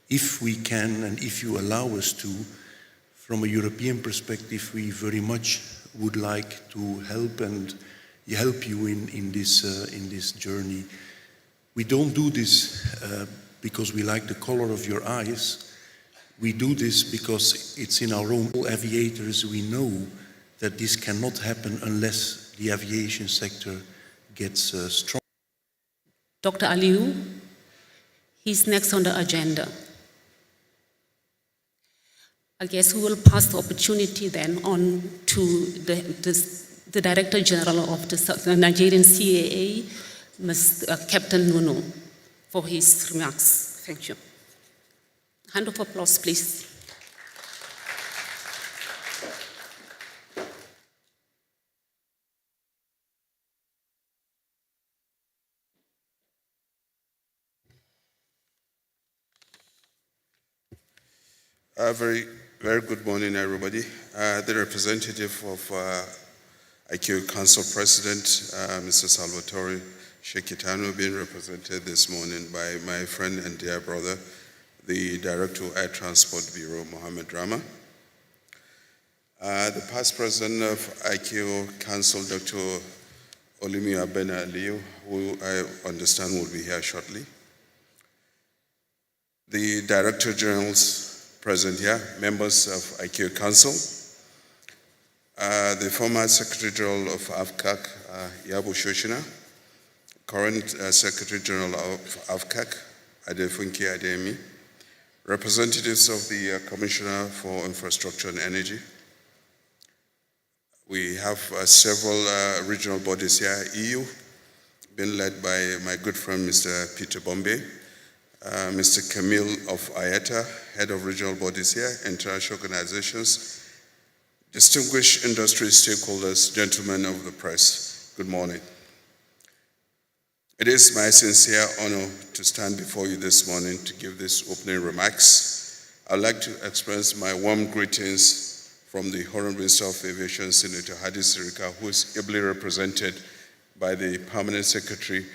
If we can, and if you allow us to, from a European perspective, we very much would like to help you in this journey. We don't do this because we like the color of your eyes. We do this because it's in our own aviators. We know that this cannot happen unless the aviation sector gets strong. Dr. Aliou, he's next on the agenda. I guess we will pass the opportunity then on to the Director General of the Nigerian CAA, Captain Nuno, for his remarks. Thank you. Hand of applause, please. Very good morning, everybody. The representative of ICAO Council President, Mr. Salvatore Shekitano, being represented this morning by my friend and dear brother, the Director of Air Transport Bureau, Mohammed Rama. The past president of ICAO Council, Dr. Olumi Abena Aliyu, who I understand will be here shortly. The Director Generals present here, members of ICAO Council, the former Secretary General of AFCAC, Yabo Shoshina, current Secretary General of AFCAC, Adefunke Ademi, representatives of the Commissioner for Infrastructure and Energy. We have several regional bodies here, EU, being led by my good friend, Mr. Peter Bombay, Mr. Camille of IATA, Head of Regional Bodies here, international organizations, distinguished industry stakeholders, gentlemen of the press, good morning. It is my sincere honor to stand before you this morning to give these opening remarks. I'd like to express my warm greetings from the Honorable Minister of Aviation, Senator Hadi Sirika, who is ably represented by the Permanent Secretary,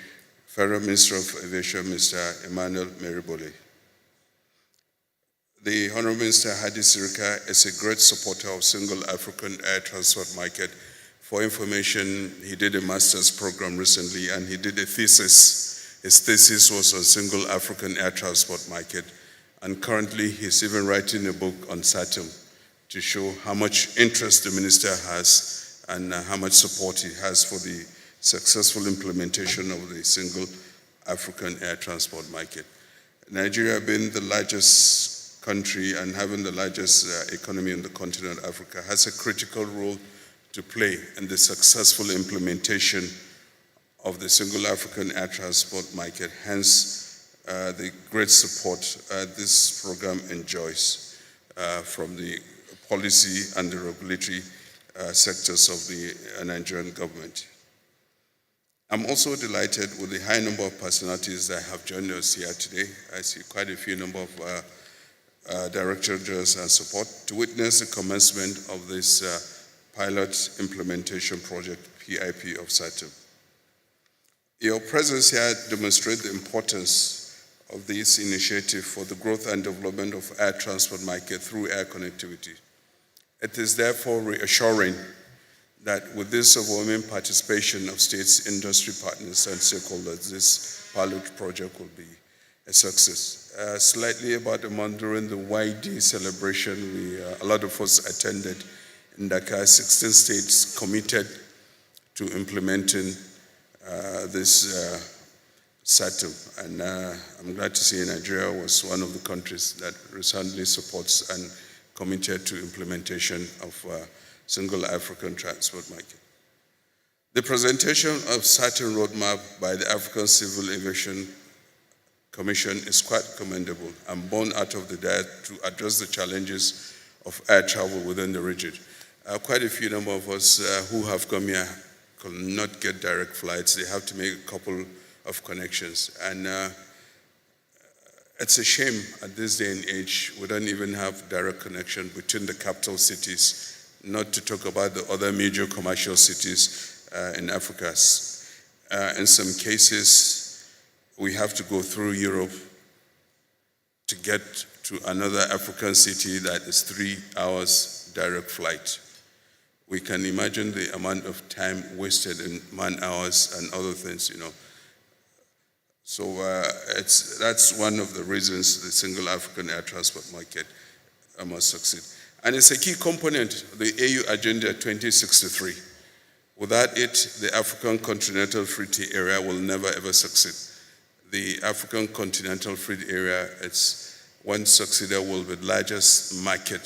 Federal Minister of Aviation, Mr. Emmanuel Meribole. The Honorable Minister Hadi Sirika is a great supporter of single African air transport market. For information, he did a master's program recently and he did a thesis. His thesis was on single African air transport market. And currently, he's even writing a book on SAATM to show how much interest the minister has and how much support he has for the successful implementation of the single African air transport market. Nigeria being the largest country and having the largest economy in the continent of Africa has a critical role to play in the successful implementation of the single African air transport market, hence the great support this program enjoys from the policy and the regulatory sectors of the Nigerian government. I'm also delighted with the high number of personalities that have joined us here today. I see quite a few number of directors and support to witness the commencement of this pilot implementation project, PIP of SAATM. Your presence here demonstrates the importance of this initiative for the growth and development of air transport market through air connectivity. It is therefore reassuring that with this overwhelming participation of states, industry partners, and stakeholders, this pilot project will be a success. Slightly about a month during the YD celebration, a lot of us attended in Dakar. 16 states committed to implementing this SAATM. And I'm glad to see Nigeria was one of the countries that recently supports and committed to implementation of single African transport market. The presentation of SAATM roadmap by the African Civil Aviation Commission is quite commendable and born out of the desire to address the challenges of air travel within the region. Quite a few number of us who have come here could not get direct flights. They have to make a couple of connections. And it's a shame at this day and age we don't even have direct connection between the capital cities, not to talk about the other major commercial cities in Africa. In some cases, we have to go through Europe to get to another African city that is 3 hours direct flight. We can imagine the amount of time wasted in man-hours and other things, you know. So that's one of the reasons the single African air transport market must succeed. And it's a key component of the AU Agenda 2063. Without it, the African Continental Free Trade Area will never ever succeed. The African Continental Free Trade Area, once succeeded, will be the largest market,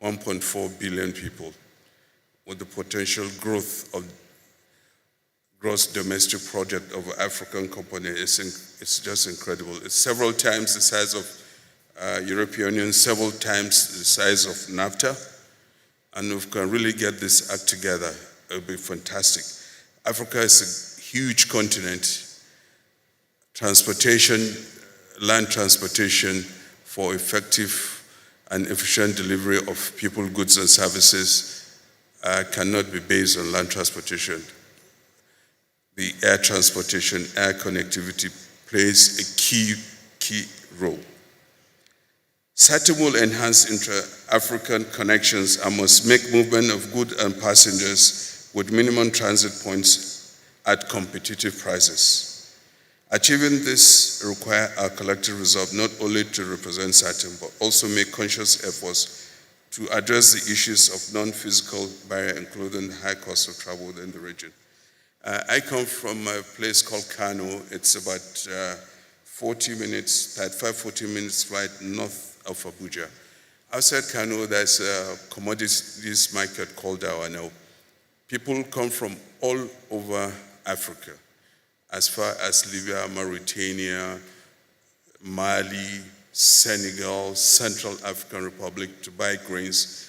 1.4 billion people, with the potential growth of gross domestic product of African company. It's just incredible. It's several times the size of European Union, several times the size of NAFTA. And if we can really get this act together, it'll be fantastic. Africa is a huge continent. Transportation, land transportation for effective and efficient delivery of people, goods, and services cannot be based on land transportation. The air transportation, air connectivity plays a key role. SAATM will enhance intra-African connections and must make movement of goods and passengers with minimum transit points at competitive prices. Achieving this requires our collective resolve not only to represent SAATM, but also make conscious efforts to address the issues of non-physical barrier, including the high cost of travel within the region. I come from a place called Kano. It's about 40 minutes flight north of Abuja. Outside Kano, there's a commodities market called Dawanau. People come from all over Africa, as far as Libya, Mauritania, Mali, Senegal, Central African Republic to buy grains.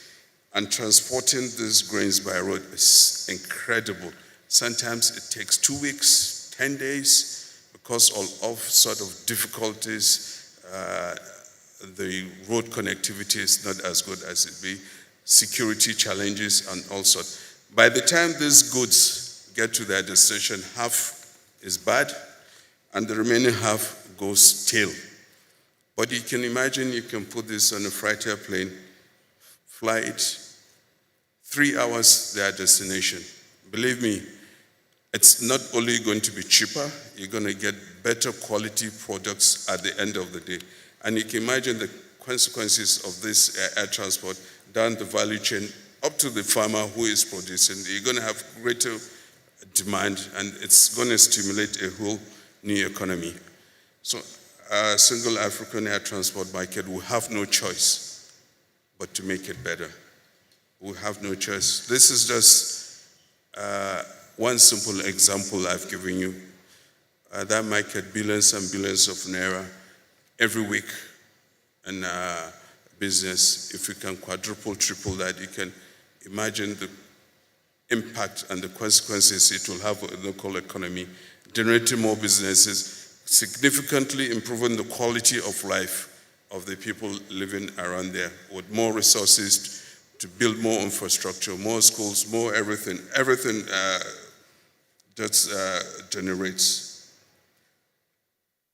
And transporting these grains by road is incredible. Sometimes it takes 2 weeks, 10 days, because of sort of difficulties. The road connectivity is not as good as it be, security challenges and all sorts. By the time these goods get to their destination, half is bad and the remaining half goes stale. But you can imagine you can put this on a freight airplane, fly it, 3 hours their destination. Believe me, it's not only going to be cheaper, you're going to get better quality products at the end of the day. And you can imagine the consequences of this air transport down the value chain up to the farmer who is producing. You're going to have greater demand, and it's going to stimulate a whole new economy. So a single African air transport market will have no choice but to make it better. We have no choice. This is just one simple example I've given you. That market, billions and billions of naira every week in business. If you can quadruple, triple that, you can imagine the impact and the consequences it will have on the local economy, generating more businesses, significantly improving the quality of life of the people living around there, with more resources to build more infrastructure, more schools, more everything. Everything that generates.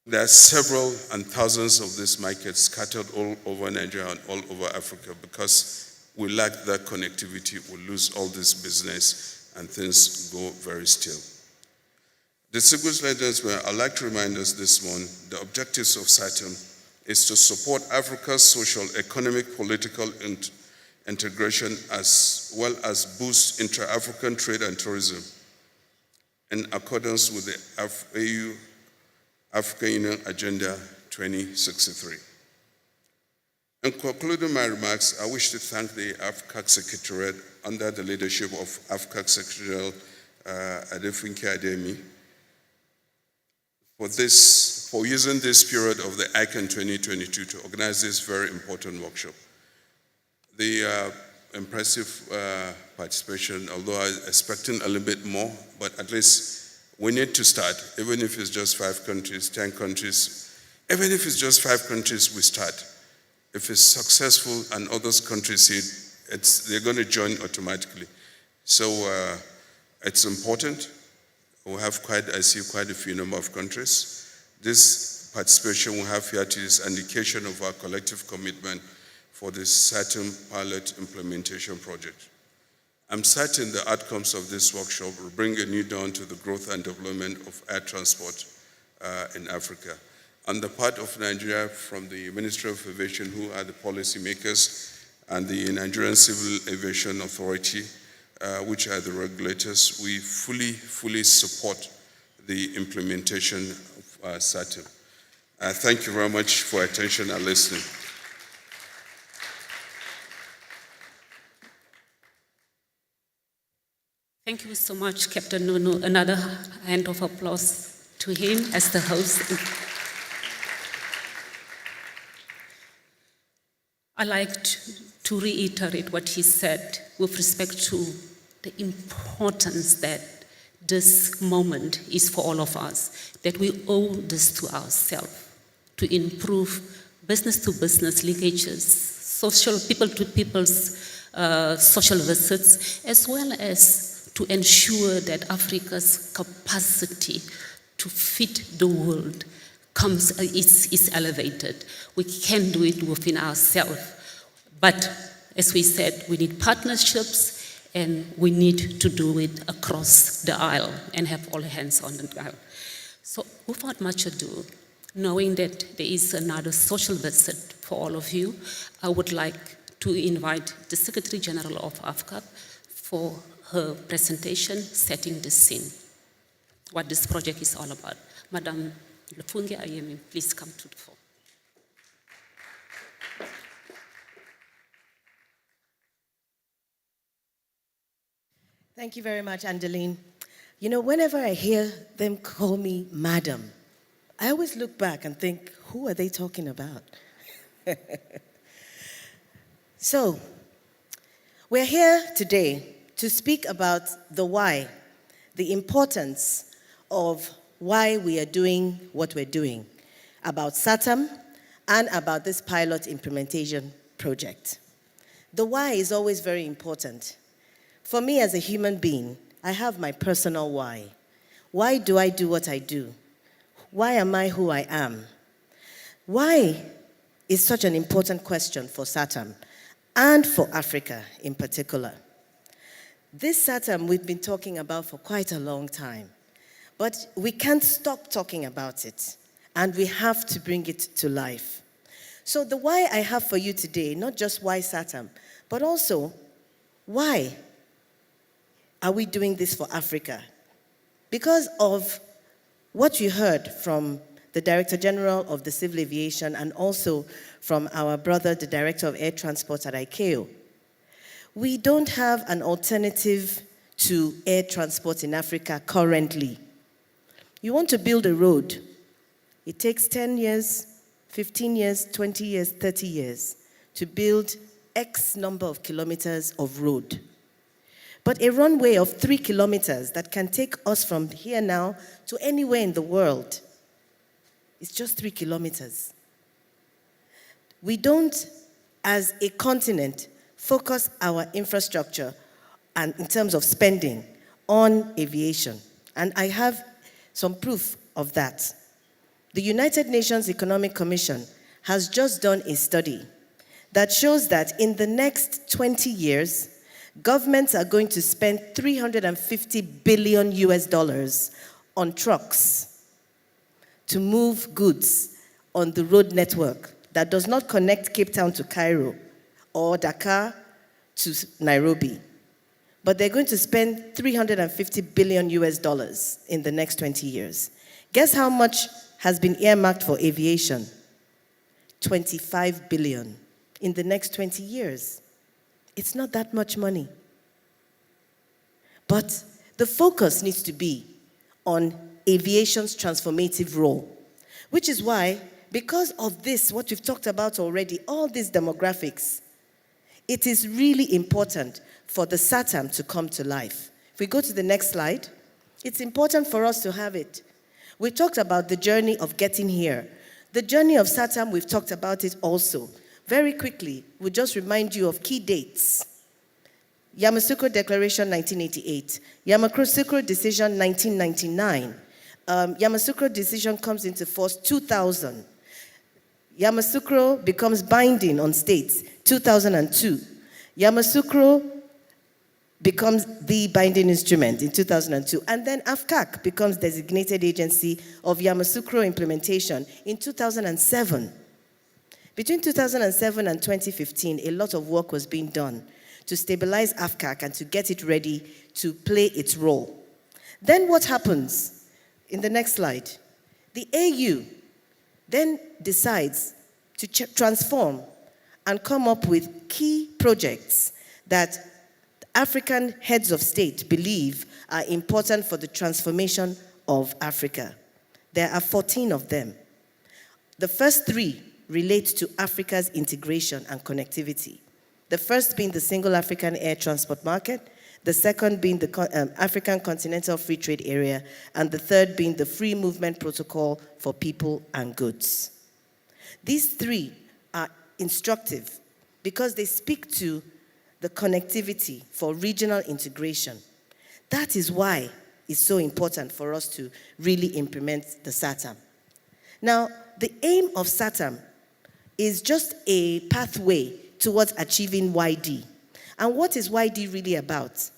There are several and thousands of these markets scattered all over Nigeria and all over Africa. Because we lack that connectivity, we lose all this business and things go very still. Distinguished leaders, I'd like to remind us this morning, the objectives of SAATM is to support Africa's social, economic, political integration, as well as boost intra-African trade and tourism in accordance with the AU African Union Agenda 2063. In concluding my remarks, I wish to thank the AFCAC Secretariat under the leadership of AFCAC Secretary Adefunke Ademi for using this period of the ICANN 2022 to organize this very important workshop. The impressive participation, although I was expecting a little bit more, but at least we need to start, even if it's just 5 countries, 10 countries. Even if it's just 5 countries, we start. If it's successful and other countries see it, they're going to join automatically. So it's important. We have I see quite a few number of countries. This participation we have here today is an indication of our collective commitment for the SAATM pilot implementation project. I'm certain the outcomes of this workshop will bring a new dawn to the growth and development of air transport in Africa. On the part of Nigeria, from the Ministry of Aviation, who are the policy makers, and the Nigerian Civil Aviation Authority, which are the regulators, we fully support the implementation of SAATM. Thank you very much for your attention and listening. Thank you so much, Captain Nunu. Another hand of applause to him as the host. I like to reiterate what he said with respect to the importance that this moment is for all of us, that we owe this to ourselves to improve business-to-business linkages, social people-to-people's social visits, as well as to ensure that Africa's capacity to feed the world is elevated. We can do it within ourselves. But as we said, we need partnerships and we need to do it across the aisle and have all hands on the aisle. So without much ado, knowing that there is another social visit for all of you, I would like to invite the Secretary General of AFCAP for her presentation, setting the scene, what this project is all about. Madam Lefunge Ayemi, please come to the fore. Thank you very much, Angeline. You know, whenever I hear them call me Madam, I always look back and think, who are they talking about? So, we're here today to speak about the why, the importance of why we are doing what we're doing, about SAATM and about this pilot implementation project. The why is always very important. For me as a human being, I have my personal why. Why do I do what I do? Why am I who I am? Why is such an important question for SAATM and for Africa in particular? This SAATM we've been talking about for quite a long time, but we can't stop talking about it, and we have to bring it to life. So the why I have for you today, not just why SAATM, but also why are we doing this for Africa? Because of what you heard from the Director General of the Civil Aviation and also from our brother, the Director of Air Transport at ICAO, we don't have an alternative to air transport in Africa currently. You want to build a road, it takes 10 years, 15 years, 20 years, 30 years to build X number of kilometers of road. But a runway of 3 kilometers that can take us from here now to anywhere in the world is just 3 kilometers. We don't, as a continent, focus our infrastructure and in terms of spending on aviation. And I have some proof of that. The United Nations Economic Commission has just done a study that shows that in the next 20 years, governments are going to spend $350 billion on trucks to move goods on the road network that does not connect Cape Town to Cairo or Dakar to Nairobi. But they're going to spend $350 billion in the next 20 years. Guess how much has been earmarked for aviation? $25 billion in the next 20 years. It's not that much money. But the focus needs to be on aviation's transformative role, which is why, because of this, what we've talked about already, all these demographics, it is really important for the SAATM to come to life. If we go to the next slide, it's important for us to have it. We talked about the journey of getting here. The journey of SAATM, we've talked about it also. Very quickly, we'll just remind you of key dates. Yamoussoukro Declaration, 1988. Yamoussoukro Decision, 1999. Yamoussoukro decision comes into force 2000. Yamoussoukro becomes binding on states 2002. Yamoussoukro becomes the binding instrument in 2002. And then AFCAC becomes designated agency of Yamoussoukro implementation in 2007. Between 2007 and 2015, a lot of work was being done to stabilize AFCAC and to get it ready to play its role. Then what happens? In the next slide, the AU then decides to transform and come up with key projects that African heads of state believe are important for the transformation of Africa. There are 14 of them. The first 3 relate to Africa's integration and connectivity. The first being the single African air transport market, the second being the African Continental Free Trade Area, and the third being the Free Movement Protocol for People and Goods. These 3 are instructive because they speak to the connectivity for regional integration. That is why it's so important for us to really implement the SAATM. Now, the aim of SAATM is just a pathway towards achieving YD. And what is YD really about?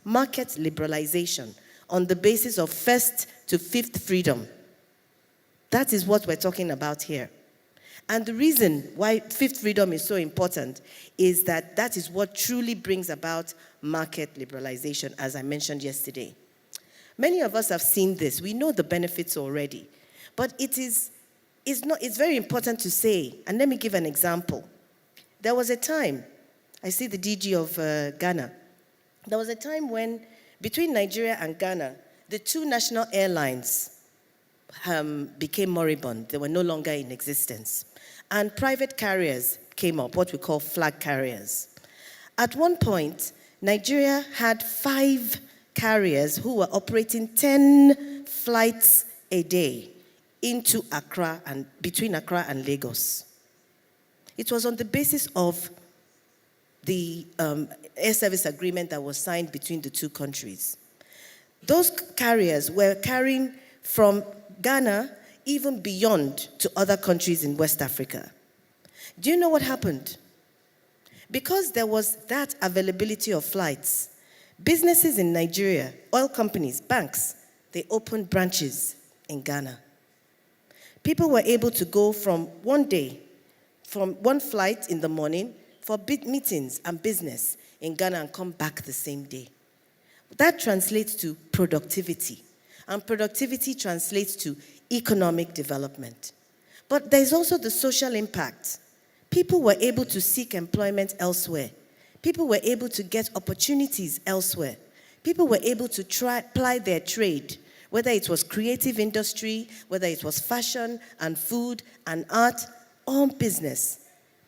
Market liberalization on the basis of first to fifth freedom. That is what we're talking about here. And the reason why fifth freedom is so important is that that is what truly brings about market liberalization, as I mentioned yesterday. Many of us have seen this. We know the benefits already. But it's very important to say, and let me give an example. There was a time, I see the DG of Ghana, there was a time when between Nigeria and Ghana, the 2 national airlines became moribund. They were no longer in existence. And private carriers came up, what we call flag carriers. At one point, Nigeria had 5 carriers who were operating 10 flights a day into Accra and between Accra and Lagos. It was on the basis of the air service agreement that was signed between the 2 countries. Those carriers were carrying from Ghana even beyond to other countries in West Africa. Do you know what happened? Because there was that availability of flights, businesses in Nigeria, oil companies, banks, they opened branches in Ghana. People were able to go from one day, from one flight in the morning for big meetings and business in Ghana and come back the same day. That translates to productivity. And productivity translates to economic development. But there's also the social impact. People were able to seek employment elsewhere. People were able to get opportunities elsewhere. People were able to ply their trade, whether it was creative industry, whether it was fashion and food and art, or business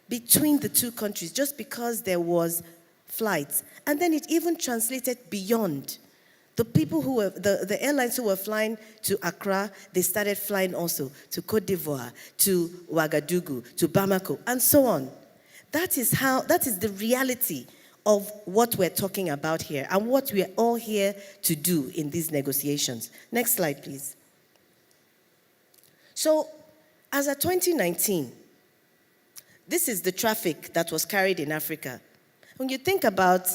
between the 2 countries, just because there was flights. And then it even translated beyond. The people who were, the airlines who were flying to Accra, they started flying also to Côte d'Ivoire, to Ouagadougou, to Bamako, and so on. That is the reality of what we're talking about here and what we're all here to do in these negotiations. Next slide, please. So, as of 2019, this is the traffic that was carried in Africa. When you think about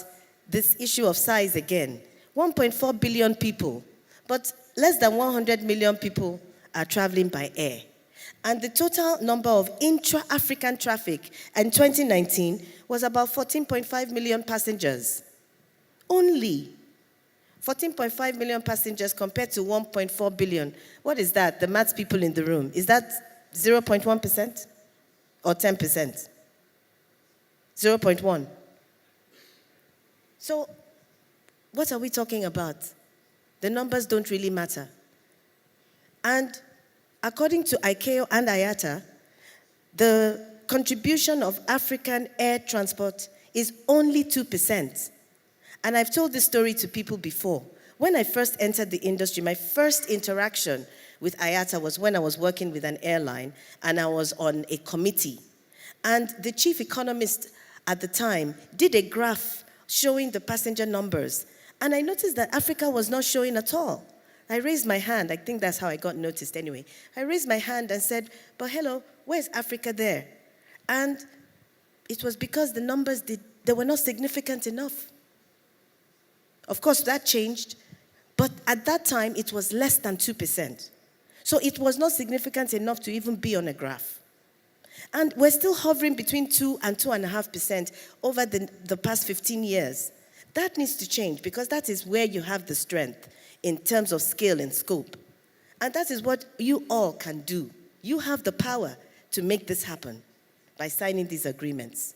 this issue of size again, 1.4 billion people, but less than 100 million people are traveling by air. And the total number of intra-African traffic in 2019 was about 14.5 million passengers. Only 14.5 million passengers compared to 1.4 billion. What is that? The maths people in the room. Is that 0.1% or 10%? 0.1. So, what are we talking about? The numbers don't really matter. And according to ICAO and IATA, the contribution of African air transport is only 2%. And I've told this story to people before. When I first entered the industry, my first interaction with IATA was when I was working with an airline and I was on a committee. And the chief economist at the time did a graph showing the passenger numbers. And I noticed that Africa was not showing at all. I raised my hand. I think that's how I got noticed anyway. I raised my hand and said, but hello, where's Africa there? And it was because the numbers, they were not significant enough. Of course, that changed, but at that time, it was less than 2%. So it was not significant enough to even be on a graph. And we're still hovering between 2 and 2.5% over the past 15 years. That needs to change because that is where you have the strength in terms of scale and scope. And that is what you all can do. You have the power to make this happen by signing these agreements.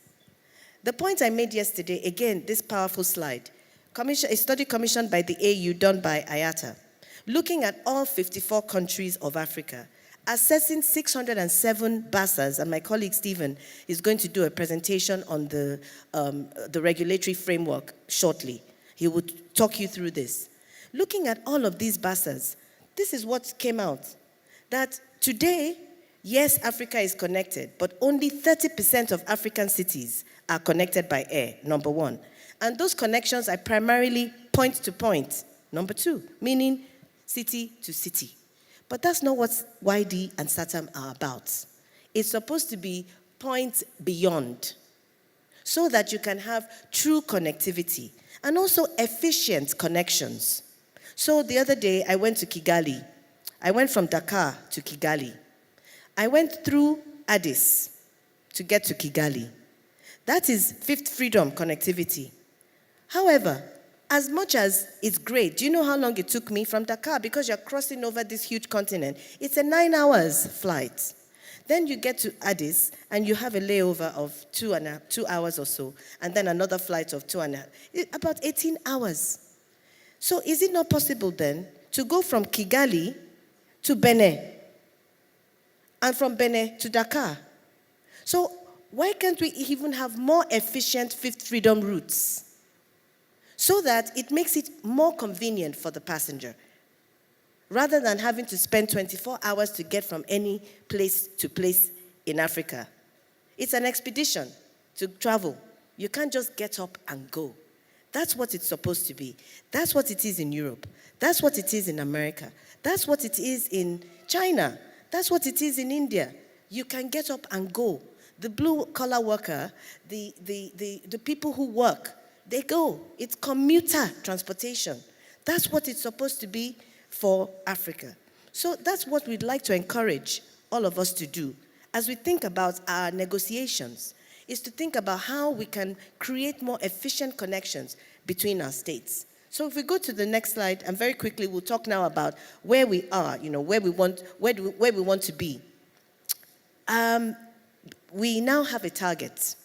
The point I made yesterday, again, this powerful slide, a study commissioned by the AU done by IATA, looking at all 54 countries of Africa, assessing 607 BASAs, and my colleague Stephen is going to do a presentation on the regulatory framework shortly. He will talk you through this. Looking at all of these BASAs, this is what came out, that today, yes, Africa is connected, but only 30% of African cities are connected by air, number one. And those connections are primarily point to point, number two, meaning city to city. But that's not what YD and SAATM are about. It's supposed to be points beyond, so that you can have true connectivity and also efficient connections. So the other day, I went to Kigali. I went from Dakar to Kigali. I went through Addis to get to Kigali. That is fifth freedom connectivity. However, as much as it's great, do you know how long it took me from Dakar? Because you're crossing over this huge continent. It's a 9 hours flight. Then you get to Addis, and you have a layover of 2 hours or so, and then another flight of 2.5, about 18 hours. So is it not possible then to go from Kigali to Benin, and from Benin to Dakar? So why can't we even have more efficient fifth freedom routes, so that it makes it more convenient for the passenger, rather than having to spend 24 hours to get from any place to place in Africa? It's an expedition to travel. You can't just get up and go. That's what it's supposed to be. That's what it is in Europe. That's what it is in America. That's what it is in China. That's what it is in India. You can get up and go. The blue-collar worker, the people who work, they go. It's commuter transportation. That's what it's supposed to be for Africa. So that's what we'd like to encourage all of us to do as we think about our negotiations, is to think about how we can create more efficient connections between our states. So if we go to the next slide, and very quickly we'll talk now about where we are, where we want to be. We now have a target.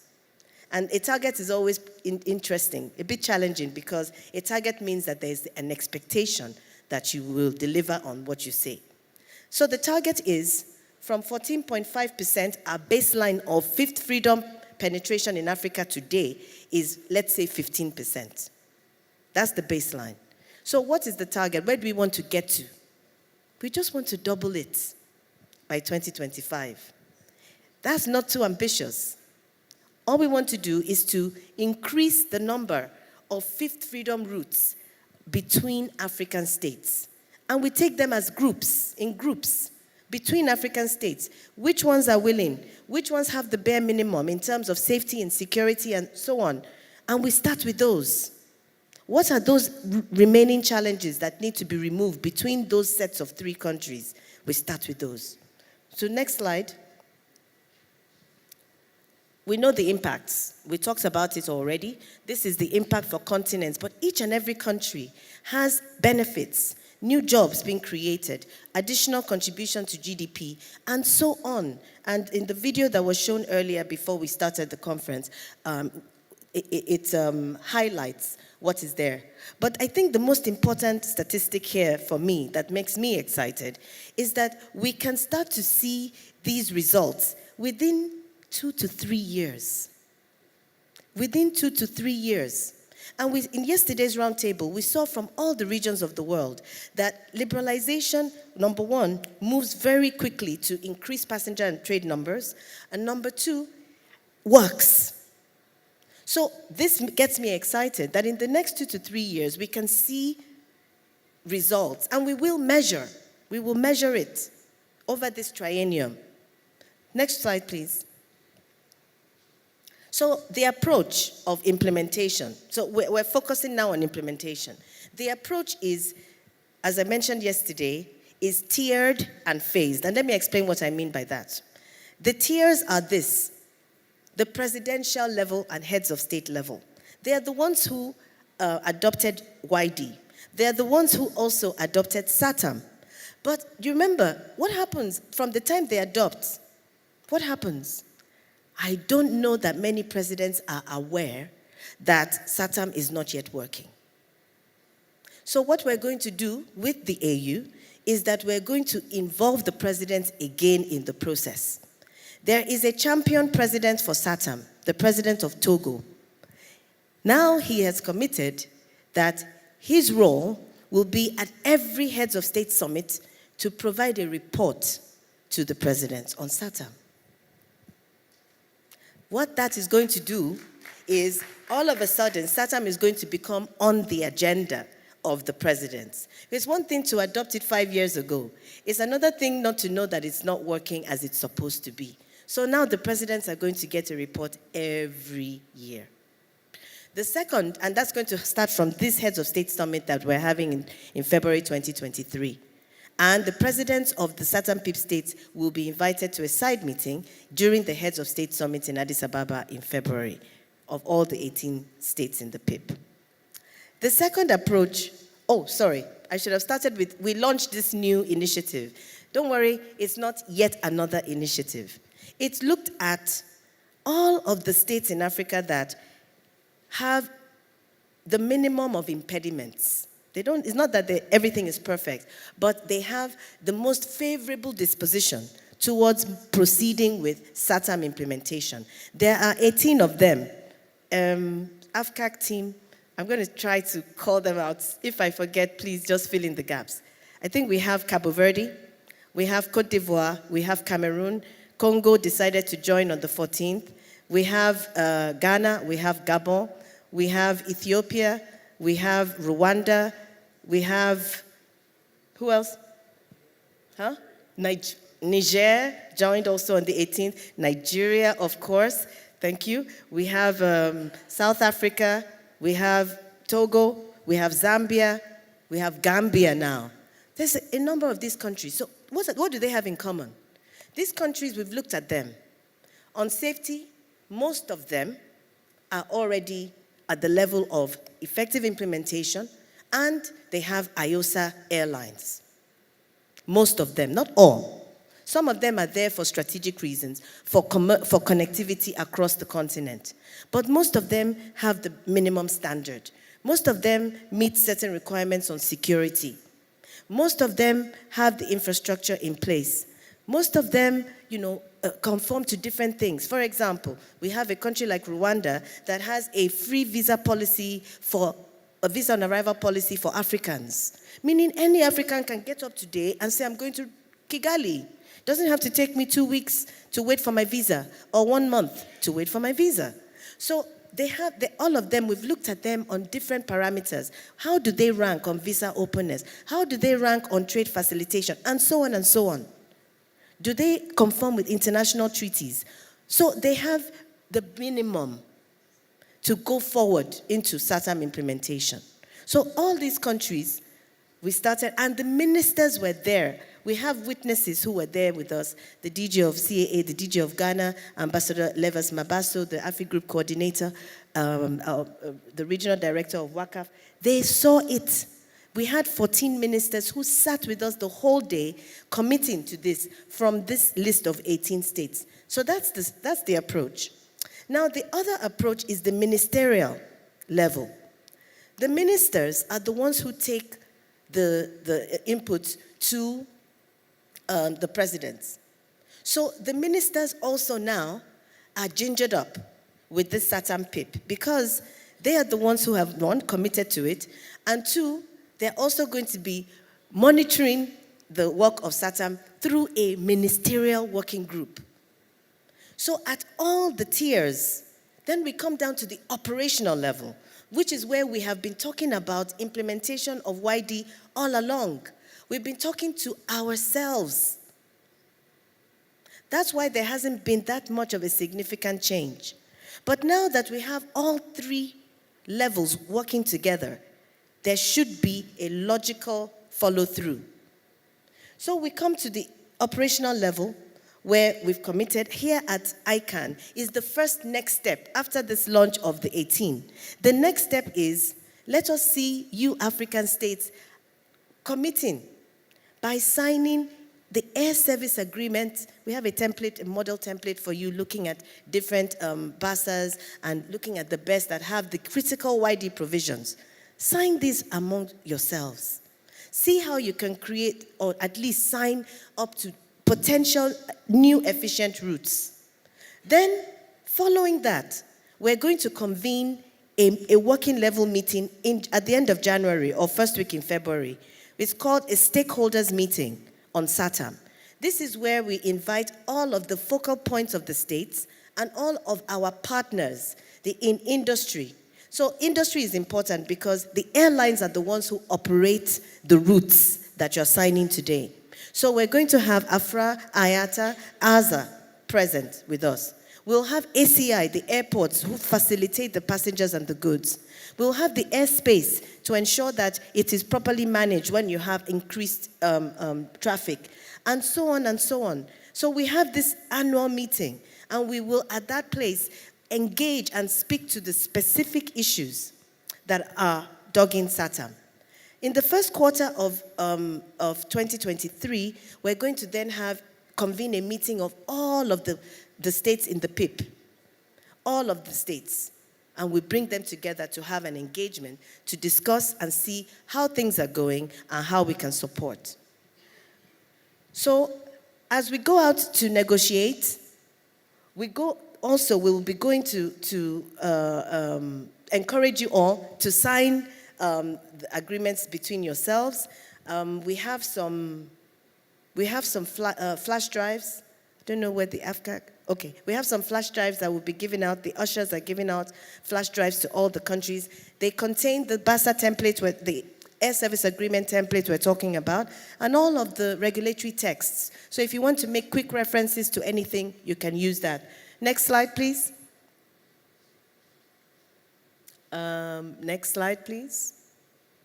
And a target is always interesting, a bit challenging, because a target means that there's an expectation that you will deliver on what you say. So the target is from 14.5%, our baseline of fifth freedom penetration in Africa today is, let's say, 15%. That's the baseline. So what is the target? Where do we want to get to? We just want to double it by 2025. That's not too ambitious. All we want to do is to increase the number of fifth freedom routes between African states. And we take them as groups, in groups, between African states. Which ones are willing? Which ones have the bare minimum in terms of safety and security and so on? And we start with those. What are those remaining challenges that need to be removed between those sets of 3 countries? We start with those. So next slide. We know the impacts. We talked about it already. This is the impact for continents, but each and every country has benefits, new jobs being created, additional contribution to GDP, and so on. And in the video that was shown earlier before we started the conference, it highlights what is there. But I think the most important statistic here for me that makes me excited is that we can start to see these results within 2 to 3 years. Within 2 to 3 years. And in yesterday's roundtable, we saw from all the regions of the world that liberalization, number one, moves very quickly to increase passenger and trade numbers, and number two, works. So this gets me excited that in the next 2 to 3 years, we can see results, and we will measure it over this triennium. Next slide, please. So the approach of implementation, so we're focusing now on implementation. The approach is, as I mentioned yesterday, is tiered and phased. And let me explain what I mean by that. The tiers are this: the presidential level and heads of state level. They are the ones who adopted YD. They are the ones who also adopted SAATM. But you remember, what happens from the time they adopt? What happens? I don't know that many presidents are aware that SAATM is not yet working. So what we're going to do with the AU is that we're going to involve the presidents again in the process. There is a champion president for SAATM, the president of Togo. Now he has committed that his role will be at every heads of state summit to provide a report to the president on SAATM. What that is going to do is, all of a sudden, SAATM is going to become on the agenda of the presidents. It's one thing to adopt it 5 years ago. It's another thing not to know that it's not working as it's supposed to be. So now the presidents are going to get a report every year. The second, and that's going to start from this Heads of State Summit that we're having in February 2023. And the presidents of the SAATM PIP states will be invited to a side meeting during the Heads of State Summit in Addis Ababa in February of all the 18 states in the PIP. The second approach, I should have started with, we launched this new initiative. Don't worry, it's not yet another initiative. It's looked at all of the states in Africa that have the minimum of impediments. It's not that everything is perfect, but they have the most favorable disposition towards proceeding with SAATM implementation. There are 18 of them. AFCAC team, I'm going to try to call them out. If I forget, please just fill in the gaps. I think we have Cabo Verde, we have Cote d'Ivoire, we have Cameroon. Congo decided to join on the 14th. We have Ghana, we have Gabon, we have Ethiopia, we have Rwanda, we have, who else? Niger joined also on the 18th. Nigeria, of course, thank you. We have South Africa, we have Togo, we have Zambia, we have Gambia now. There's a number of these countries. So what do they have in common? These countries, we've looked at them. On safety, most of them are already at the level of effective implementation, and they have IOSA airlines. Most of them, not all. Some of them are there for strategic reasons, for connectivity across the continent. But most of them have the minimum standard. Most of them meet certain requirements on security. Most of them have the infrastructure in place. Most of them, conform to different things. For example, we have a country like Rwanda that has a free visa policy a visa on arrival policy for Africans. Meaning any African can get up today and say, I'm going to Kigali. Doesn't have to take me 2 weeks to wait for my visa or 1 month to wait for my visa. So all of them, we've looked at them on different parameters. How do they rank on visa openness? How do they rank on trade facilitation? And so on and so on. Do they conform with international treaties? So they have the minimum to go forward into SAATM implementation. So all these countries, we started, and the ministers were there. We have witnesses who were there with us, the DG of CAA, the DG of Ghana, Ambassador Levas Mabaso, the AFRI Group Coordinator, the Regional Director of WACAF. They saw it. We had 14 ministers who sat with us the whole day committing to this from this list of 18 states. So that's the approach. Now, the other approach is the ministerial level. The ministers are the ones who take the input to the presidents. So the ministers also now are gingered up with this SAATM PIP because they are the ones who have, one, committed to it, and two, they're also going to be monitoring the work of SAATM through a ministerial working group. So at all the tiers, Then we come down to the operational level, which is where we have been talking about implementation of YD all along. We've been talking to ourselves. That's why there hasn't been that much of a significant change. But now that we have all three levels working together, there should be a logical follow-through. So we come to the operational level, where we've committed here at ICANN is the first next step after this launch of the 18. The next step is, let us see you African states committing by signing the air service agreement. We have a template, a model template for you, looking at different BASAs and looking at the best that have the critical YD provisions. Sign these among yourselves. See how you can create, or at least sign up to potential new efficient routes. Then, following that, we're going to convene a working level meeting at the end of January or first week in February. It's called a stakeholders meeting on SAATM. This is where we invite all of the focal points of the states and all of our partners in industry. So industry is important because the airlines are the ones who operate the routes that you're signing today. So we're going to have AFRA, IATA, ASA present with us. We'll have ACI, the airports, who facilitate the passengers and the goods. We'll have the airspace to ensure that it is properly managed when you have increased traffic, and so on and so on. So we have this annual meeting, and we will, at that place, engage and speak to the specific issues that are dogging SAATM. In the first quarter of 2023, we're going to then convene a meeting of all of the states in the PIP, all of the states, and we bring them together to have an engagement to discuss and see how things are going and how we can support. So as we go out to negotiate, we will be going to encourage you all to sign the agreements between yourselves. We have some flash drives. I don't know where the AFCAC. Okay, we have some flash drives that will be given out. The ushers are giving out flash drives to all the countries. They contain the BASA template, the air service agreement template we're talking about, and all of the regulatory texts. So if you want to make quick references to anything, you can use that. Next slide, please. Next slide, please.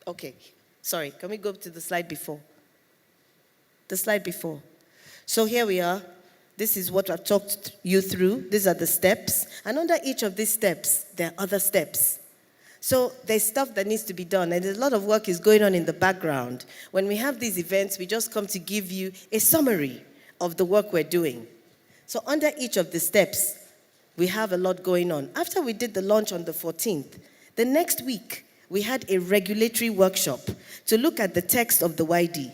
Okay, sorry, can we go to the slide before? The slide before. So here we are. This is what I've talked you through. These are the steps. And under each of these steps, there are other steps. So there's stuff that needs to be done, and a lot of work is going on in the background. When we have these events, we just come to give you a summary of the work we're doing. So under each of the steps, we have a lot going on. After we did the launch on the 14th, the next week, we had a regulatory workshop to look at the text of the YD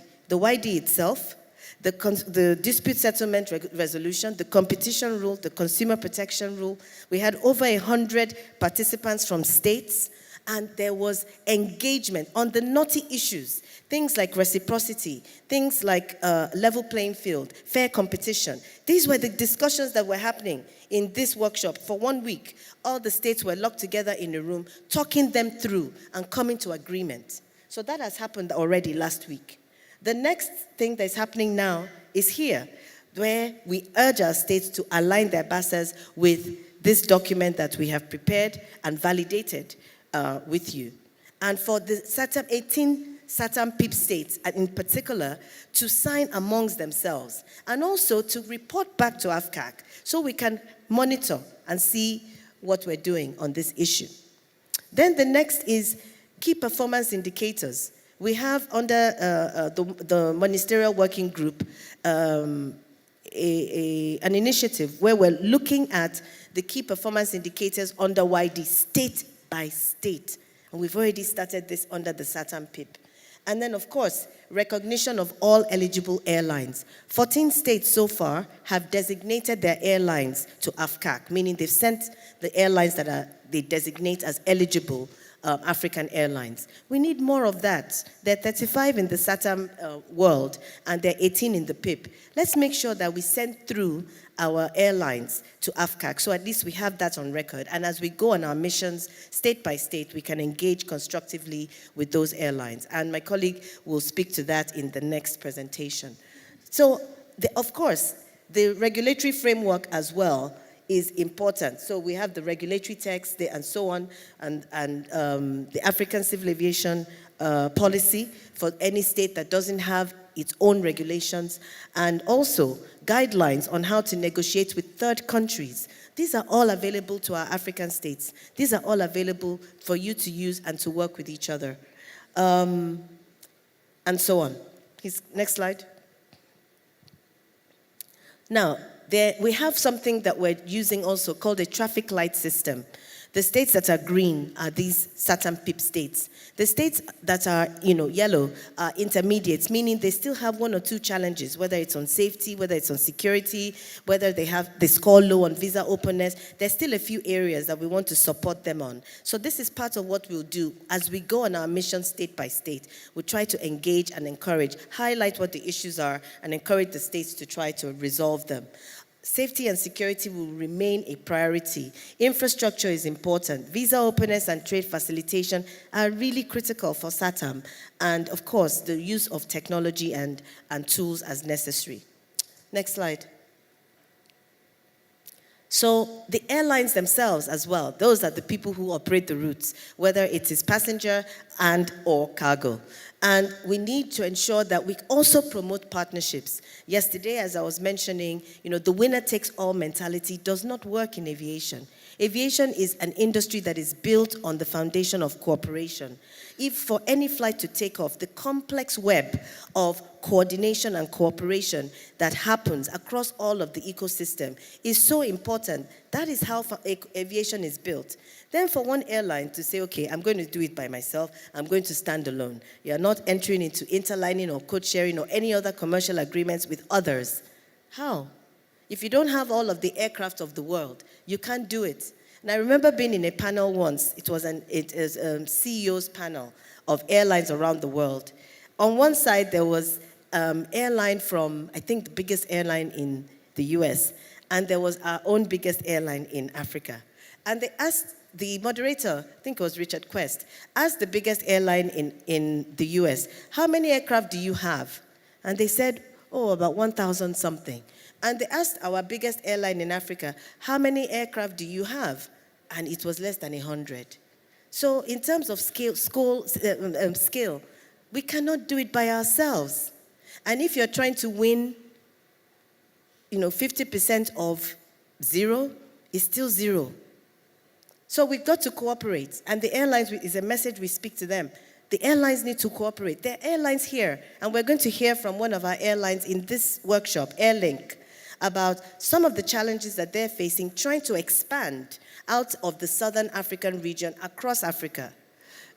itself, the dispute settlement resolution, the competition rule, the consumer protection rule. We had over 100 participants from states, and there was engagement on the knotty issues, things like reciprocity, things like level playing field, fair competition. These were the discussions that were happening in this workshop for 1 week. All the states were locked together in a room, talking them through and coming to agreement. So that has happened already last week. The next thing that's happening now is here, where we urge our states to align their BASAs with this document that we have prepared and validated with you. And for the 18 SAATM PIP states, and in particular, to sign amongst themselves, and also to report back to AFCAC so we can monitor and see what we're doing on this issue. Then the next is key performance indicators. We have under the ministerial working group an initiative where we're looking at the key performance indicators under YD state by state. And we've already started this under the SAATM PIP. And then, of course, recognition of all eligible airlines. 14 states so far have designated their airlines to AFCAC, meaning they've sent the airlines that they designate as eligible African airlines. We need more of that. There are 35 in the SAATM world, and there are 18 in the PIP. Let's make sure that we send through our airlines to AFCAC, so at least we have that on record. And as we go on our missions, state by state, we can engage constructively with those airlines. And my colleague will speak to that in the next presentation. So, of course, the regulatory framework as well is important. So we have the regulatory text and so on, and the African Civil Aviation policy for any state that doesn't have its own regulations, and also guidelines on how to negotiate with third countries. These are all available to our African states. These are all available for you to use and to work with each other, and so on. Next slide. Now, we have something that we're using also called a traffic light system. The states that are green are these SAATM PIP states. The states that are, yellow are intermediates, meaning they still have one or two challenges, whether it's on safety, whether it's on security, whether they score low on visa openness. There's still a few areas that we want to support them on. So this is part of what we'll do as we go on our mission state by state. We'll try to engage and encourage, highlight what the issues are, and encourage the states to try to resolve them. Safety and security will remain a priority. Infrastructure is important. Visa openness and trade facilitation are really critical for SAATM. And of course, the use of technology and tools as necessary. Next slide. So the airlines themselves as well, those are the people who operate the routes, whether it is passenger and or cargo. And we need to ensure that we also promote partnerships. Yesterday, as I was mentioning, the winner-takes-all mentality does not work in aviation. Aviation is an industry that is built on the foundation of cooperation. If for any flight to take off, the complex web of coordination and cooperation that happens across all of the ecosystem is so important. That is how aviation is built. Then for one airline to say, okay, I'm going to do it by myself, I'm going to stand alone. You're not entering into interlining or code sharing or any other commercial agreements with others. How? If you don't have all of the aircraft of the world, you can't do it. And I remember being in a panel once. It was a CEO's panel of airlines around the world. On one side, there was airline from, I think, the biggest airline in the US, and there was our own biggest airline in Africa. And they asked the moderator, I think it was Richard Quest, asked the biggest airline in the US, how many aircraft do you have? And they said, oh, about 1,000 something. And they asked our biggest airline in Africa, how many aircraft do you have? And it was less than 100. So in terms of scale, we cannot do it by ourselves. And if you're trying to win, 50% of zero, it's still zero. So we've got to cooperate. And the airlines is a message we speak to them. The airlines need to cooperate. There are airlines here, and we're going to hear from one of our airlines in this workshop, Airlink, about some of the challenges that they're facing trying to expand out of the southern African region across Africa.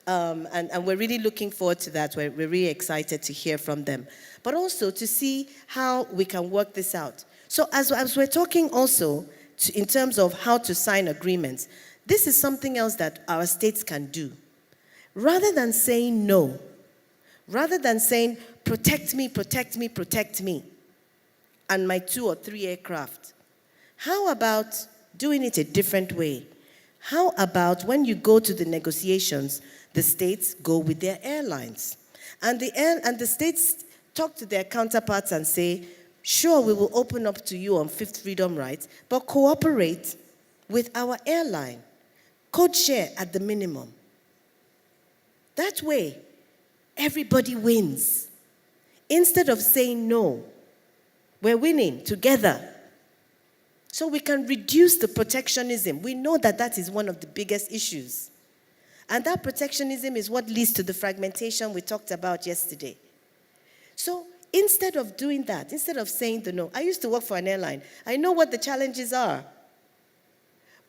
And we're really looking forward to that. We're really excited to hear from them. But also to see how we can work this out. So as we're talking also in terms of how to sign agreements, this is something else that our states can do. Rather than saying no, rather than saying, protect me, protect me, protect me, and my 2 or 3 aircraft, how about doing it a different way? How about when you go to the negotiations, the states go with their airlines? And the states talk to their counterparts and say, sure, we will open up to you on fifth freedom rights, but cooperate with our airline. Code share at the minimum. That way, everybody wins. Instead of saying no, we're winning together. So we can reduce the protectionism. We know that that is one of the biggest issues. And that protectionism is what leads to the fragmentation we talked about yesterday. So instead of doing that, instead of saying the no, I used to work for an airline. I know what the challenges are.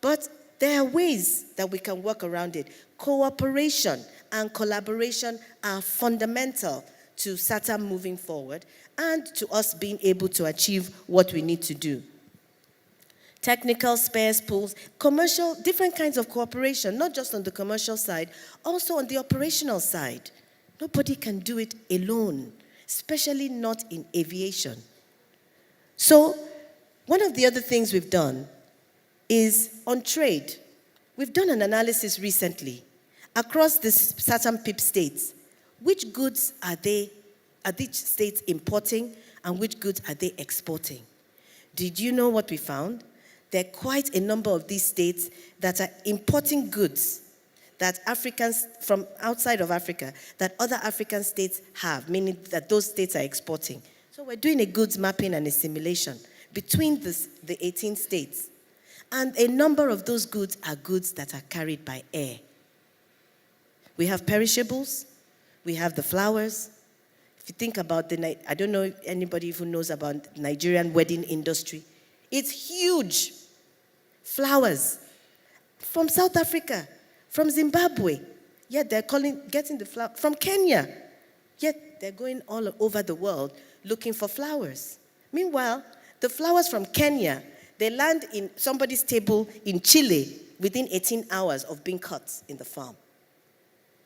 But there are ways that we can work around it. Cooperation and collaboration are fundamental to SAATM moving forward and to us being able to achieve what we need to do. technical spares pools, commercial, different kinds of cooperation, not just on the commercial side, also on the operational side. Nobody can do it alone, especially not in aviation. So, one of the other things we've done is on trade. We've done an analysis recently across the SAATM PIP states. Which goods are each state importing and which goods are they exporting? Did you know what we found? There are quite a number of these states that are importing goods that Africans from outside of Africa, that other African states have, meaning that those states are exporting. So we're doing a goods mapping and a simulation between the 18 states. And a number of those goods are goods that are carried by air. We have perishables, we have the flowers. If you think about I don't know if anybody who knows about the Nigerian wedding industry. It's huge. Flowers from South Africa, from Zimbabwe, yet they're getting the flower from Kenya, yet they're going all over the world looking for flowers. Meanwhile, the flowers from Kenya, they land in somebody's table in Chile within 18 hours of being cut in the farm.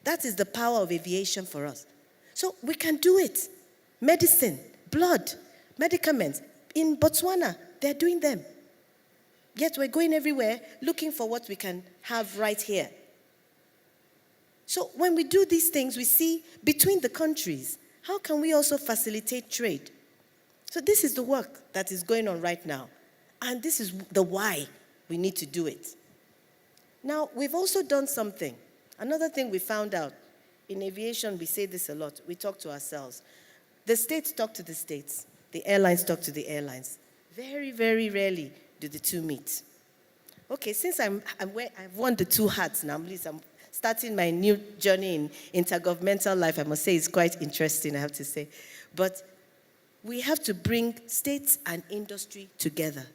That is the power of aviation for us. So we can do it. Medicine, blood, medicaments. In Botswana, they're doing them. Yet we're going everywhere looking for what we can have right here. So when we do these things, we see between the countries, how can we also facilitate trade? So this is the work that is going on right now. And this is the why we need to do it. Now, we've also done something. Another thing we found out, in aviation, we say this a lot. We talk to ourselves. The states talk to the states. The airlines talk to the airlines. Very, very rarely do the two meet. Okay, since I've worn the two hats now, please, I'm starting my new journey in intergovernmental life. I must say it's quite interesting, I have to say. But we have to bring states and industry together.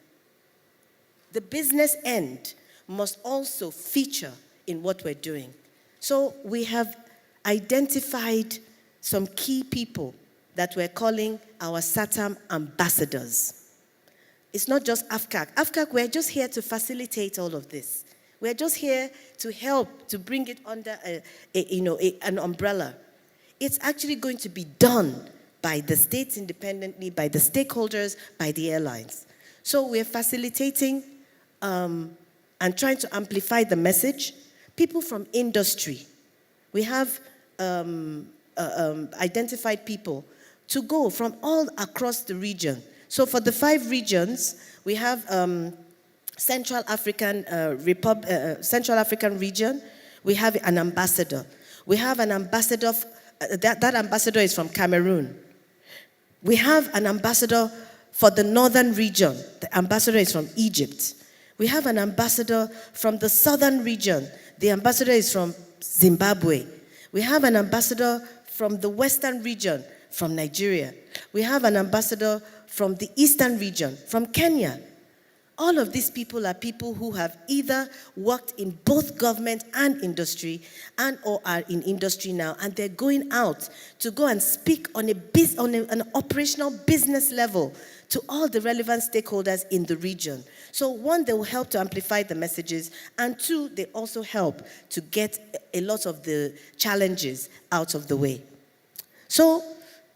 The business end must also feature in what we're doing. So we have identified some key people that we're calling our SAATM ambassadors. It's not just AFCAC. AFCAC, we're just here to facilitate all of this. We're just here to help, to bring it under an umbrella. It's actually going to be done by the states independently, by the stakeholders, by the airlines. So we're facilitating and trying to amplify the message. People from industry. We have identified people to go from all across the region. So for the 5 regions, we have Central African region. We have an ambassador. We have an ambassador. That ambassador is from Cameroon. We have an ambassador for the northern region. The ambassador is from Egypt. We have an ambassador from the southern region. The ambassador is from Zimbabwe. We have an ambassador from the western region, from Nigeria. We have an ambassador from the eastern region, from Kenya. All of these people are people who have either worked in both government and industry and or are in industry now, and they're going out to go and speak on an operational business level to all the relevant stakeholders in the region. So 1, they will help to amplify the messages, and 2, they also help to get a lot of the challenges out of the way. So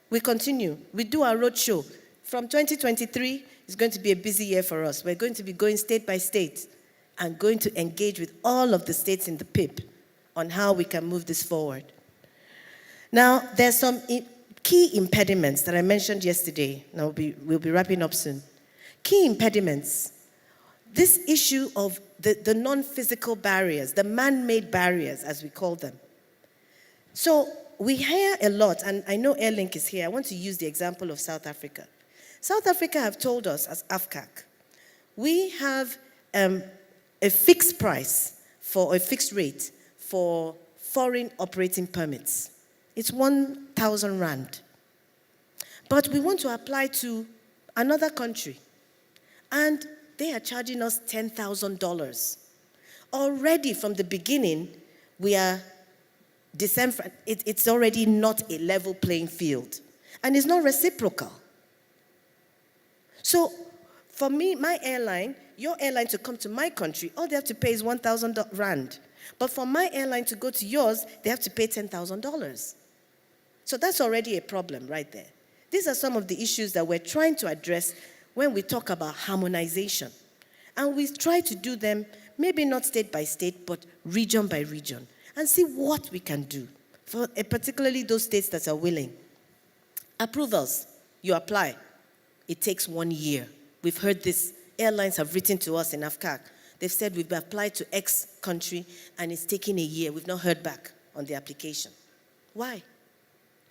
we continue. We do our roadshow. From 2023, it's going to be a busy year for us. We're going to be going state by state and going to engage with all of the states in the PIP on how we can move this forward. Now, there's some key impediments that I mentioned yesterday. Now, we'll be wrapping up soon. Key impediments. This issue of the non-physical barriers, the man-made barriers, as we call them. So we hear a lot, and I know Airlink is here. I want to use the example of South Africa. South Africa have told us as AFCAC, we have a fixed price for a fixed rate for foreign operating permits. It's 1,000 rand. But we want to apply to another country, and they are charging us $10,000. Already from the beginning, we are it's already not a level playing field, and it's not reciprocal. So for me, my airline, your airline to come to my country, all they have to pay is 1,000 rand. But for my airline to go to yours, they have to pay $10,000. So that's already a problem right there. These are some of the issues that we're trying to address when we talk about harmonization. And we try to do them, maybe not state by state, but region by region, and see what we can do, for particularly those states that are willing. Approvals, you apply. It takes 1 year. We've heard this. Airlines have written to us in AFCAC. They've said we've applied to X country and it's taking a year. We've not heard back on the application. Why?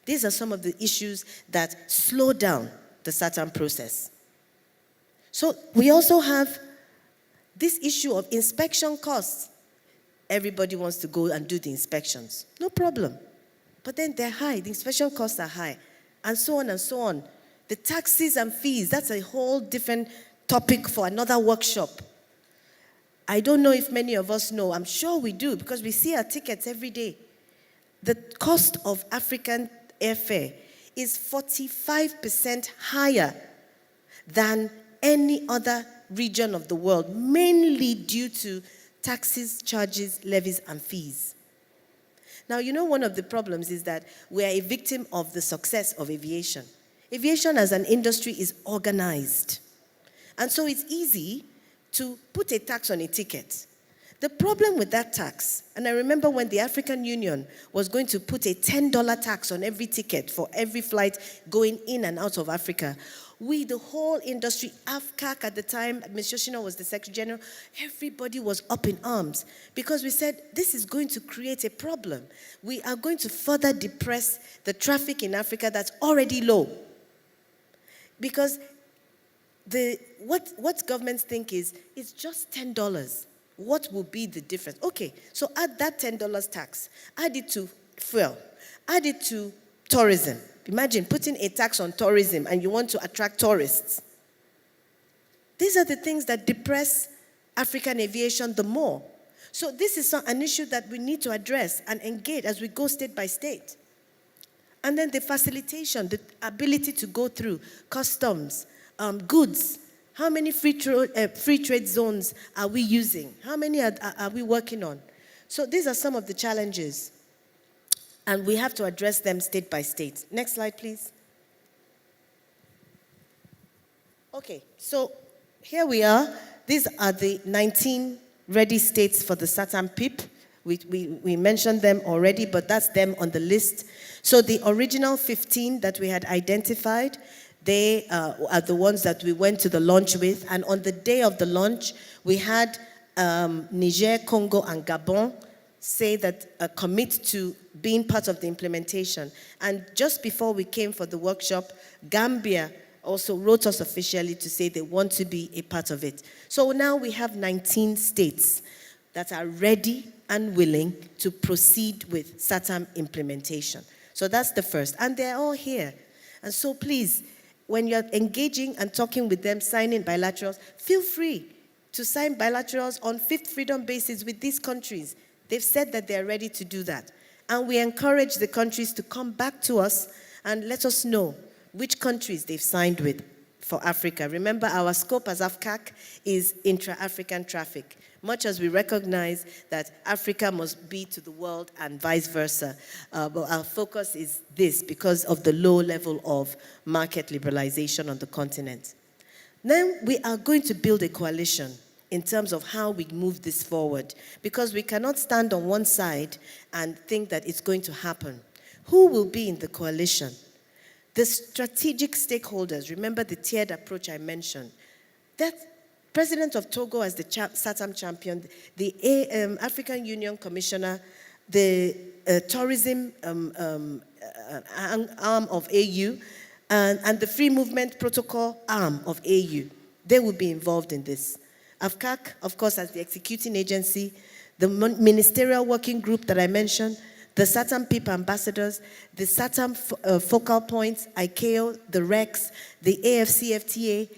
These are some of the issues that slow down the SAATM process. So we also have this issue of inspection costs. Everybody wants to go and do the inspections. No problem. But then they're high. The inspection costs are high. And so on and so on. The taxes and fees, that's a whole different topic for another workshop. I don't know if many of us know. I'm sure we do, because we see our tickets every day. The cost of African airfare is 45% higher than any other region of the world, mainly due to taxes, charges, levies, and fees. Now, you know, one of the problems is that we are a victim of the success of aviation. Aviation as an industry is organized. And so it's easy to put a tax on a ticket. The problem with that tax, and I remember when the African Union was going to put a $10 tax on every ticket for every flight going in and out of Africa, we, the whole industry, AFCAC at the time, Ms. Yoshino was the Secretary General, everybody was up in arms because we said, this is going to create a problem. We are going to further depress the traffic in Africa that's already low. Because what governments think is, it's just $10. What will be the difference? Okay, so add that $10 tax, add it to fuel, add it to tourism. Imagine putting a tax on tourism and you want to attract tourists. These are the things that depress African aviation the more. So this is an issue that we need to address and engage as we go state by state. And then the facilitation, the ability to go through customs, goods. How many free trade zones are we using? How many are we working on? So these are some of the challenges. And we have to address them state by state. Next slide, please. Okay, so here we are. These are the 19 ready states for the SAATM PIP. We mentioned them already, but that's them on the list. So the original 15 that we had identified, they are the ones that we went to the launch with. And on the day of the launch, we had Niger, Congo, and Gabon say that commit to being part of the implementation. And just before we came for the workshop, Gambia also wrote us officially to say they want to be a part of it. So now we have 19 states that are ready and willing to proceed with SAATM implementation. So that's the first. And they're all here. And so please, when you're engaging and talking with them, signing bilaterals, feel free to sign bilaterals on fifth freedom basis with these countries. They've said that they're ready to do that. And we encourage the countries to come back to us and let us know which countries they've signed with for Africa. Remember, our scope as AFCAC is intra-African traffic, much as we recognize that Africa must be to the world and vice versa. But our focus is this because of the low level of market liberalization on the continent. Then we are going to build a coalition in terms of how we move this forward, because we cannot stand on one side and think that it's going to happen. Who will be in the coalition? The strategic stakeholders, remember the tiered approach I mentioned. That President of Togo as the SAATM champion, the African Union Commissioner, the tourism arm of AU, and the Free Movement Protocol arm of AU. They will be involved in this. AFCAC, of course, as the executing agency, the ministerial working group that I mentioned, the SAATM PIP ambassadors, the SAATM focal points, ICAO, the REX, the AFCFTA,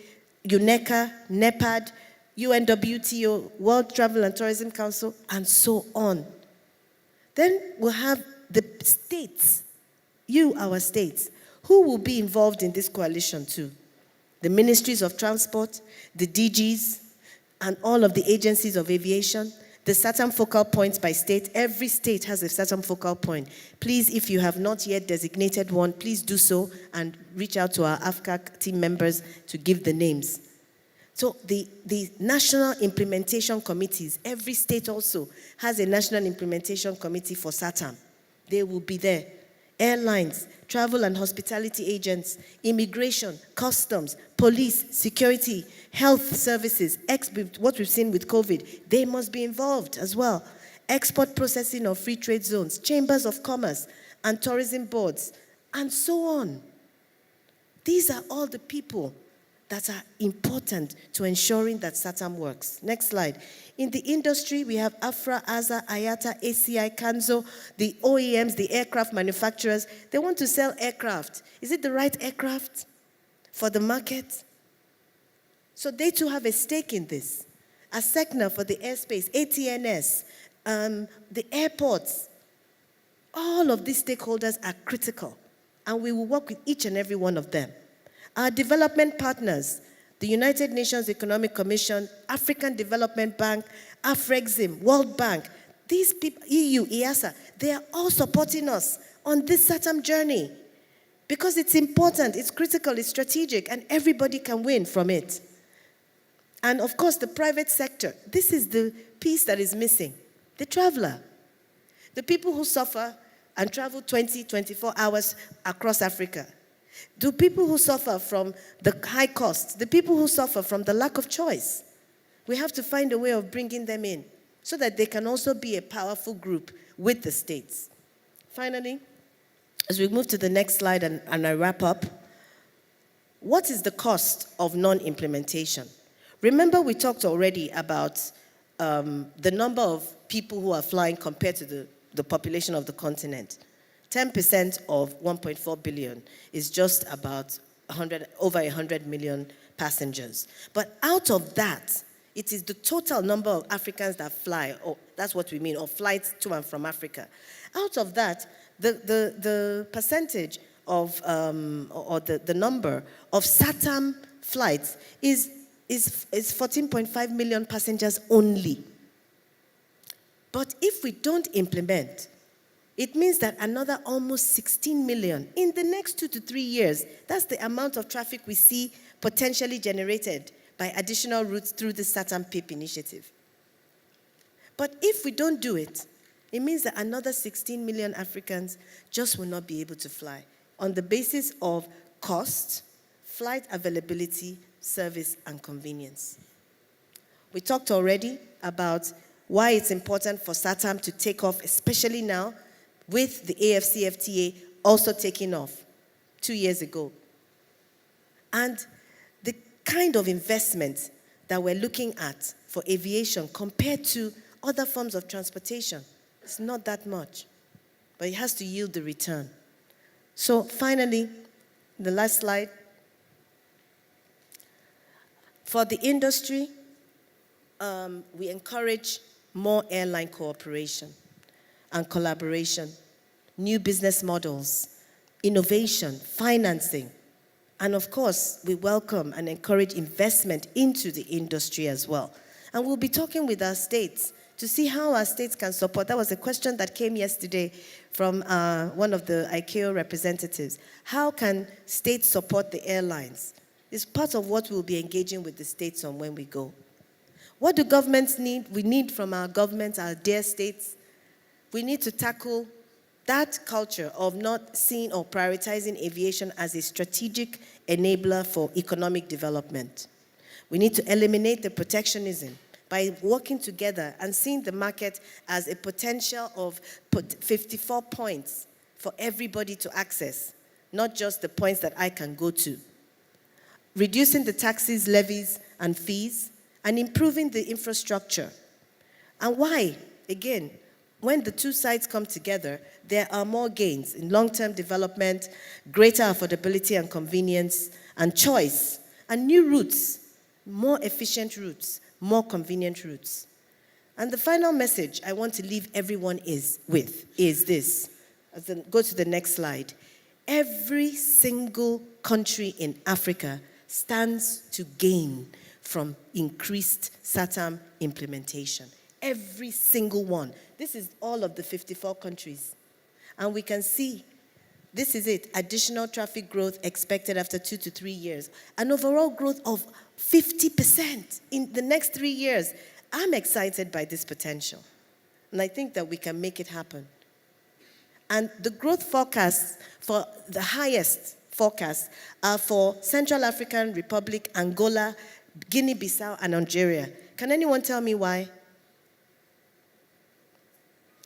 UNECA, NEPAD, UNWTO, World Travel and Tourism Council, and so on. Then we'll have the states, our states, who will be involved in this coalition too. The ministries of transport, the DGs, and all of the agencies of aviation, the SAATM focal points by state. Every state has a SAATM focal point. Please, if you have not yet designated one, please do so and reach out to our AFCAC team members to give the names. So the national implementation committees, every state also has a national implementation committee for SAATM. They will be there. Airlines, travel and hospitality agents, immigration, customs, police, security, health services, what we've seen with COVID, they must be involved as well. Export processing of free trade zones, chambers of commerce, and tourism boards, and so on. These are all the people that are important to ensuring that SAATM works. Next slide. In the industry, we have AFRA, ASA, IATA, ACI, CANZO, the OEMs, the aircraft manufacturers. They want to sell aircraft. Is it the right aircraft for the market? So they too have a stake in this. ASECNA for the airspace, ATNS, the airports. All of these stakeholders are critical, and we will work with each and every one of them. Our development partners, the United Nations Economic Commission, African Development Bank, AFREXIM, World Bank, these people, EU, EASA, they are all supporting us on this SAATM journey because it's important, it's critical, it's strategic, and everybody can win from it. And of course, the private sector, this is the piece that is missing, the traveler. The people who suffer and travel 20, 24 hours across Africa. The people who suffer from the high costs, the people who suffer from the lack of choice. We have to find a way of bringing them in so that they can also be a powerful group with the states. Finally, as we move to the next slide and I wrap up, what is the cost of non-implementation? Remember we talked already about the number of people who are flying compared to the population of the continent. 10% of 1.4 billion is just about over 100 million passengers. But out of that, it is the total number of Africans that fly, or that's what we mean, or flights to and from Africa. Out of that, the percentage of, or the number of SAATM flights is 14.5 million passengers only. But if we don't implement, it means that another almost 16 million in the next 2 to 3 years, that's the amount of traffic we see potentially generated by additional routes through the SAATM PIP initiative. But if we don't do it, it means that another 16 million Africans just will not be able to fly on the basis of cost, flight availability, service, and convenience. We talked already about why it's important for SAATM to take off, especially now, with the AFCFTA also taking off 2 years ago. And the kind of investment that we're looking at for aviation compared to other forms of transportation, it's not that much, but it has to yield the return. So finally, the last slide. For the industry, we encourage more airline cooperation and collaboration, new business models, innovation, financing, and of course, we welcome and encourage investment into the industry as well. And we'll be talking with our states to see how our states can support. That was a question that came yesterday from one of the ICAO representatives. How can states support the airlines? It's part of what we'll be engaging with the states on when we go. What do governments need? We need from our governments, our dear states, we need to tackle that culture of not seeing or prioritizing aviation as a strategic enabler for economic development. We need to eliminate the protectionism by working together and seeing the market as a potential of 54 points for everybody to access, not just the points that I can go to. Reducing the taxes, levies, and fees, and improving the infrastructure. And why? Again, when the two sides come together, there are more gains in long-term development, greater affordability and convenience, and choice, and new routes, more efficient routes, more convenient routes. And the final message I want to leave everyone with is this. Go to the next slide. Every single country in Africa stands to gain from increased SAATM implementation. Every single one. This is all of the 54 countries. And we can see, this is it, additional traffic growth expected after 2 to 3 years. An overall growth of 50% in the next 3 years. I'm excited by this potential. And I think that we can make it happen. And the growth forecasts for the highest forecasts are for Central African Republic, Angola, Guinea-Bissau, and Algeria. Can anyone tell me why?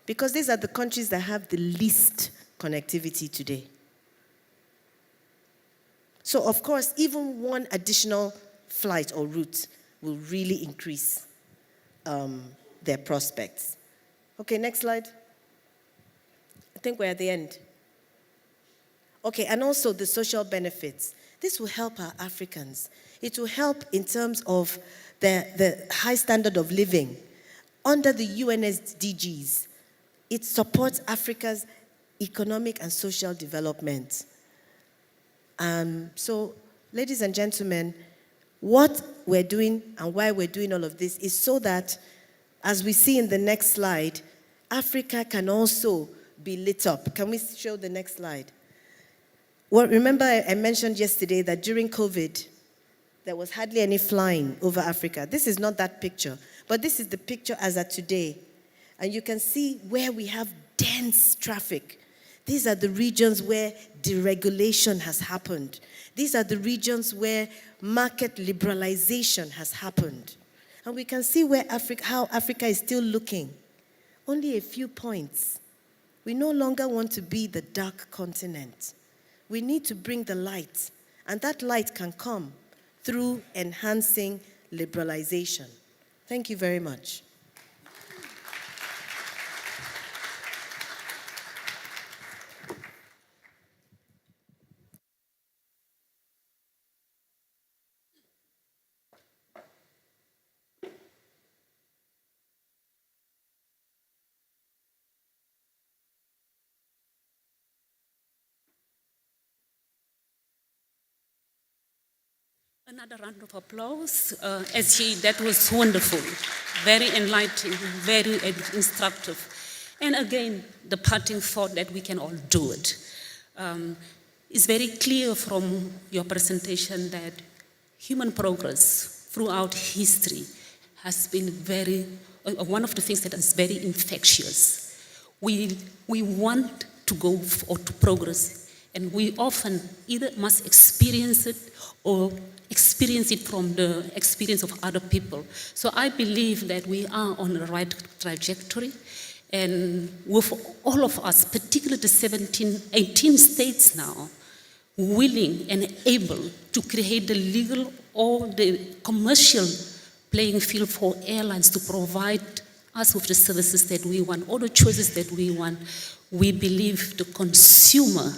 Because these are the countries that have the least connectivity today. So, of course, even one additional flight or route will really increase their prospects. Okay, next slide. I think we're at the end. Okay, and also the social benefits. This will help our Africans. It will help in terms of the high standard of living. Under the UN SDGs, it supports Africa's economic and social development. So, ladies and gentlemen, what we're doing and why we're doing all of this is so that, as we see in the next slide, Africa can also be lit up. Can we show the next slide? Well, remember I mentioned yesterday that during COVID, there was hardly any flying over Africa. This is not that picture, but this is the picture as at today. And you can see where we have dense traffic. These are the regions where deregulation has happened. These are the regions where market liberalization has happened. And we can see where how Africa is still looking. Only a few points. We no longer want to be the dark continent. We need to bring the light, and that light can come through enhancing liberalization. Thank you very much. Another round of applause. SG, that was wonderful, very enlightening, very instructive. And again, the parting thought that we can all do it. It's very clear from your presentation that human progress throughout history has been one of the things that is very infectious. We want to go or to progress, and we often either must experience it or experience it from the experience of other people. So I believe that we are on the right trajectory, and with all of us, particularly the 18 states now, willing and able to create the legal or the commercial playing field for airlines to provide us with the services that we want, all the choices that we want, we believe the consumer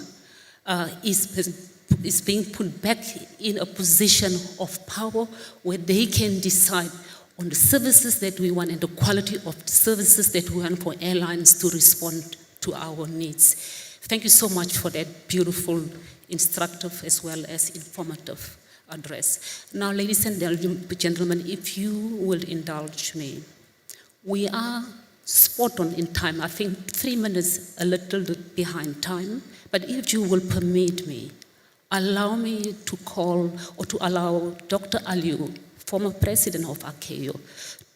is being put back in a position of power where they can decide on the services that we want and the quality of the services that we want for airlines to respond to our needs. Thank you so much for that beautiful, instructive, as well as informative address. Now, ladies and gentlemen, if you will indulge me, we are spot on in time. I think 3 minutes a little bit behind time, but if you will permit me, allow me to call or to allow Dr. Aliu, former president of ACAO,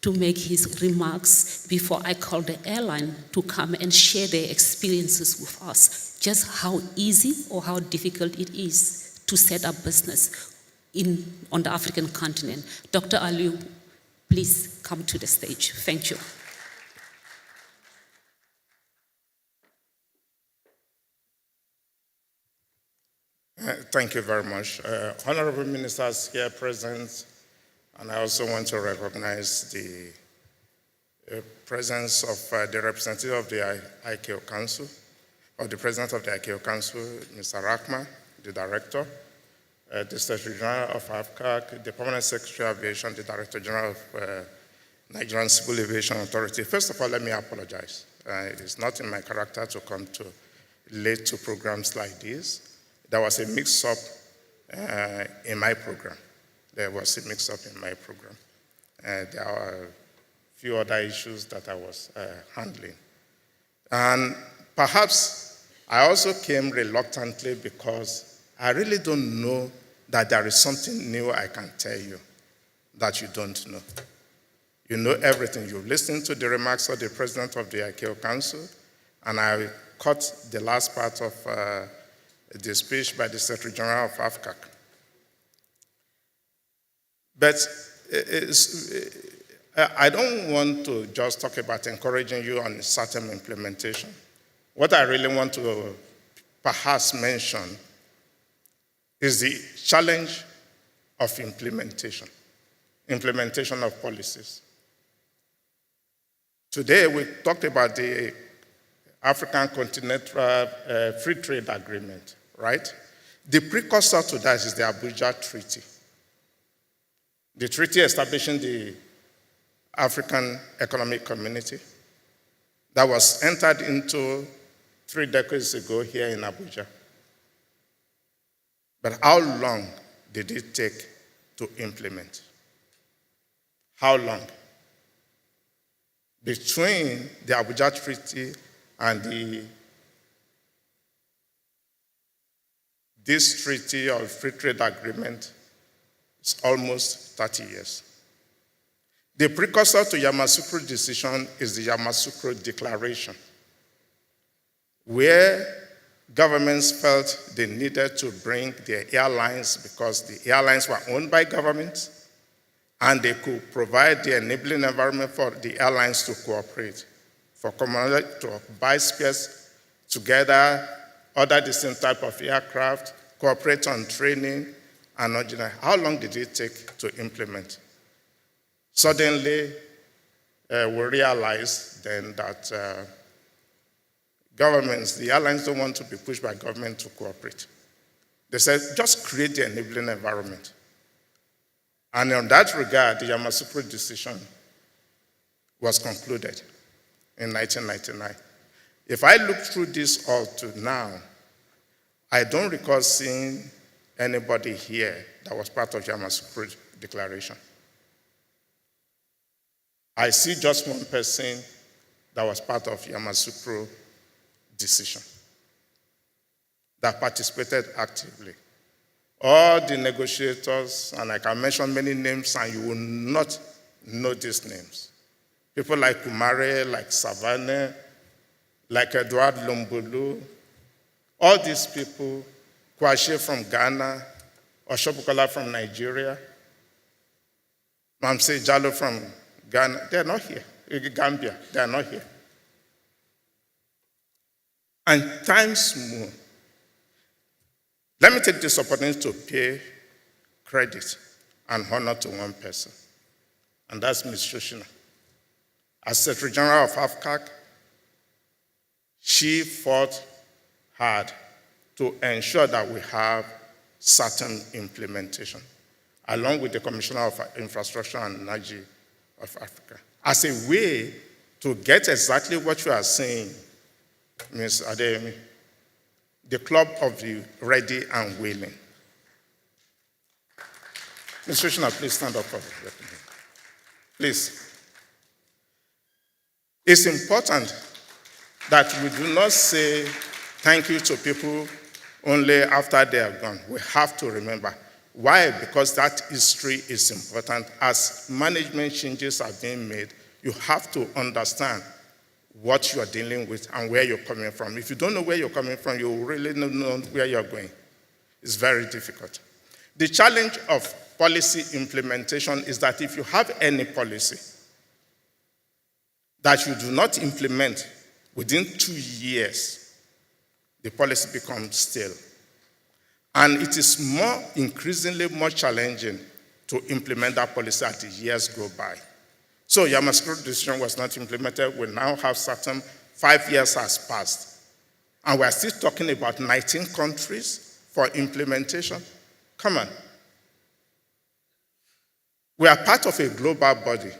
to make his remarks before I call the airline to come and share their experiences with us, just how easy or how difficult it is to set up business on the African continent. Dr. Aliu, please come to the stage. Thank you. Thank you very much. Honorable ministers here present, and I also want to recognize the presence of the representative of the ICAO Council, or the president of the ICAO Council, Mr. Rahma, the director, the Secretary General of AFCAC, the Permanent Secretary of Aviation, the Director General of Nigerian Civil Aviation Authority. First of all, let me apologize. It is not in my character to come late to programs like this. There was a mix-up in my program. there was a mix-up in my program. There are a few other issues that I was handling. And perhaps I also came reluctantly because I really don't know that there is something new I can tell you that you don't know. You know everything. You've listened to the remarks of the president of the ICAO Council, and I caught the last part of the speech by the Secretary General of AFCAC. But I don't want to just talk about encouraging you on SAATM implementation. What I really want to perhaps mention is the challenge of implementation of policies. Today, we talked about the African Continental Free Trade Agreement, right? The precursor to that is the Abuja Treaty. The treaty establishing the African Economic Community that was entered into 3 decades ago here in Abuja. But how long did it take to implement? How long? Between the Abuja Treaty and this treaty or free trade agreement, it's almost 30 years. The precursor to Yamoussoukro decision is the Yamoussoukro Declaration, where governments felt they needed to bring their airlines because the airlines were owned by governments, and they could provide the enabling environment for the airlines to cooperate, for commonality to buy spares together, order the same type of aircraft, cooperate on training, and on general. How long did it take to implement? Suddenly, we realized then that governments, the airlines don't want to be pushed by government to cooperate. They said, just create the enabling environment. And in that regard, the Yamoussoukro decision was concluded in 1999. If I look through this all to now, I don't recall seeing anybody here that was part of Yamoussoukro Declaration. I see just one person that was part of Yamoussoukro decision, that participated actively. All the negotiators, and I can mention many names, and you will not know these names. People like Kumare, like Savannah, like Edouard Lombolo, all these people, Kwashe from Ghana, Oshobukola from Nigeria, Mamse Jallo from Ghana, they're not here. Gambia, they're not here. And times more. Let me take this opportunity to pay credit and honor to one person, and that's Ms. Shoshina. As Secretary General of AFCAC, she fought hard to ensure that we have SAATM implementation, along with the Commissioner of Infrastructure and Energy of Africa, as a way to get exactly what you are saying, Ms. Adeyemi, the club of the ready and willing. Ms. Shoshina, please stand up for the record. Please. It's important that we do not say thank you to people only after they are gone. We have to remember. Why? Because that history is important. As management changes are being made, you have to understand what you are dealing with and where you're coming from. If you don't know where you're coming from, you really don't know where you're going. It's very difficult. The challenge of policy implementation is that if you have any policy that you do not implement within 2 years, the policy becomes stale. And it is increasingly more challenging to implement that policy as the years go by. So Yamoussoukro decision was not implemented. We now have SAATM. 5 years has passed. And we're still talking about 19 countries for implementation. Come on. We are part of a global body.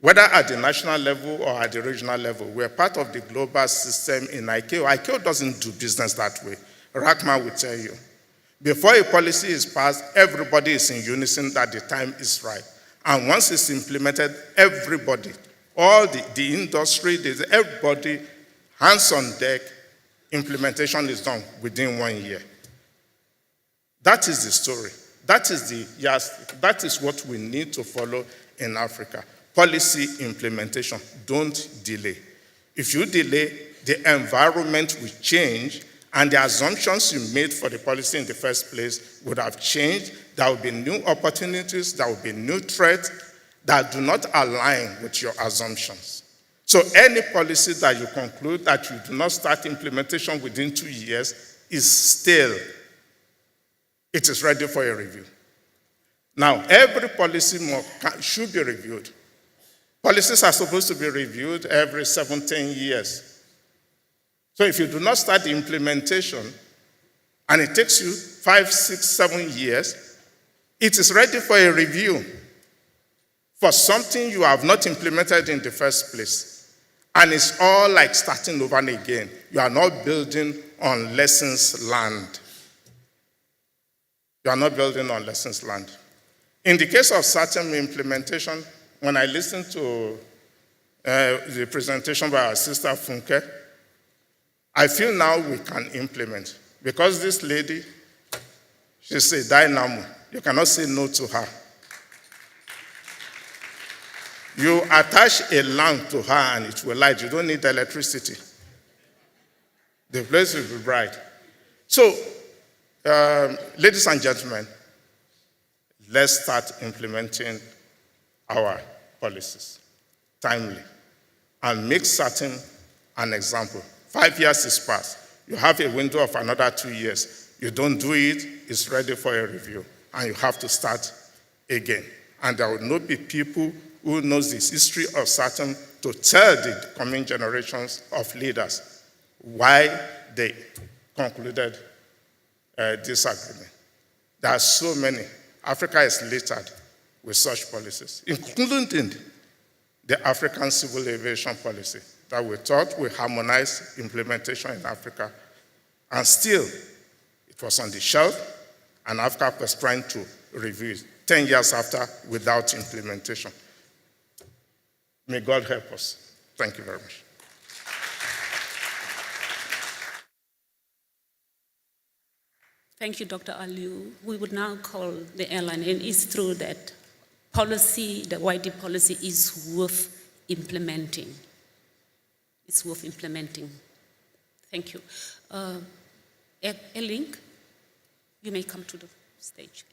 Whether at the national level or at the regional level, we're part of the global system in ICAO. ICAO doesn't do business that way. Rahman will tell you. Before a policy is passed, everybody is in unison that the time is right. And once it's implemented, everybody, all the industry, everybody, hands on deck, implementation is done within 1 year. That is the story. That is what we need to follow in Africa. Policy implementation. Don't delay. If you delay, the environment will change, and the assumptions you made for the policy in the first place would have changed. There will be new opportunities, there will be new threats that do not align with your assumptions. So any policy that you conclude that you do not start implementation within 2 years is stale. It is ready for a review. Now, every policy should be reviewed. Policies are supposed to be reviewed every 17 years. So if you do not start the implementation, and it takes you 5, 6, 7 years, it is ready for a review for something you have not implemented in the first place. And it's all like starting over again. You are not building on lessons learned. You are not building on lessons learned. In the case of SAATM implementation, when I listened to the presentation by our sister Funke, I feel now we can implement. Because this lady, she's a dynamo. You cannot say no to her. You attach a lamp to her and it will light. You don't need electricity. The place will be bright. So, ladies and gentlemen, let's start implementing our policies timely and make certain an example. 5 years is past. You have a window of another 2 years. You don't do it, it's ready for a review. And you have to start again. And there will not be people who knows this history of SAATM to tell the coming generations of leaders why they concluded this agreement. There are so many. Africa is littered with such policies, including the African Civil Aviation Policy that we thought would harmonize implementation in Africa. And still, it was on the shelf, and Africa was trying to review it 10 years after without implementation. May God help us. Thank you very much. Thank you, Dr. Aliu. We would now call the airline, and it's true that policy, the YD policy is worth implementing. It's worth implementing. Thank you. Link, you may come to the stage.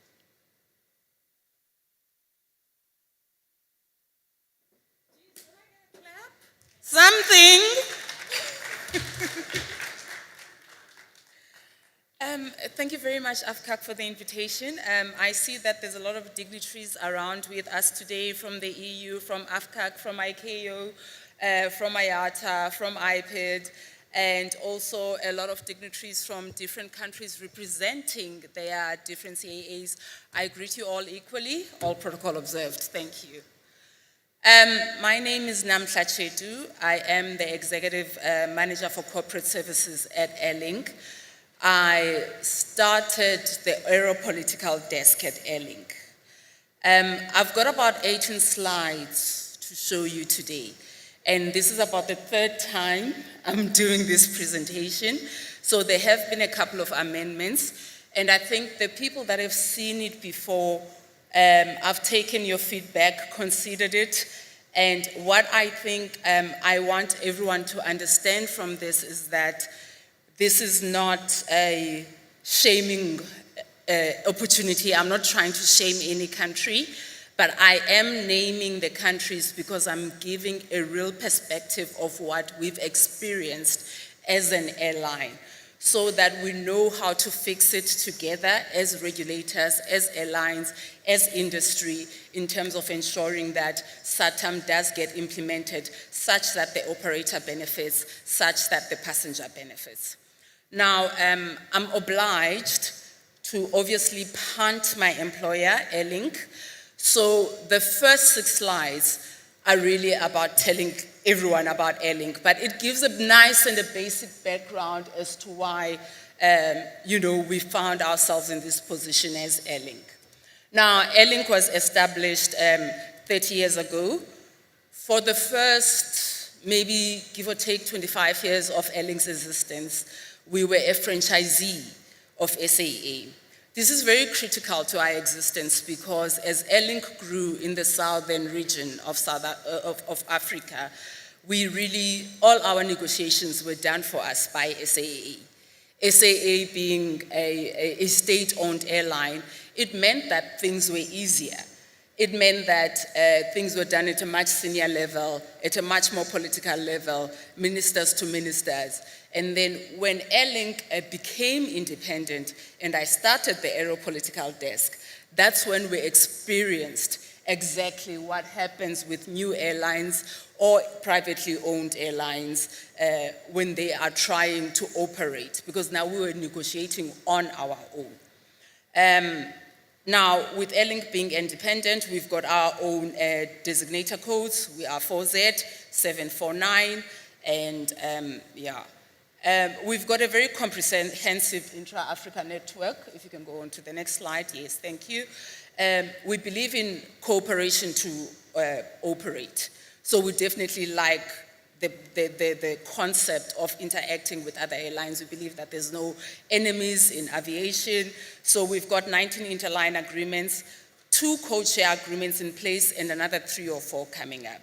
Something. Thank you very much, AFCAC, for the invitation. I see that there's a lot of dignitaries around with us today from the EU, from AFCAC, from ICAO, from IATA, from IPID, and also a lot of dignitaries from different countries representing their different CAAs. I greet you all equally, all protocol observed. Thank you. My name is Namhla Chetu. I am the Executive Manager for Corporate Services at Airlink. I started the Aeropolitical Desk at Airlink. I've got about 18 slides to show you today. And this is about the third time I'm doing this presentation. So there have been a couple of amendments. And I think the people that have seen it before, I've taken your feedback, considered it. And what I think I want everyone to understand from this is that this is not a shaming opportunity. I'm not trying to shame any country, but I am naming the countries because I'm giving a real perspective of what we've experienced as an airline, so that we know how to fix it together as regulators, as airlines, as industry, in terms of ensuring that SAATM does get implemented such that the operator benefits, such that the passenger benefits. Now, I'm obliged to obviously punt my employer, Airlink. So the first 6 slides are really about telling everyone about Airlink, but it gives a nice and a basic background as to why we found ourselves in this position as Airlink. Now, Airlink was established 30 years ago. For the first, maybe give or take 25 years of Airlink's existence, we were a franchisee of SAA. This is very critical to our existence because as Airlink grew in the southern region of Africa, all our negotiations were done for us by SAA. SAA being a state-owned airline, it meant that things were easier. It meant that things were done at a much senior level, at a much more political level, ministers to ministers. And then when Airlink became independent and I started the aeropolitical desk, that's when we experienced exactly what happens with new airlines or privately owned airlines when they are trying to operate, because now we were negotiating on our own. Now, with Airlink being independent, we've got our own designator codes. We are 4Z, 749, and we've got a very comprehensive intra-Africa network. If you can go on to the next slide. Yes, thank you. We believe in cooperation to operate. So we definitely like the concept of interacting with other airlines. We believe that there's no enemies in aviation. So we've got 19 interline agreements, 2 code-share agreements in place, and another 3 or 4 coming up.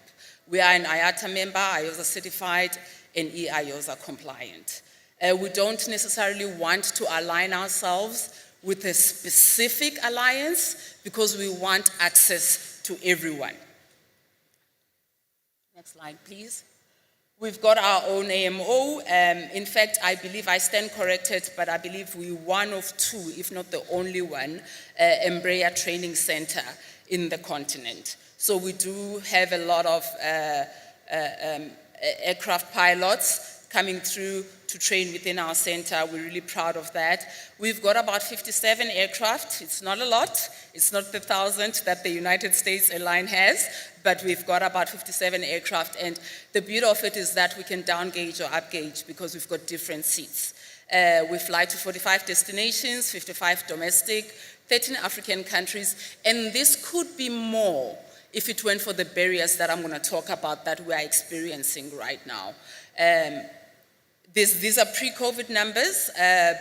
We are an IATA member, IOSA certified, and EIOSA compliant. We don't necessarily want to align ourselves with a specific alliance because we want access to everyone. Next slide, please. We've got our own AMO. In fact, I believe, I stand corrected, but I believe we're one of 2, if not the only one, Embraer training center in the continent. So we do have a lot of aircraft pilots coming through to train within our center. We're really proud of that. We've got about 57 aircraft. It's not a lot. It's not the 1,000 that the United States airline has, but we've got about 57 aircraft. And the beauty of it is that we can down gauge or up gauge because we've got different seats. We fly to 45 destinations, 55 domestic, 13 African countries, and this could be more if it weren't for the barriers that I'm going to talk about that we are experiencing right now. These are pre-COVID numbers,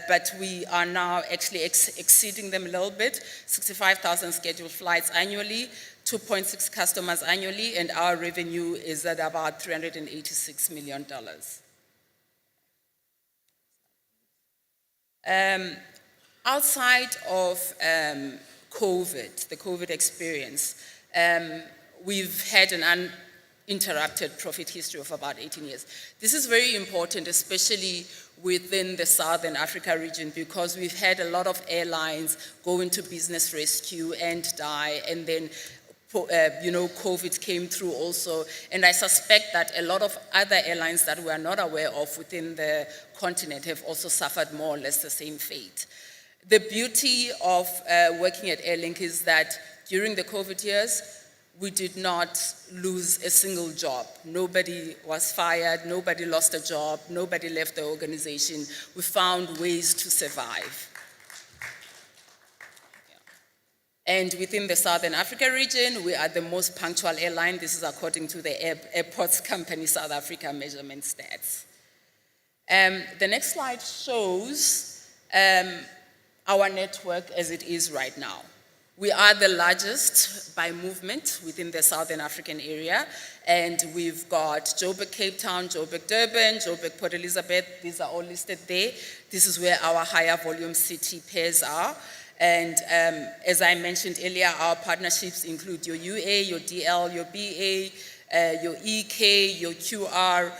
but we are now actually exceeding them a little bit. 65,000 scheduled flights annually, 2.6 customers annually, and our revenue is at about $386 million. Outside of COVID, the COVID experience, we've had an uninterrupted profit history of about 18 years. This is very important, especially within the Southern Africa region, because we've had a lot of airlines go into business rescue and die, and then COVID came through also, and I suspect that a lot of other airlines that we are not aware of within the continent have also suffered more or less the same fate. The beauty of working at Airlink is that during the COVID years, we did not lose a single job. Nobody was fired, nobody lost a job, nobody left the organization. We found ways to survive. And within the Southern Africa region, we are the most punctual airline. This is according to the Airports Company South Africa measurement stats. The next slide shows our network as it is right now. We are the largest by movement within the Southern African area, and we've got Joburg, Cape Town, Joburg, Durban, Joburg, Port Elizabeth. These are all listed there. This is where our higher volume city pairs are. And as I mentioned earlier, our partnerships include your UA, your DL, your BA, your EK, your QR.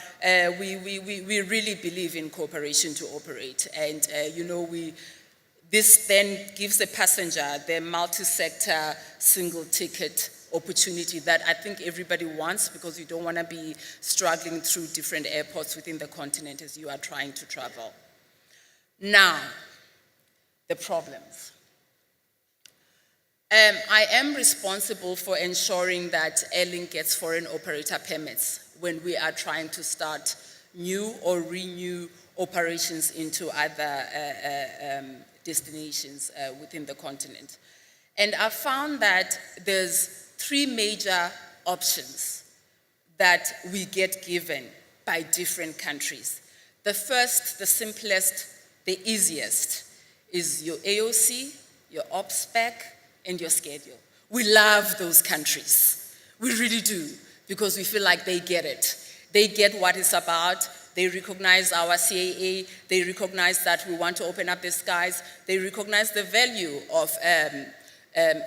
We really believe in cooperation to operate. And, this then gives the passenger the multi-sector, single-ticket opportunity that I think everybody wants, because you don't want to be struggling through different airports within the continent as you are trying to travel. Now, the problems. I am responsible for ensuring that Airlink gets foreign operator permits when we are trying to start new or renew operations into other destinations within the continent. And I found that there's 3 major options that we get given by different countries. The first, the simplest, the easiest is your AOC, your op spec, and your schedule. We love those countries. We really do, because we feel like they get it. They get what it's about. They recognize our CAA. They recognize that we want to open up the skies. They recognize the value of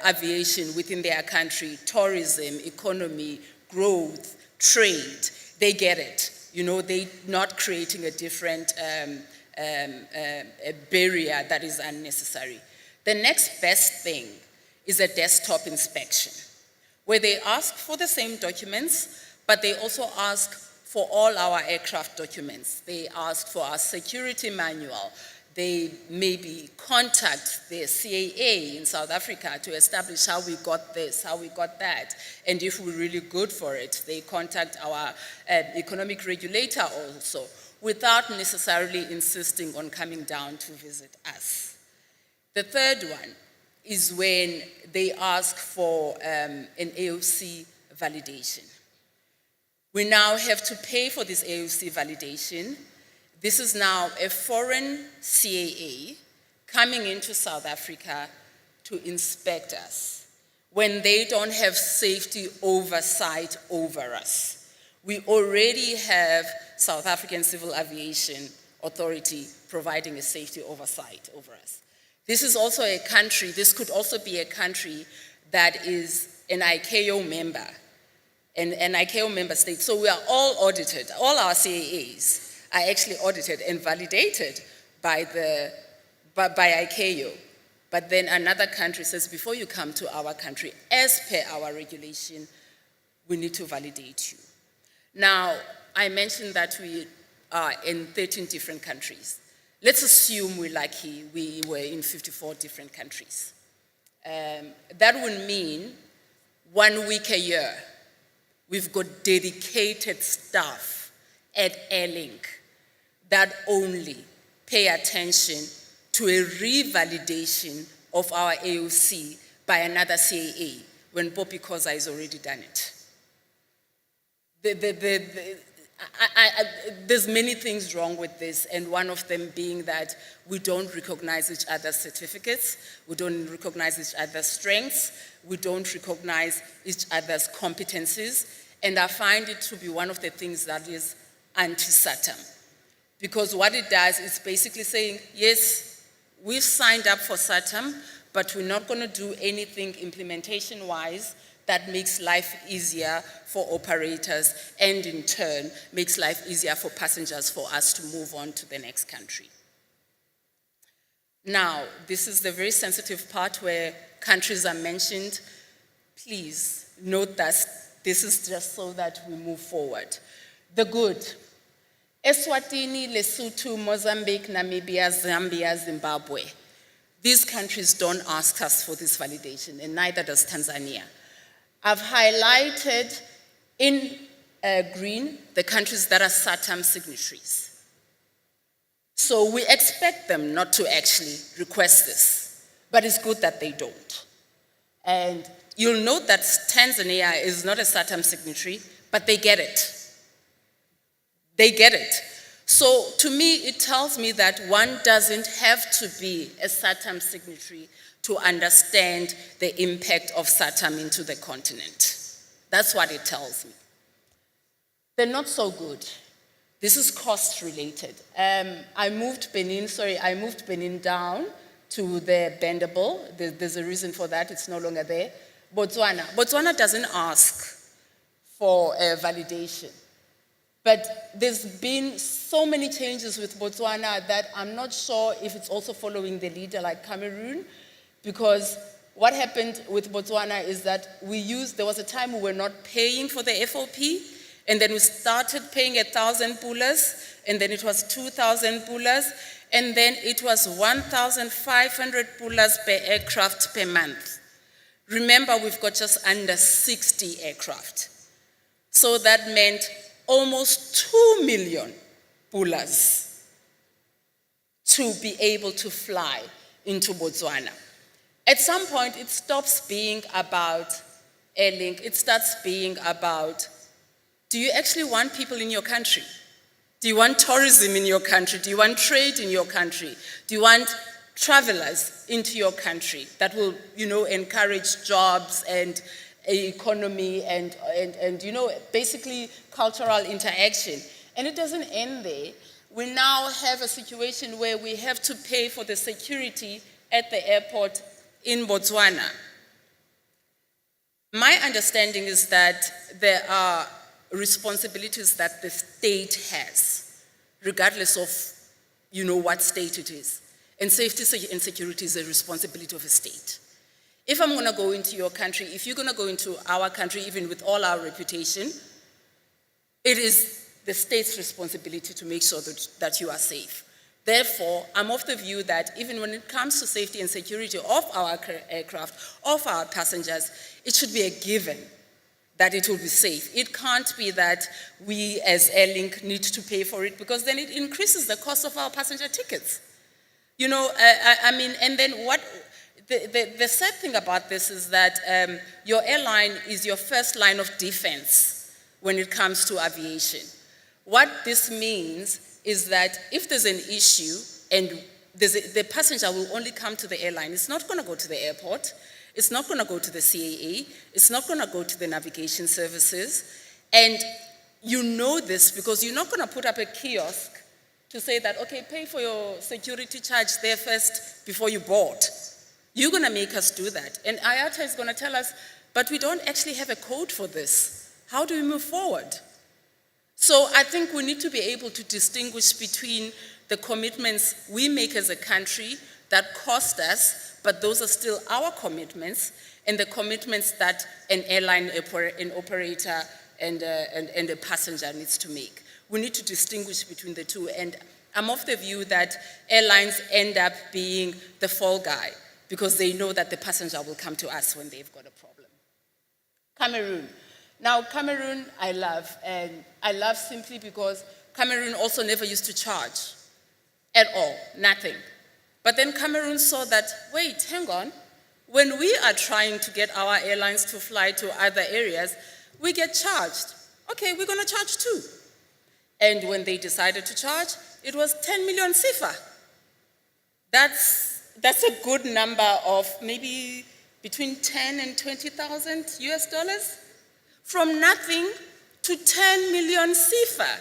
aviation within their country, tourism, economy, growth, trade. They get it. You know, they're not creating a different a barrier that is unnecessary. The next best thing is a desktop inspection, where they ask for the same documents, but they also ask for all our aircraft documents. They ask for our security manual. They maybe contact the CAA in South Africa to establish how we got this, how we got that. And if we're really good for it, they contact our economic regulator also, without necessarily insisting on coming down to visit us. The third one is when they ask for an AOC validation. We now have to pay for this AOC validation. This is now a foreign CAA coming into South Africa to inspect us when they don't have safety oversight over us. We already have South African Civil Aviation Authority providing a safety oversight over us. This is also a country, this could also be a country that is an ICAO member, an ICAO member state. So we are all audited. All our CAAs are actually audited and validated by ICAO. But then another country says, before you come to our country, as per our regulation, we need to validate you. Now, I mentioned that we are in 13 different countries. Let's assume we're lucky, we were in 54 different countries. That would mean 1 week a year, we've got dedicated staff at Airlink that only pay attention to a revalidation of our AOC by another CAA when Poppy Koza has already done it. There's many things wrong with this, and one of them being that we don't recognize each other's certificates, we don't recognize each other's strengths, we don't recognize each other's competencies, and I find it to be one of the things that is anti-SAATM. Because what it does is basically saying, yes, we've signed up for SAATM, but we're not going to do anything implementation-wise that makes life easier for operators and in turn makes life easier for passengers for us to move on to the next country. Now, this is the very sensitive part where countries are mentioned. Please note that this is just so that we move forward. The good. Eswatini, Lesotho, Mozambique, Namibia, Zambia, Zimbabwe. These countries don't ask us for this validation, and neither does Tanzania. I've highlighted in green the countries that are SAATM signatories. So we expect them not to actually request this, but it's good that they don't. And you'll note that Tanzania is not a SAATM signatory, but they get it. They get it. So to me, it tells me that one doesn't have to be a SAATM signatory to understand the impact of SAATM into the continent. That's what it tells me. They're not so good. This is cost related. I moved Benin down to the bendable. There's a reason for that, it's no longer there. Botswana doesn't ask for a validation. But there's been so many changes with Botswana that I'm not sure if it's also following the leader like Cameroon, because what happened with Botswana is that there was a time we were not paying for the FOP, and then we started paying 1,000 pulas, and then it was 2,000 pulas, and then it was 1,500 pulas per aircraft per month. Remember, we've got just under 60 aircraft. So that meant almost 2 million pulas to be able to fly into Botswana. At some point, it stops being about Airlink. It starts being about, do you actually want people in your country? Do you want tourism in your country? Do you want trade in your country? Do you want travelers into your country that will, encourage jobs and economy and basically cultural interaction? And it doesn't end there. We now have a situation where we have to pay for the security at the airport in Botswana. My understanding is that there are responsibilities that the state has, regardless of, what state it is. And safety and security is a responsibility of a state. If I'm going to go into your country, if you're going to go into our country, even with all our reputation, it is the state's responsibility to make sure that you are safe. Therefore, I'm of the view that even when it comes to safety and security of our aircraft, of our passengers, it should be a given that it will be safe. It can't be that we as Airlink need to pay for it, because then it increases the cost of our passenger tickets. And then the sad thing about this is that your airline is your first line of defense when it comes to aviation. What this means is that if there's an issue and the passenger will only come to the airline, it's not going to go to the airport, it's not going to go to the CAA, it's not going to go to the navigation services. And you know this because you're not going to put up a kiosk to say that, okay, pay for your security charge there first before you board. You're going to make us do that. And IATA is going to tell us, but we don't actually have a code for this. How do we move forward? So I think we need to be able to distinguish between the commitments we make as a country that cost us, but those are still our commitments, and the commitments that an airline, an operator, and a passenger needs to make. We need to distinguish between the two, and I'm of the view that airlines end up being the fall guy because they know that the passenger will come to us when they've got a problem. Cameroon. Now, Cameroon I love, and I love simply because Cameroon also never used to charge at all, nothing. But then Cameroon saw that, wait, hang on, when we are trying to get our airlines to fly to other areas, we get charged. Okay, we're going to charge too. And when they decided to charge, it was 10 million CFA. That's a good number of maybe between 10 and 20,000 US dollars. From nothing to 10 million CFA.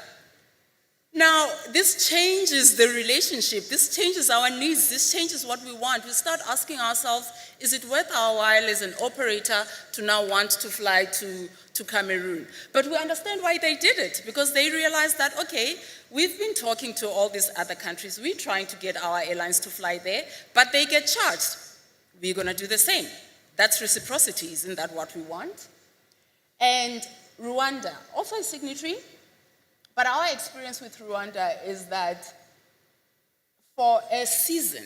Now, this changes the relationship, this changes our needs, this changes what we want. We start asking ourselves, is it worth our while as an operator to now want to fly to Cameroon? But we understand why they did it, because they realized that, okay, we've been talking to all these other countries, we're trying to get our airlines to fly there, but they get charged. We're going to do the same. That's reciprocity, isn't that what we want? And Rwanda, also a signatory. But our experience with Rwanda is that for a season,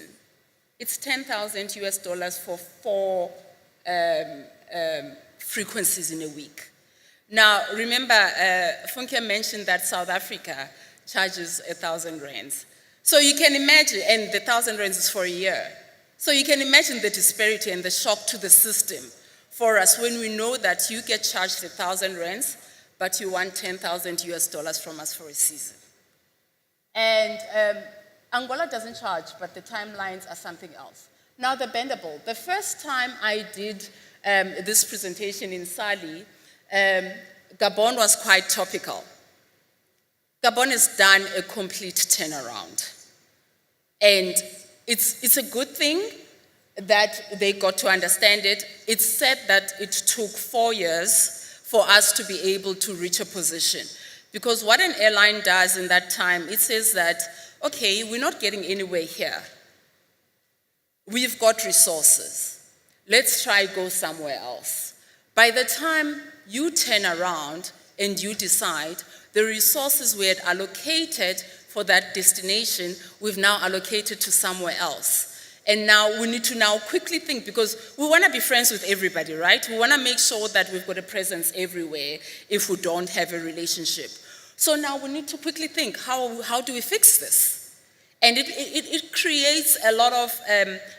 it's 10,000 US dollars for 4 frequencies in a week. Now, remember, Funke mentioned that South Africa charges 1,000 rands. So you can imagine, and the 1,000 rands is for a year. So you can imagine the disparity and the shock to the system for us when we know that you get charged 1,000 rands, but you want 10,000 US dollars from us for a season. And Angola doesn't charge, but the timelines are something else. Now, the bendable. The first time I did this presentation in Sali, Gabon was quite topical. Gabon has done a complete turnaround. And it's a good thing that they got to understand it. It's said that it took 4 years for us to be able to reach a position. Because what an airline does in that time, it says that, okay, we're not getting anywhere here. We've got resources. Let's try go somewhere else. By the time you turn around and you decide the resources we had allocated for that destination, we've now allocated to somewhere else. And now we need to now quickly think, because we want to be friends with everybody, right? We want to make sure that we've got a presence everywhere if we don't have a relationship. So now we need to quickly think, how do we fix this? And it creates a lot of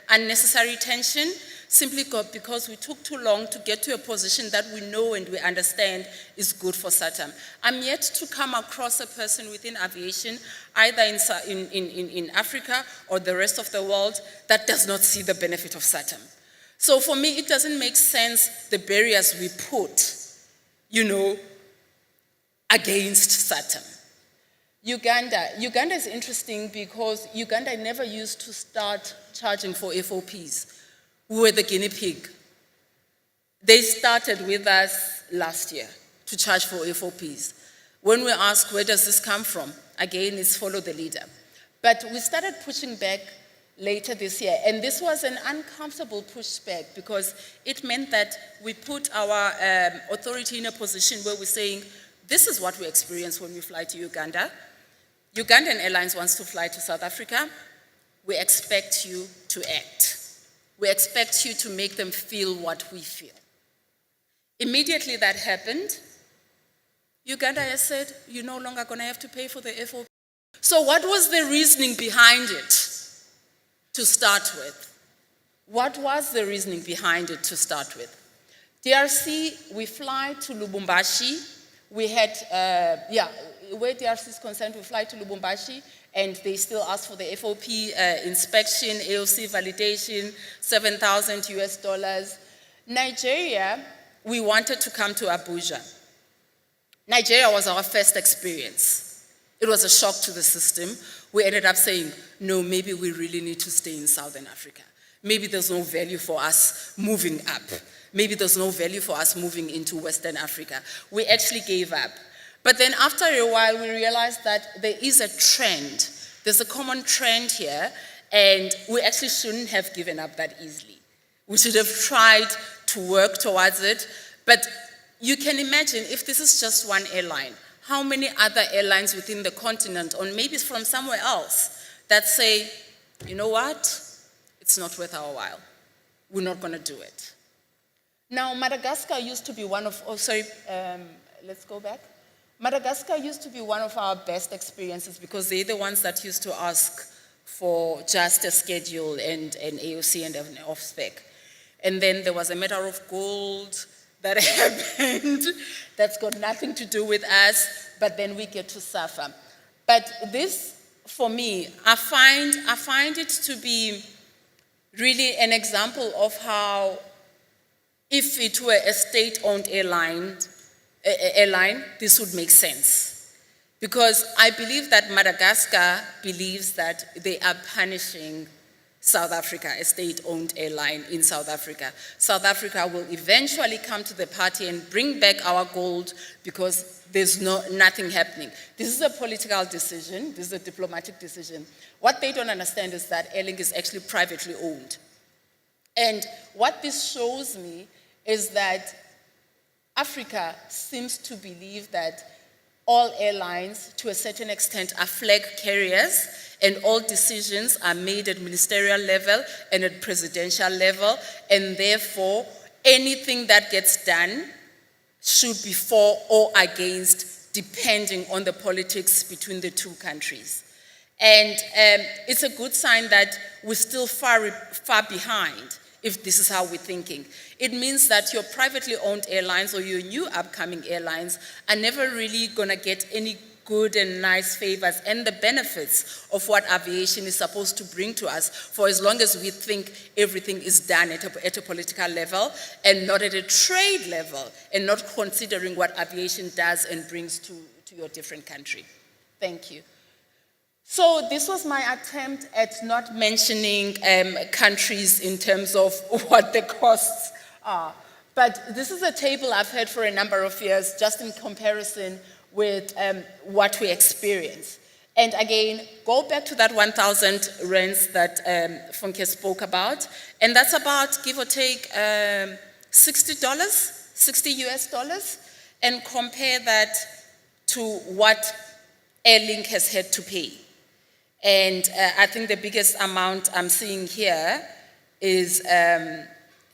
unnecessary tension, simply because we took too long to get to a position that we know and we understand is good for SAATM. I'm yet to come across a person within aviation, either in Africa or the rest of the world, that does not see the benefit of SAATM. So for me, it doesn't make sense, the barriers we put, against SAATM. Uganda is interesting because Uganda never used to start charging for FOPs. We were the guinea pig. They started with us last year to charge for FOPs. When we ask where does this come from, again, it's follow the leader. But we started pushing back later this year, and this was an uncomfortable pushback because it meant that we put our authority in a position where we're saying, this is what we experience when we fly to Uganda. Ugandan Airlines wants to fly to South Africa. We expect you to act. We expect you to make them feel what we feel. Immediately that happened, Uganda has said, you're no longer going to have to pay for the FOP. So what was the reasoning behind it to start with? What was the reasoning behind it to start with? DRC, we fly to Lubumbashi. We had, where DRC is concerned, we fly to Lubumbashi, and they still ask for the FOP inspection, AOC validation, $7,000. Nigeria, we wanted to come to Abuja. Nigeria was our first experience. It was a shock to the system. We ended up saying, no, maybe we really need to stay in Southern Africa. Maybe there's no value for us moving up. Maybe there's no value for us moving into Western Africa. We actually gave up. But then after a while, we realized that there is a trend. There's a common trend here, and we actually shouldn't have given up that easily. We should have tried to work towards it. But you can imagine, if this is just one airline, how many other airlines within the continent, or maybe from somewhere else, that say, you know what, it's not worth our while. We're not going to do it. Now, Madagascar used to be one of, let's go back. Madagascar used to be one of our best experiences because they're the ones that used to ask for just a schedule and an AOC and an off-spec. And then there was a matter of gold that happened that's got nothing to do with us, but then we get to suffer. But this, for me, I find it to be really an example of how, if it were a state-owned airline, this would make sense. Because I believe that Madagascar believes that they are punishing South Africa, a state-owned airline in South Africa. South Africa will eventually come to the party and bring back our gold because there's nothing happening. This is a political decision. This is a diplomatic decision. What they don't understand is that Airlink is actually privately owned. And what this shows me is that Africa seems to believe that all airlines, to a certain extent, are flag carriers, and all decisions are made at ministerial level and at presidential level, and therefore, anything that gets done should be for or against, depending on the politics between the two countries. And it's a good sign that we're still far behind if this is how we're thinking. It means that your privately owned airlines or your new upcoming airlines are never really gonna get any good and nice favors and the benefits of what aviation is supposed to bring to us for as long as we think everything is done at a political level and not at a trade level and not considering what aviation does and brings to your different country. Thank you. So this was my attempt at not mentioning countries in terms of what the costs are. But this is a table I've had for a number of years, just in comparison with what we experience. And again, go back to that 1,000 rands that Funke spoke about, and that's about, give or take, $60, $60 US, and compare that to what Airlink has had to pay. And I think the biggest amount I'm seeing here is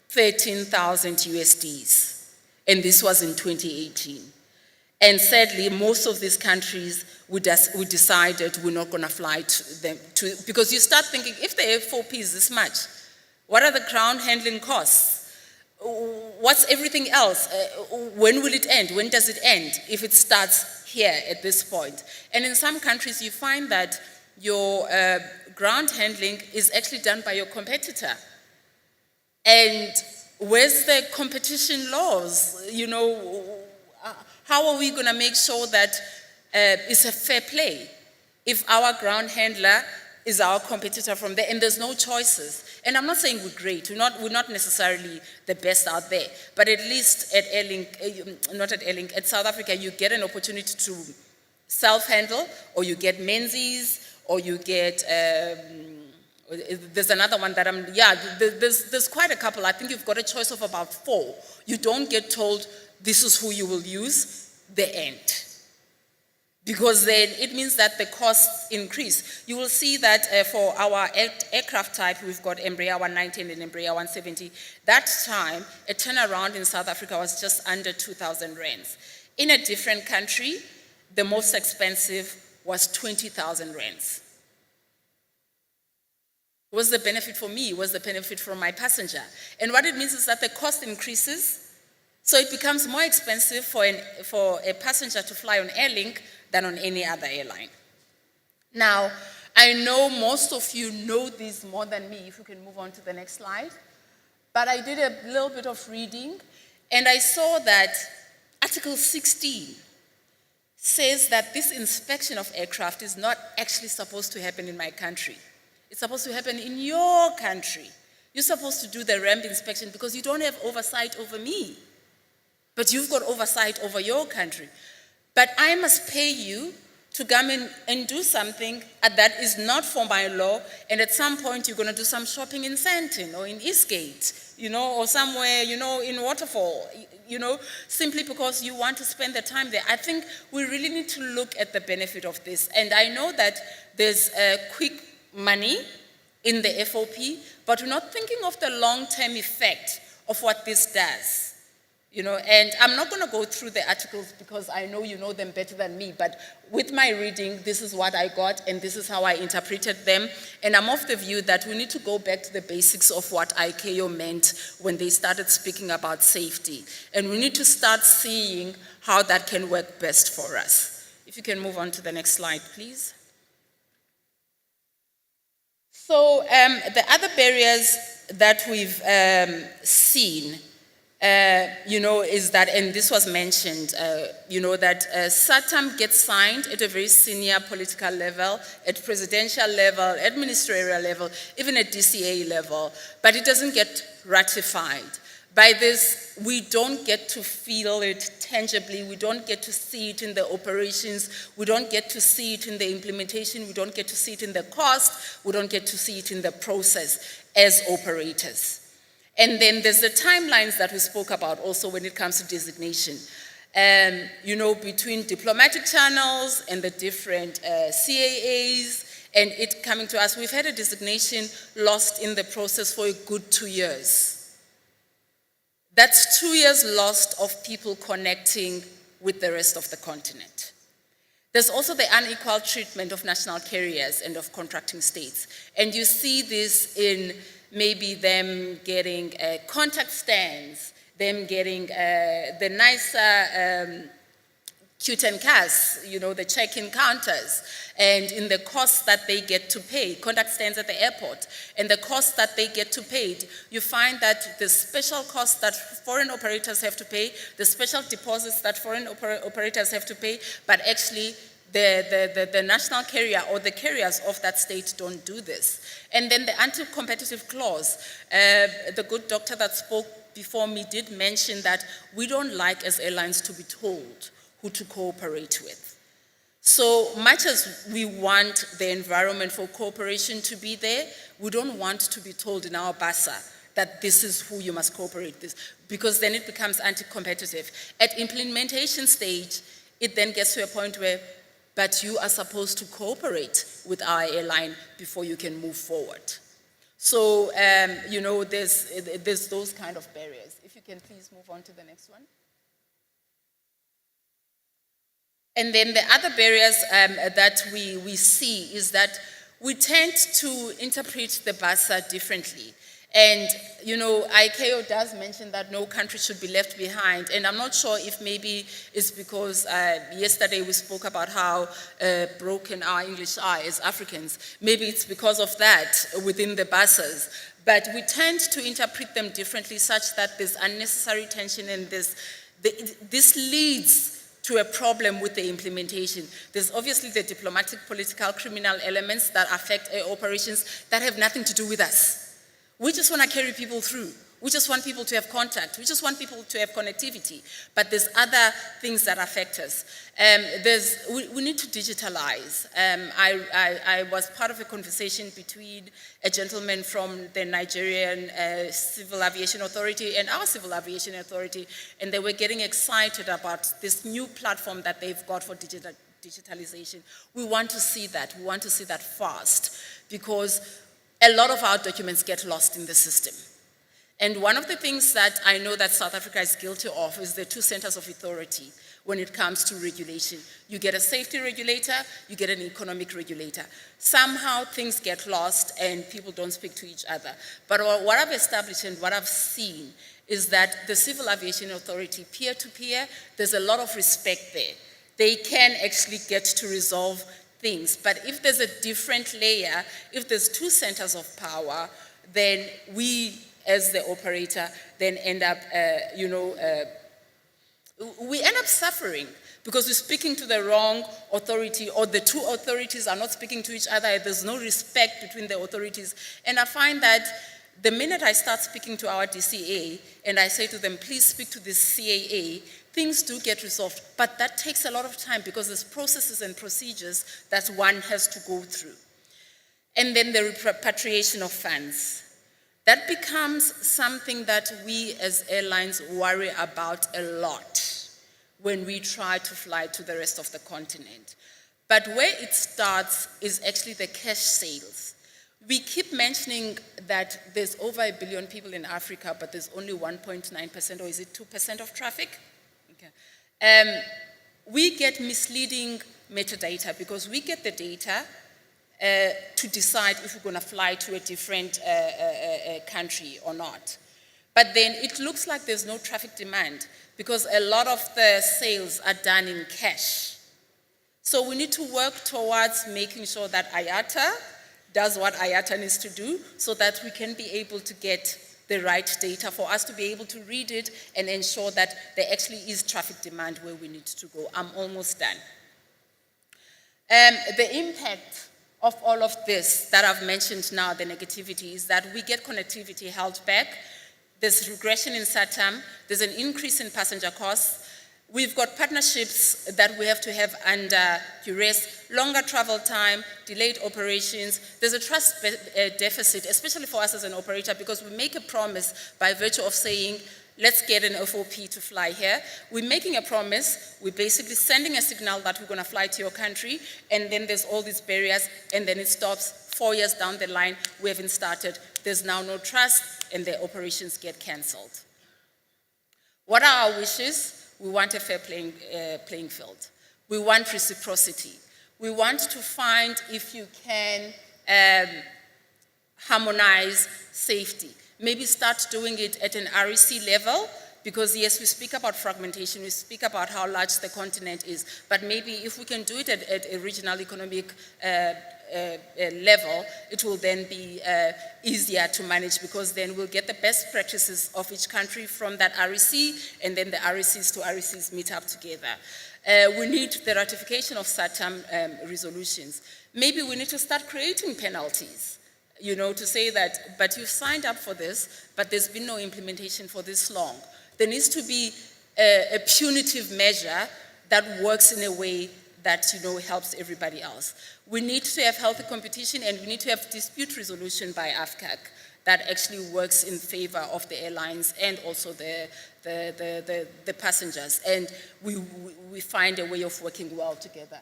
13,000 USDs. And this was in 2018. And sadly, most of these countries, we decided we're not going to fly to them, because you start thinking, if the F4P is this much, what are the ground handling costs? What's everything else? When will it end? When does it end? If it starts here at this point. And in some countries, you find that your ground handling is actually done by your competitor. And where's the competition laws? You know, how are we going to make sure that it's a fair play if our ground handler is our competitor from there and there's no choices? And I'm not saying we're great, we're not necessarily the best out there, but at least at Airlink, not at Airlink, at South Africa, you get an opportunity to self-handle, or you get Menzies, or you get, there's another one that there's quite a couple. I think you've got a choice of about 4. You don't get told this is who you will use, the end. Because then it means that the costs increase. You will see that for our aircraft type, we've got Embraer 190 and Embraer 170. That time, a turnaround in South Africa was just under 2,000 rands. In a different country, the most expensive was 20,000 rands. What's the benefit for me? What's the benefit for my passenger? And what it means is that the cost increases, so it becomes more expensive for a passenger to fly on Airlink than on any other airline. Now, I know most of you know this more than me, if you can move on to the next slide. But I did a little bit of reading, and I saw that Article 16 says that this inspection of aircraft is not actually supposed to happen in my country. It's supposed to happen in your country. You're supposed to do the ramp inspection because you don't have oversight over me. But you've got oversight over your country. But I must pay you to come in and do something that is not for my law, and at some point you're going to do some shopping in Sandton or in Eastgate, or somewhere, in Waterfall, simply because you want to spend the time there. I think we really need to look at the benefit of this. And I know that there's quick money in the FOP, but we're not thinking of the long-term effect of what this does. And I'm not going to go through the articles because I know you know them better than me, but with my reading, this is what I got and this is how I interpreted them. And I'm of the view that we need to go back to the basics of what ICAO meant when they started speaking about safety. And we need to start seeing how that can work best for us. If you can move on to the next slide, please. So the other barriers that we've seen is that, and this was mentioned, that SAATM gets signed at a very senior political level, at presidential level, at ministerial level, even at DCA level, but it doesn't get ratified. By this, we don't get to feel it tangibly, we don't get to see it in the operations, we don't get to see it in the implementation, we don't get to see it in the cost, we don't get to see it in the process as operators. And then there's the timelines that we spoke about also when it comes to designation. Between diplomatic channels and the different CAAs and it coming to us, we've had a designation lost in the process for a good 2 years. That's 2 years lost of people connecting with the rest of the continent. There's also the unequal treatment of national carriers and of contracting states. And you see this in maybe them getting contact stands, them getting the nicer cute and cas, the check-in counters, and in the costs that they get to pay, contact stands at the airport, and the costs that they get to pay, you find that the special costs that foreign operators have to pay, the special deposits that foreign operators have to pay, but actually the national carrier or the carriers of that state don't do this. And then the anti-competitive clause, the good doctor that spoke before me did mention that we don't like as airlines to be told who to cooperate with. So much as we want the environment for cooperation to be there, we don't want to be told in our BASA that this is who you must cooperate with, because then it becomes anti-competitive. At implementation stage, it then gets to a point where, but you are supposed to cooperate with our airline before you can move forward. So, there's those kind of barriers. If you can please move on to the next one. And then the other barriers that we see is that we tend to interpret the BASA differently. And, you know, ICAO does mention that no country should be left behind. And I'm not sure if maybe it's because yesterday we spoke about how broken our English are as Africans. Maybe it's because of that within the BASAs. But we tend to interpret them differently such that there's unnecessary tension and this leads to a problem with the implementation. There's obviously the diplomatic, political, criminal elements that affect air operations that have nothing to do with us. We just want to carry people through. We just want people to have contact. We just want people to have connectivity. But there's other things that affect us. We need to digitalize. I was part of a conversation between a gentleman from the Nigerian Civil Aviation Authority and our Civil Aviation Authority, and they were getting excited about this new platform that they've got for digitalization. We want to see that. We want to see that fast, because a lot of our documents get lost in the system. And one of the things that I know that South Africa is guilty of is the two centers of authority when it comes to regulation. You get a safety regulator, you get an economic regulator. Somehow things get lost and people don't speak to each other. But what I've established and what I've seen is that the Civil Aviation Authority, peer-to-peer, there's a lot of respect there. They can actually get to resolve things. But if there's a different layer, if there's two centers of power, then we, as the operator, then end up, we end up suffering because we're speaking to the wrong authority, or the two authorities are not speaking to each other. There's no respect between the authorities. And I find that the minute I start speaking to our DCA and I say to them, please speak to this CAA, things do get resolved. But that takes a lot of time because there's processes and procedures that one has to go through. And then the repatriation of funds. That becomes something that we as airlines worry about a lot when we try to fly to the rest of the continent. But where it starts is actually the cash sales. We keep mentioning that there's over 1 billion people in Africa, but there's only 1.9%, or is it 2% of traffic? Okay. We get misleading metadata because we get the data to decide if we're going to fly to a different country or not. But then it looks like there's no traffic demand because a lot of the sales are done in cash. So we need to work towards making sure that IATA does what IATA needs to do so that we can be able to get the right data for us to be able to read it and ensure that there actually is traffic demand where we need to go. I'm almost done. The impact of all of this that I've mentioned now, the negativity, is that we get connectivity held back. There's regression in SAATM. There's an increase in passenger costs. We've got partnerships that we have to have under duress, longer travel time, delayed operations. There's a trust deficit, especially for us as an operator, because we make a promise by virtue of saying, let's get an FOP to fly here. We're making a promise. We're basically sending a signal that we're going to fly to your country, and then there's all these barriers, and then it stops 4 years down the line. We haven't started. There's now no trust, and the operations get cancelled. What are our wishes? We want a fair playing field. We want reciprocity. We want to find if you can harmonize safety. Maybe start doing it at an REC level, because yes, we speak about fragmentation, we speak about how large the continent is, but maybe if we can do it at a regional economic level, it will then be easier to manage, because then we'll get the best practices of each country from that REC, and then the RECs to RECs meet up together. We need the ratification of SAATM resolutions. Maybe we need to start creating penalties, you know, to say that, but you've signed up for this, but there's been no implementation for this long. There needs to be a punitive measure that works in a way that, you know, helps everybody else. We need to have healthy competition, and we need to have dispute resolution by AFCAC that actually works in favor of the airlines and also the passengers. And we find a way of working well together.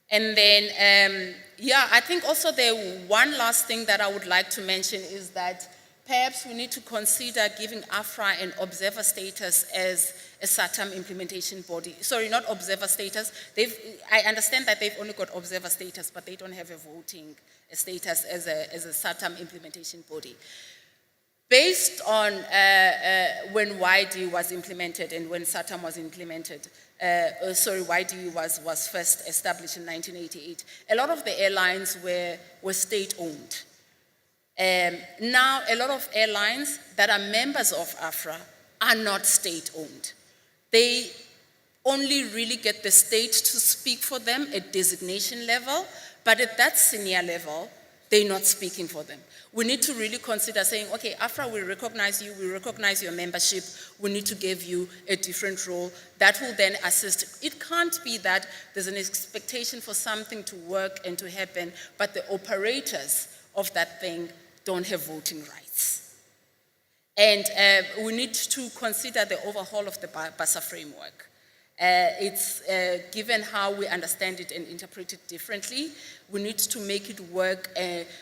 And then, I think also the one last thing that I would like to mention is that perhaps we need to consider giving AFRA an observer status as a SAATM implementation body. Sorry, not observer status. I understand that they've only got observer status, but they don't have a voting status as a SAATM implementation body. Based on when YD was implemented and when SAATM was implemented, YD was first established in 1988, a lot of the airlines were state-owned. Now, a lot of airlines that are members of AFRA are not state-owned. They only really get the state to speak for them at designation level, but at that senior level, they're not speaking for them. We need to really consider saying, okay, AFRA will recognize you, we recognize your membership, we need to give you a different role that will then assist. It can't be that there's an expectation for something to work and to happen, but the operators of that thing don't have voting rights. And we need to consider the overhaul of the BASA framework. It's given how we understand it and interpret it differently, we need to make it work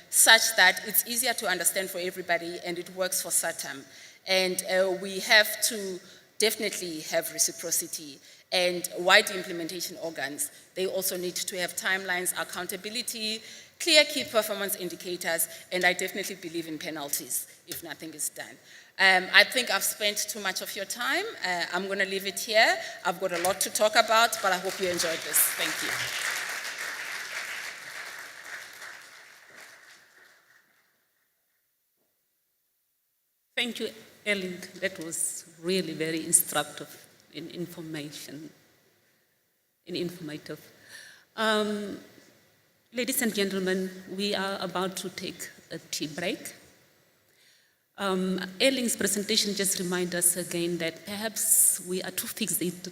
such that it's easier to understand for everybody and it works for SAATM. And we have to definitely have reciprocity. And wide implementation organs, they also need to have timelines, accountability, clear key performance indicators, and I definitely believe in penalties if nothing is done. I think I've spent too much of your time. I'm going to leave it here. I've got a lot to talk about, but I hope you enjoyed this. Thank you. Thank you, Ellen. That was really very instructive and informative. Ladies and gentlemen, we are about to take a tea break. Erling's presentation just reminds us again that perhaps we are too fixated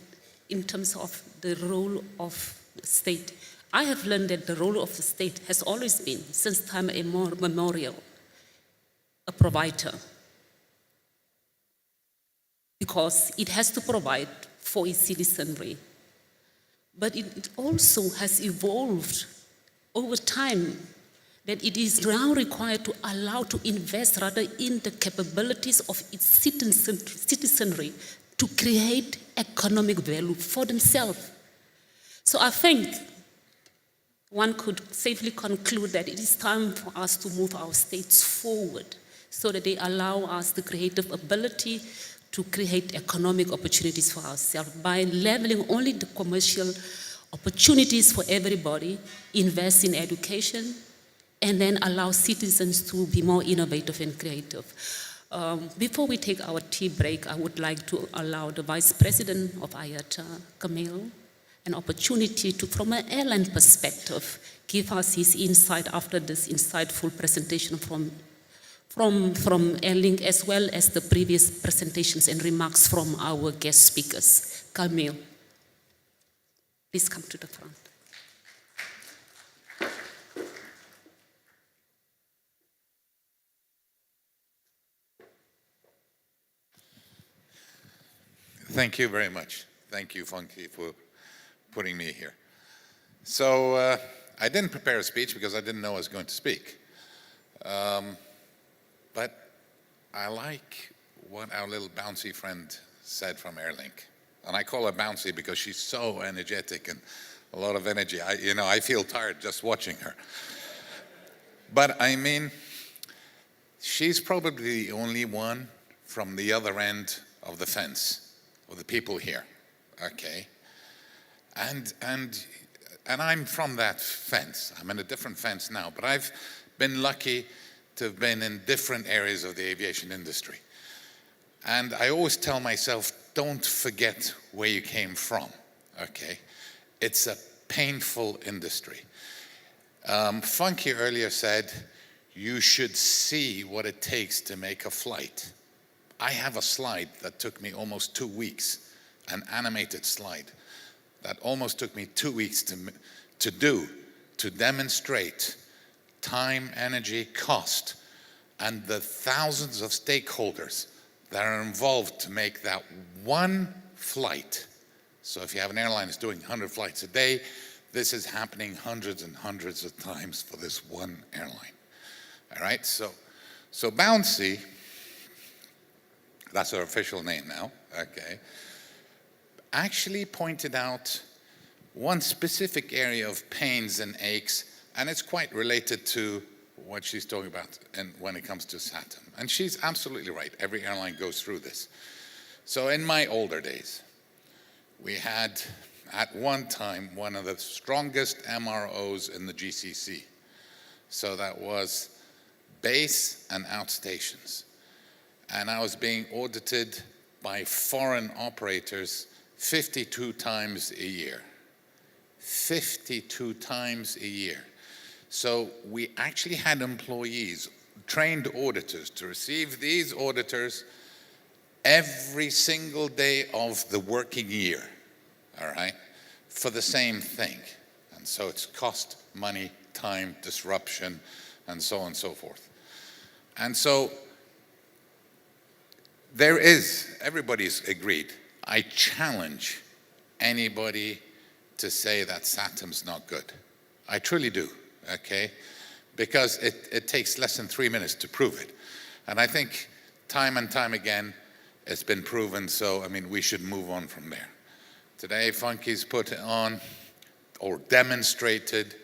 in terms of the role of the state. I have learned that the role of the state has always been, since time immemorial, a provider, because it has to provide for its citizenry. But it also has evolved over time that it is now required to allow to invest rather in the capabilities of its citizenry to create economic value for themselves. So I think one could safely conclude that it is time for us to move our states forward so that they allow us the creative ability to create economic opportunities for ourselves by leveling only the commercial opportunities for everybody, invest in education, and then allow citizens to be more innovative and creative. Before we take our tea break, I would like to allow the Vice President of IATA, Camille, an opportunity to, from an airline perspective, give us his insight after this insightful presentation from Erling, as well as the previous presentations and remarks from our guest speakers. Camille, please come to the front. Thank you very much. Thank you, Funky, for putting me here. So I didn't prepare a speech because I didn't know I was going to speak. But I like what our little bouncy friend said from Airlink. And I call her bouncy because she's so energetic and a lot of energy. I feel tired just watching her. But I mean, she's probably the only one from the other end of the fence, of the people here, okay? And I'm from that fence. I'm in a different fence now, but I've been lucky to have been in different areas of the aviation industry. And I always tell myself, don't forget where you came from, okay? It's a painful industry. Funky earlier said, you should see what it takes to make a flight. I have a slide that took me almost 2 weeks, an animated slide that almost took me 2 weeks to demonstrate time, energy, cost, and the thousands of stakeholders that are involved to make that one flight. So if you have an airline that's doing 100 flights a day, this is happening hundreds and hundreds of times for this one airline. All right, so Bouncy that's her official name now, okay, actually pointed out one specific area of pains and aches, and it's quite related to what she's talking about and when it comes to SAATM. And she's absolutely right. Every airline goes through this. So in my older days, we had at one time one of the strongest MROs in the GCC. So that was base and outstations. And I was being audited by foreign operators 52 times a year. 52 times a year. So we actually had employees, trained auditors, to receive these auditors every single day of the working year, all right, for the same thing. And so it's cost, money, time, disruption, and so on and so forth. And so there is, everybody's agreed. I challenge anybody to say that SAATM's not good. I truly do, okay? Because it takes less than 3 minutes to prove it. And I think time and time again, it's been proven, so I mean, we should move on from there. Today, Funky's put on, or demonstrated,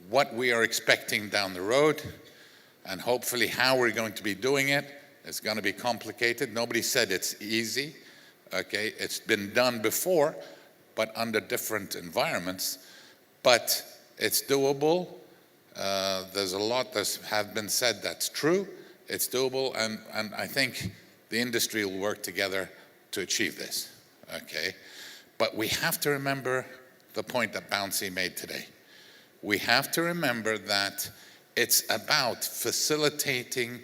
what we are expecting down the road, and hopefully how we're going to be doing it. It's going to be complicated. Nobody said it's easy, okay? It's been done before, but under different environments, but it's doable. There's a lot that have been said that's true. It's doable, and I think the industry will work together to achieve this, okay? But we have to remember the point that Bouncy made today. We have to remember that it's about facilitating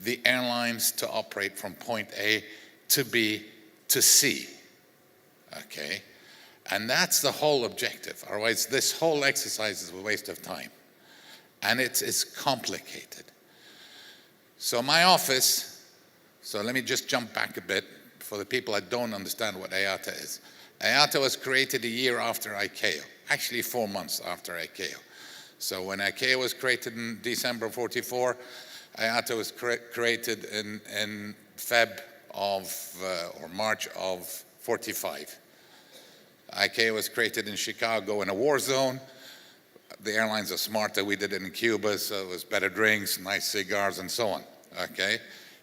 the airlines to operate from point A to B to C, okay? And that's the whole objective. Otherwise, this whole exercise is a waste of time. And it's complicated. So my office, so let me just jump back a bit for the people that don't understand what IATA is. IATA was created a year after ICAO, actually 4 months after ICAO. So when ICAO was created in December of '44, IATA was created in Feb of, or March of '45. ICAO was created in Chicago in a war zone. The airlines are smarter. We did it in Cuba, so it was better drinks, nice cigars, and so on, okay?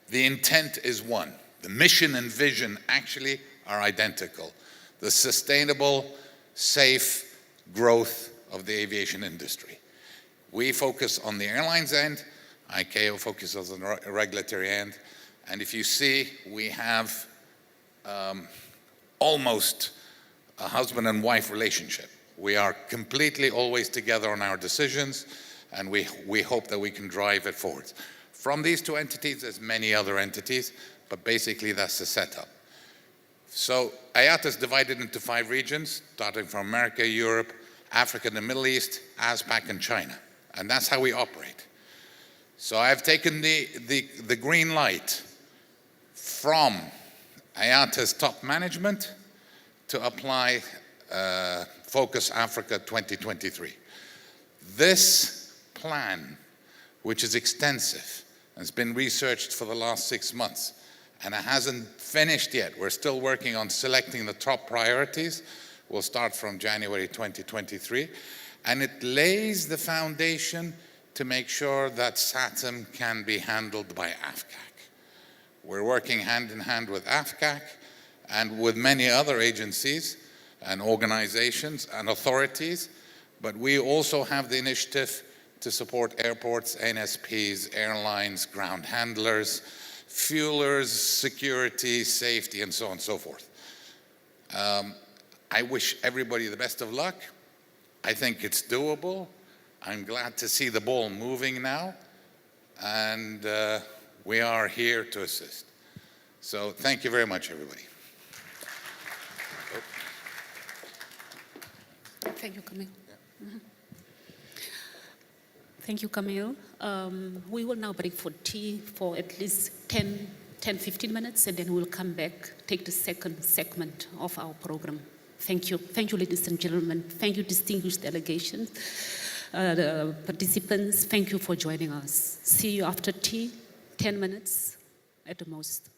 The intent is one. The mission and vision actually are identical. The sustainable, safe growth of the aviation industry. We focus on the airlines end. ICAO focuses on the regulatory end. And if you see, we have almost a husband and wife relationship. We are completely always together on our decisions, and we hope that we can drive it forward. From these two entities, there's many other entities, but basically that's the setup. So IATA is divided into 5 regions, starting from America, Europe, Africa, and the Middle East, ASPAC, and China. And that's how we operate. So I've taken the green light from IATA's top management to apply Focus Africa 2023. This plan, which is extensive, has been researched for the last 6 months, and it hasn't finished yet. We're still working on selecting the top priorities. We'll start from January 2023, and it lays the foundation to make sure that SAATM can be handled by AFCAC. We're working hand in hand with AFCAC and with many other agencies and organizations and authorities, but we also have the initiative to support airports, NSPs, airlines, ground handlers, fuelers, security, safety, and so on and so forth. I wish everybody the best of luck. I think it's doable. I'm glad to see the ball moving now, and we are here to assist. So thank you very much, everybody. Thank you, Camille. Thank you, Camille. We will now break for tea for at least 10-15 minutes, and then we'll come back, take the second segment of our program. Thank you. Thank you, ladies and gentlemen. Thank you, distinguished delegations, the participants. Thank you for joining us. See you after tea, 10 minutes at the most.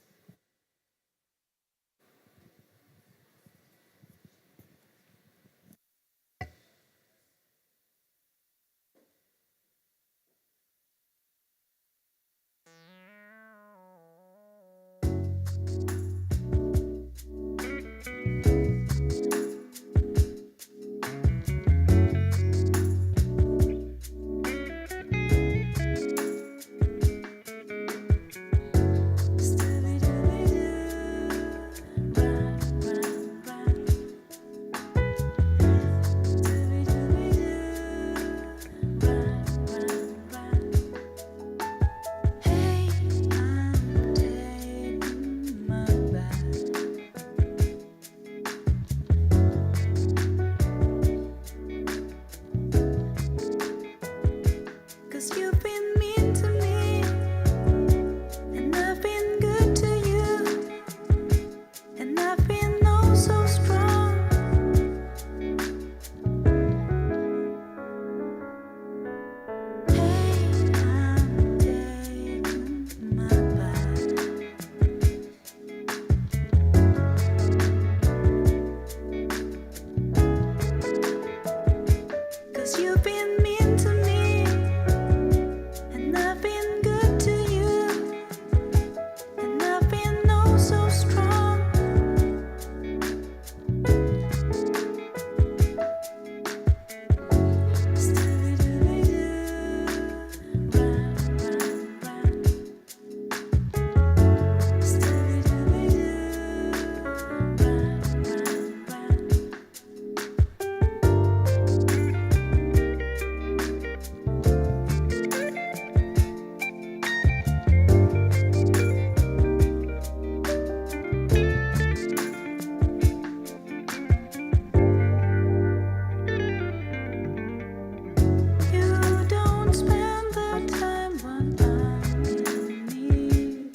spend the time when I'm in need.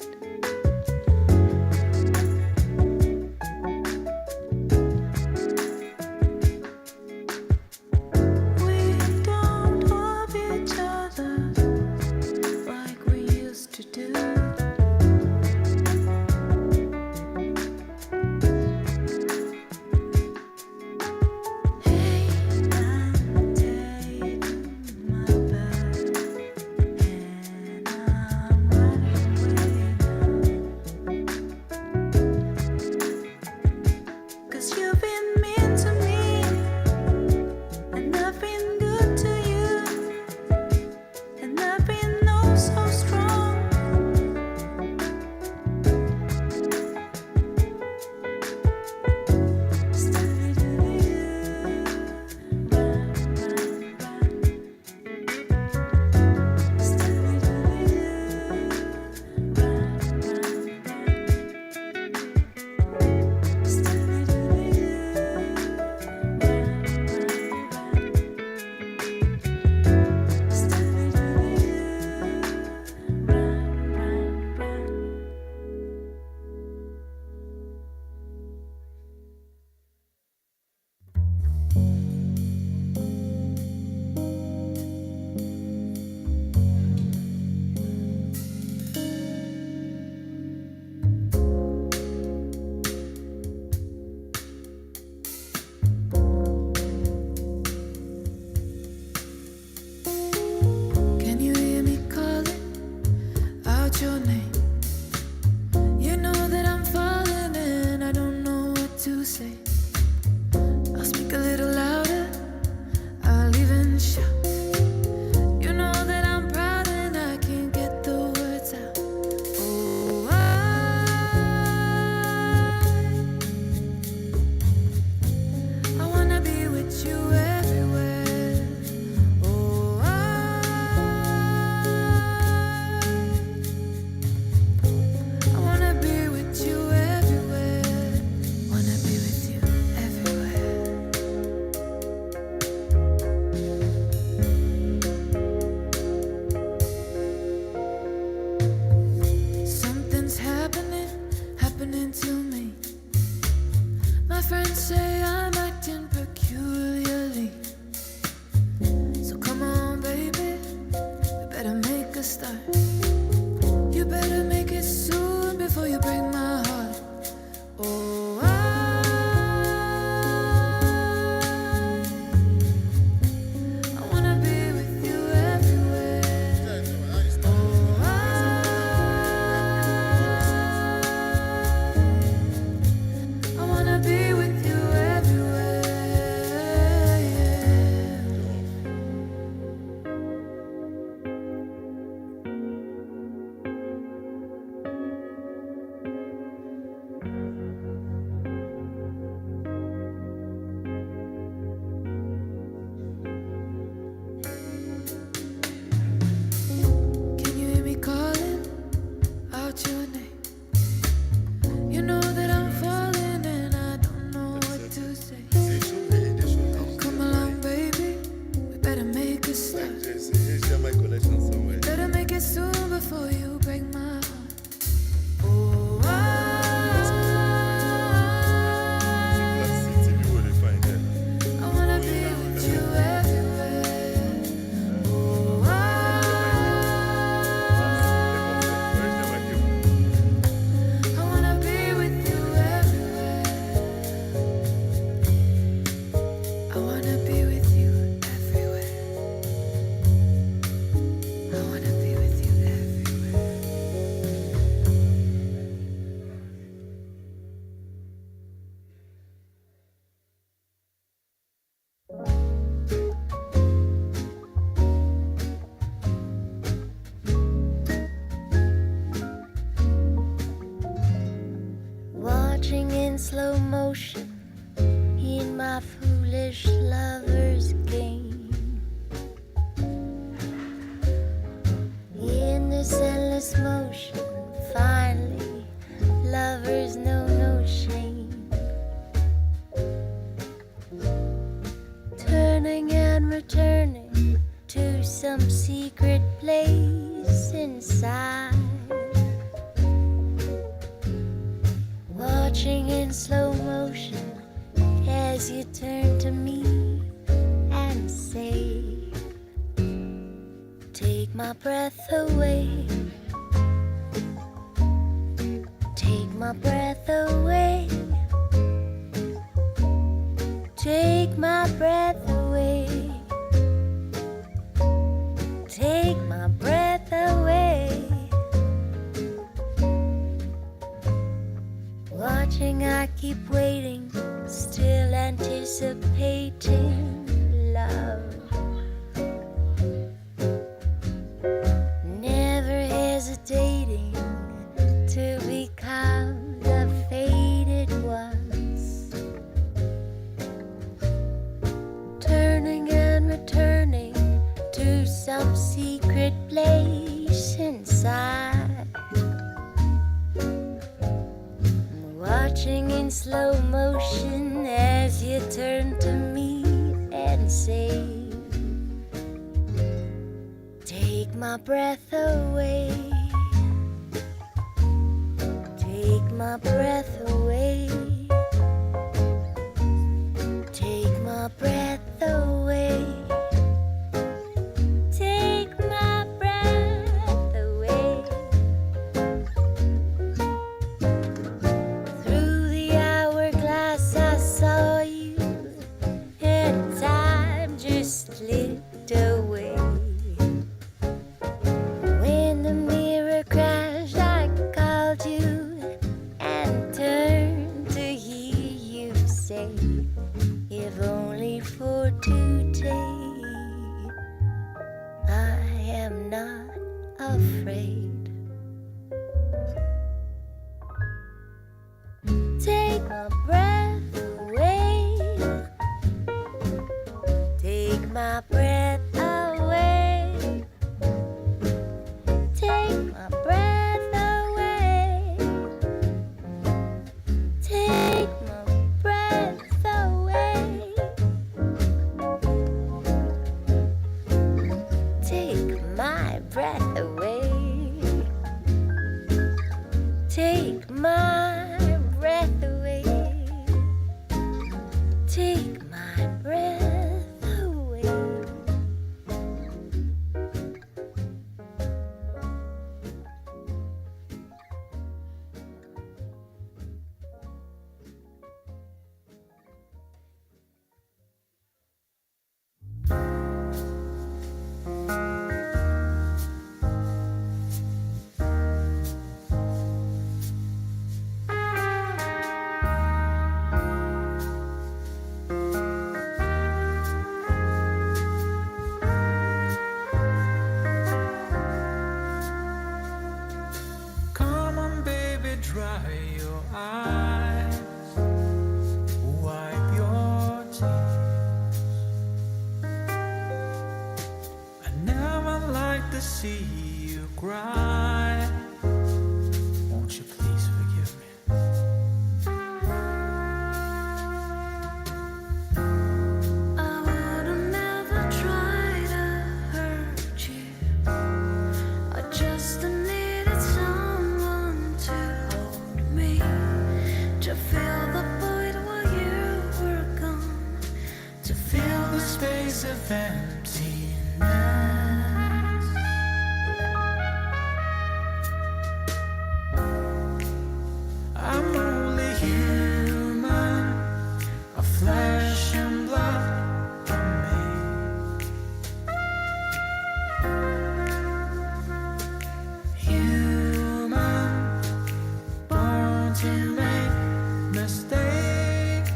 We don't love each other like we used to do. Hey, I'm taking my bed and I'm running away now. 'Cause you've been mean to me and I've been good to you, and I've been oh so strong. Can you hear me calling out your name? You know that I'm falling and I don't know what to say. I'll speak a little louder, I'll even shout. You know that I'm proud and I can't get the words out. Oh, I wanna be with you everywhere. Oh, I wanna be with you everywhere. Wanna be with you everywhere. Something's happening to me. My friends say I'm acting peculiarly. So come on, baby, we better make a start. You better make it soon before you break my heart. Oh, I wanna be with you everywhere. Oh, I wanna be with you everywhere. Yeah. Can you hear me calling out your name? You know that I'm falling and I don't know what to say. Oh, come along, baby, we better make a start. Better make it soon before you break my heart. Oh, I wanna be with you everywhere. Oh, I wanna be with you everywhere. I wanna be with you everywhere. I wanna be with you everywhere. Watching in slow motion in my foolish lover's game. In this endless motion, finally, lovers know no shame. Turning and returning to to some secret place inside. Watching in slow motion as you turn to me and say, take my breath away. Take my breath away. Take my breath away. Take my breath away. Watching, I keep waiting, still anticipating love. Never hesitating to become the faded ones. Turning and returning to some secret place inside. Watching in slow motion as you turn to me and say, take my breath away. Take my breath away. Take my breath away. Take my breath away. Through the hourglass I saw you, and time just slipped away. When the mirror crashed, I called you and turned to hear you say, if only for today, I am not afraid. Take my breath away. Take my breath away. Take my breath away. Take my breath away. Take my breath away. Take my breath away. Take my breath away. Come on, baby, dry your eyes, wipe your tears. I never like to see you cry. Won't you please forgive me? I would've never tried to hurt you. I just needed someone to hold me, to feel the void while you were gone, to feel the space of emptiness. I'm only human, a flesh and blood from me. Human, born to make mistakes.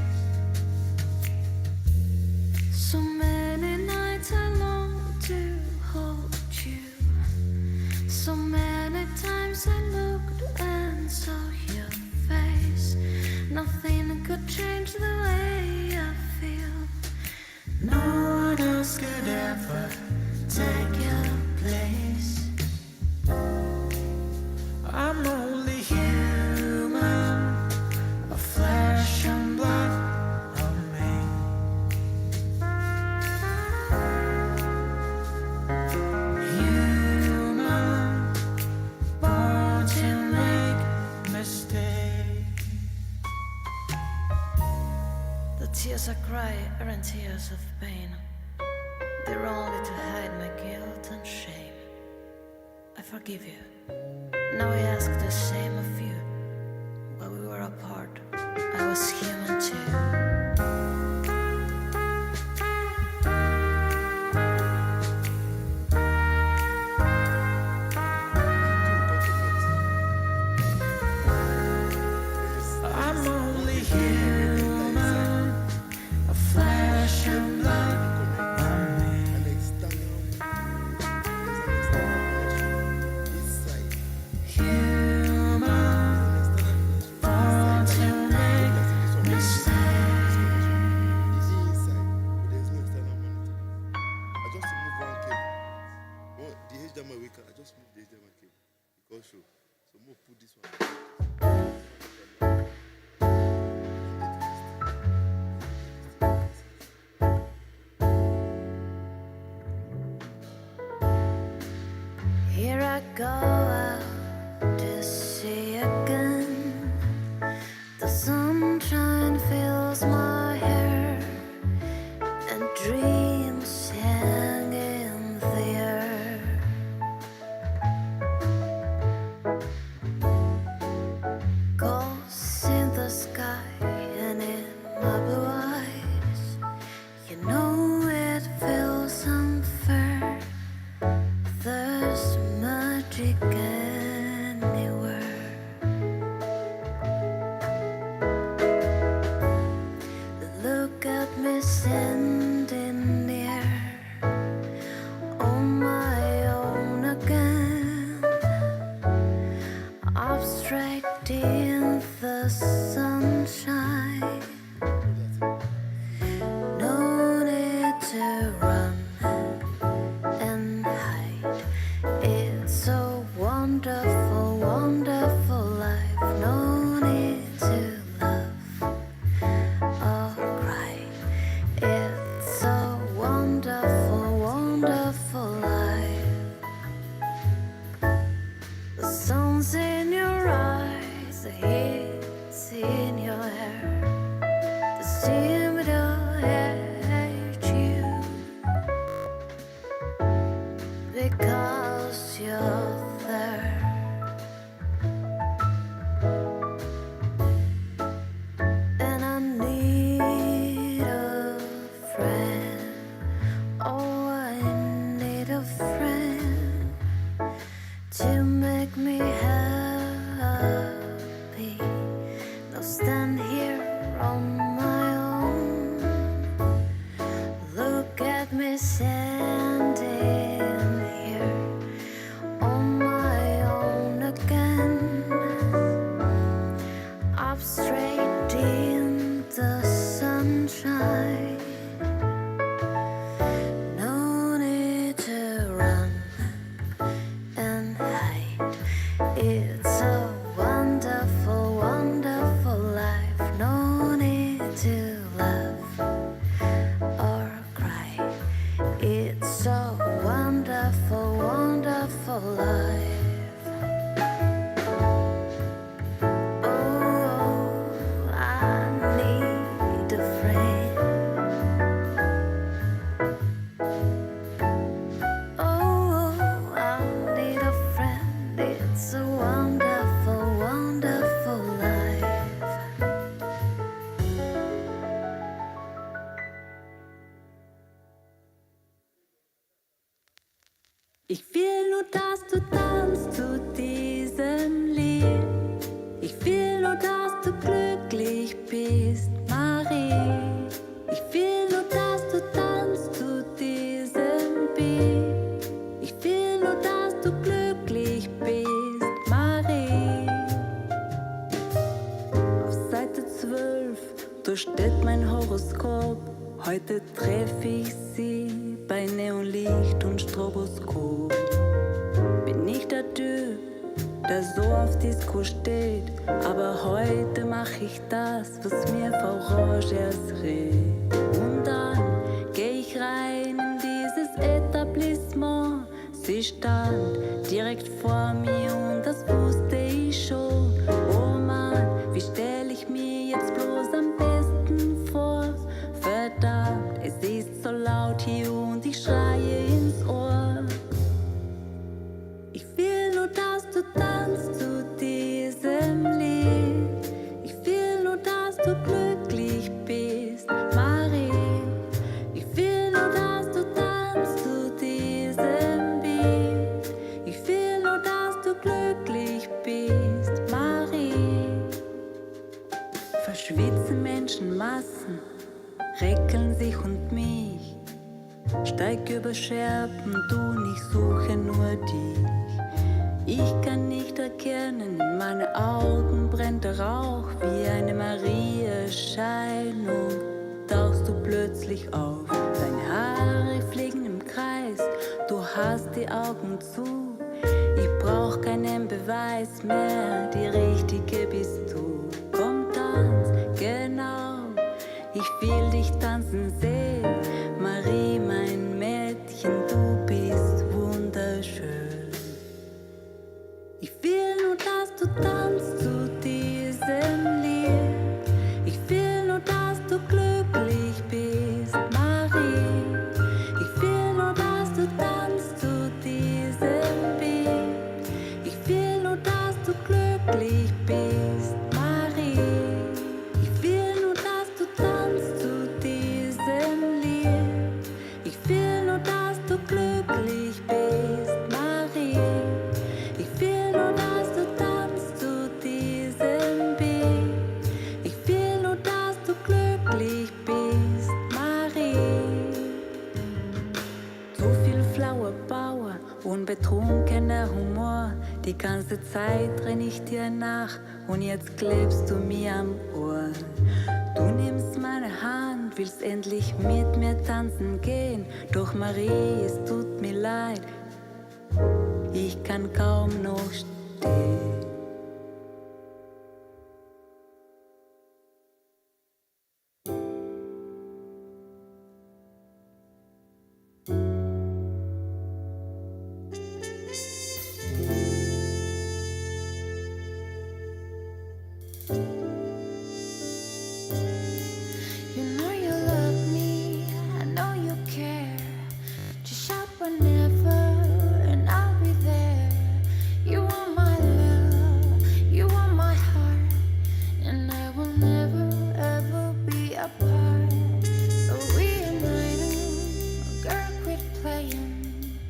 So many nights I long to hold you. So many times I looked and saw your face. Nothing could change the way I feel. No one else could ever take your place. I'm only human, a flesh and blood of me. cry aren't tears of pain. They're only to hide my guilt and shame. I forgive you. Now I ask the same of you. While we were apart, I was human too. I'm only human, a flesh and blood. I'm human, born to make mistakes. Here I go out to sea again. The sunshine fills my hair, and dreams hang in the air. Ghosts in the sky and in my blue eyes. You know it feels unfair. There's magic anywhere. Look at me standing there on my own again. Up straight in the sunshine. No need to run and hide. It's so wonderful, wonderful life. No need to love or cry. It's so wonderful, wonderful life. The sun's in your eyes, the heat's in your hair. The steam will hate you because you're there. And I need a friend. Oh, I need a friend to make me happy. Now stand here on my own. Look at me standing here on my own again. Up straight in the sunshine. No need to run and hide. It's a wonderful, wonderful life. No need to laugh or cry. It's a wonderful, wonderful life. Oh, I need a friend. Oh, I need a friend. It's a wonderful, wonderful life. Ich will nur, dass du tanzt zu diesem Lied. Ich will nur, dass du glücklich bist, Marie. Ich will nur, dass du tanzt zu diesem Beat. Ich will nur, dass du glücklich bist, Marie. Auf Seite 12, da steht mein Horoskop. Heute treffe ich sie bei Neonlicht und Stroboskop. Bin nicht der Typ, der so auf Disco steht, aber heute mach ich das, was mir Frau Rogers rät. Und dann geh ich rein in dieses Etablissement. Sie stand direkt vor mir und das wusste ich schon. Oh Mann, wie stell ich mir jetzt bloß am besten vor? steig über Scherben, du, ich suche nur dich. Ich kann nicht erkennen, in meinen Augen brennt der Rauch wie eine Maria-Erscheinung. Tauchst du plötzlich auf, deine Haare fliegen im Kreis, du hast die Augen zu. Ich brauch keinen Beweis mehr, die Richtige bist du. Komm, tanz, genau, ich will dich tanzen sehen. Marie, mein Mädchen, du bist wunderschön. Ich will nur, dass du tanzt zu diesem Lied. Ich will nur, dass du glücklich bist, Marie. Ich will nur, dass du tanzt zu diesem Beat. Ich will nur, dass du glücklich bist, Marie. Ich will nur, dass du tanzt zu diesem Lied. Ich will nur, dass du glücklich bist, Marie. Ich will nur, dass du tanzt zu diesem Beat. Ich will nur, dass du glücklich bist, Marie. Zu viel Flower Power, unbetrunkener Humor. Die ganze Zeit renn ich dir nach und jetzt klebst du mir am Ohr. Du nimmst meine Hand, willst endlich mit mir tanzen gehen. Doch Marie, es tut mir leid, ich kann kaum noch stehen. You know you love me, I know you care. Just shout whenever, and I'll be there. You are my love, you are my heart, and I will never ever be apart. So reuniting, girl, quit playing.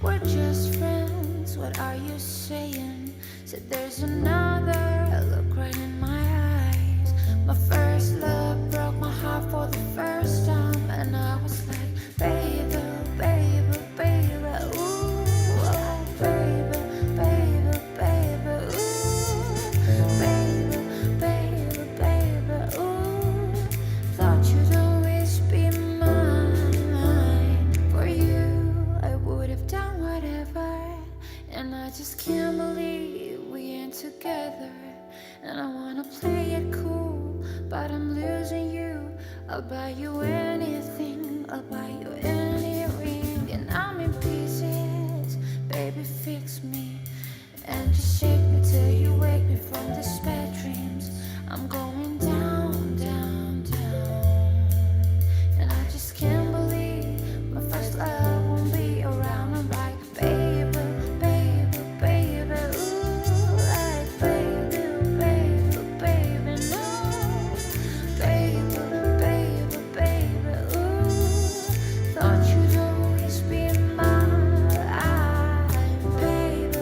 We're just friends, what are you saying? Said there's another, look right in my eyes. My first love broke my heart for the first time, and I was like, baby, baby, baby, ooh, like, baby, baby, baby, ooh, baby, baby, baby, ooh. Thought you'd always be mine. For you, I would have done whatever, and I just can't believe we ain't together. And I wanna play it cool, but I'm losing you. I'll buy you anything, I'll buy you any ring. And I'm in pieces, baby, fix me. And just shake me till you wake me from these bad dreams. I'm going down, down, down. And I just can't believe my first love won't be around. I'm like, baby, baby, baby, ooh, like, baby, baby, baby, no. Baby, baby, baby, ooh, thought you'd always be mine. Baby,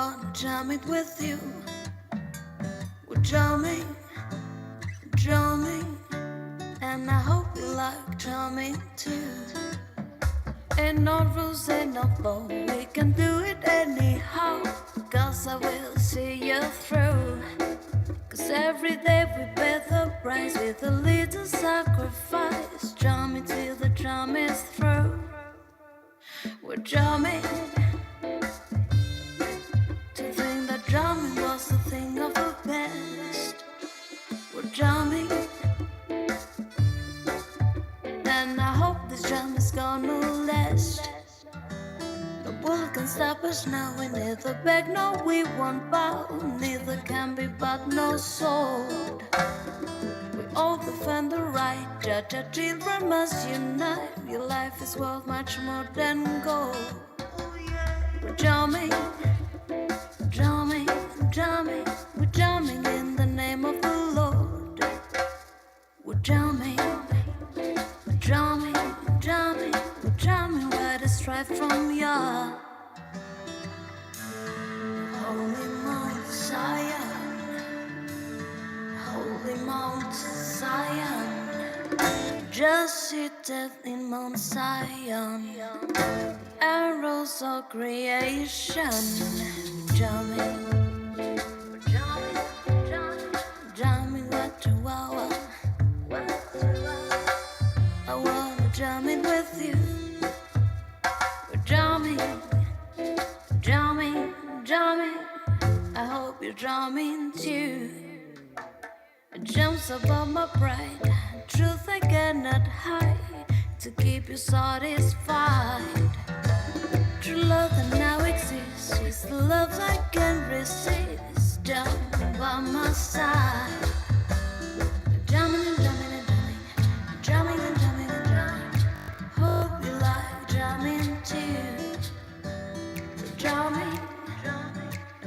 wanna jam it with you. We're jamming, drumming, and I hope you like drumming too. Ain't no rules, ain't no law, we can do it anyhow. Cause I will see you through. Cause every day we pay the price with a little sacrifice. Drumming till the drum is through. We're drumming. To think that drumming was the thing of the best. We're drumming. And I hope this drum is gonna last. No bullet can stop us now. We neither beg, no, we won't bow. Neither can be but no sword. We all defend the right. Judge our children must unite. Your life is worth much more than gold. We're drumming, drumming, drumming. We're drumming in the name of the Lord. We're drumming, drumming, drumming. We're drumming where the strife from your holy Mount Zion, holy Mount Zion. Just seated in Mount Zion, arrows of creation. Drumming, drumming, drumming, drumming what you want. I wanna jam it with you. We're drumming, drumming, drumming. I hope you're drumming too. It jumps above my pride. Truth I cannot hide. To keep you satisfied. True love that now exists is the love I can't resist. Jumping by my side. Drumming and drumming and drumming. Drumming and drumming and drumming. Hope you like drumming too. Drumming,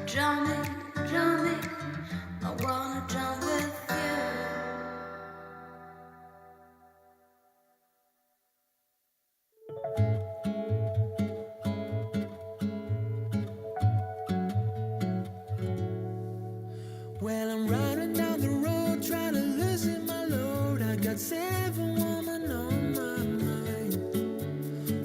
drumming, drumming. I wanna drum with you. Well, I'm riding down the road, trying to loosen my load. I got 7 women on my mind.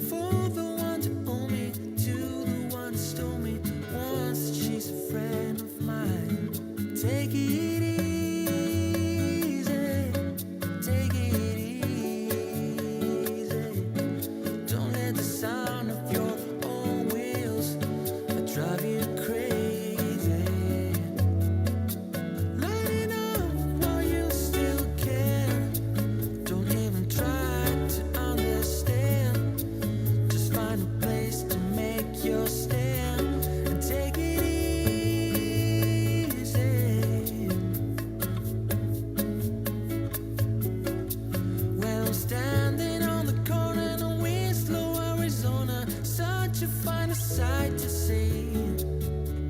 For the one to own me, to the one who stole me. Once she's a friend of mine. Take it easy, take it easy. Don't let the sound of your own wheels drive you crazy. Lighting up while you still can. Don't even try to understand. Just find a place to make your stand and take it easy. Well, I'm standing on the corner in Winslow, Arizona. Such a fine sight to see.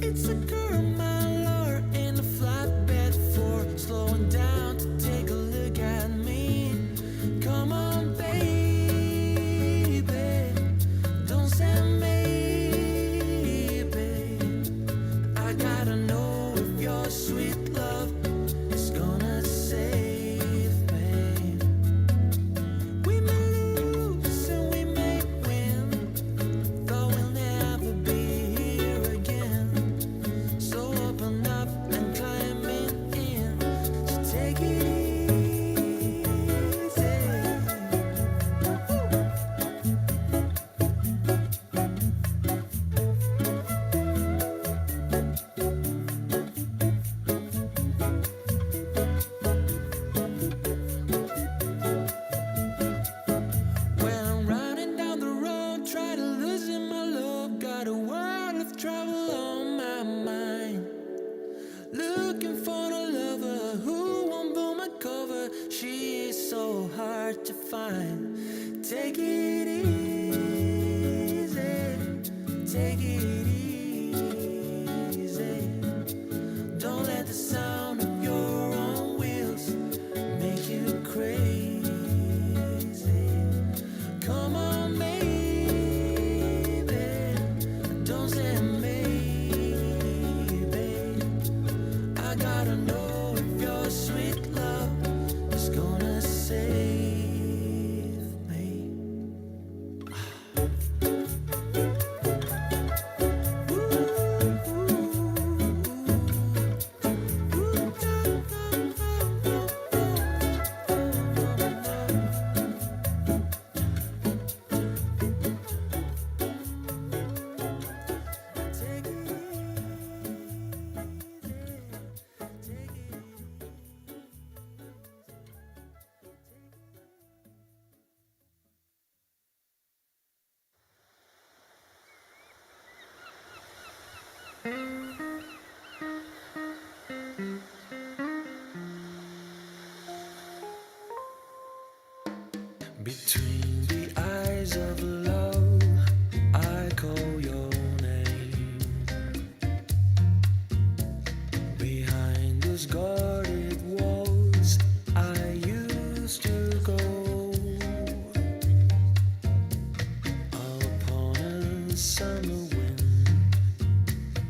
It's a girl, my lord, in a flatbed for slowing down to take a look at me. Come on, baby, don't say maybe. I gotta know if your sweet love is gonna save me. We may lose and we may win, though we'll never be here again. So open up and climb in. So take it easy. When I'm riding down the road, try to loosen my load. Got a world of trouble on my mind. Looking for a lover who won't blow my cover. She is so hard to find. Take it easy, take it easy. Don't let the sound of your own wheels make you crazy. Come on, baby, don't say maybe. I gotta know if your sweet love is gonna save me. Between the eyes of love, I call your name. Behind those guarded walls, I used to go. Upon a summer wind,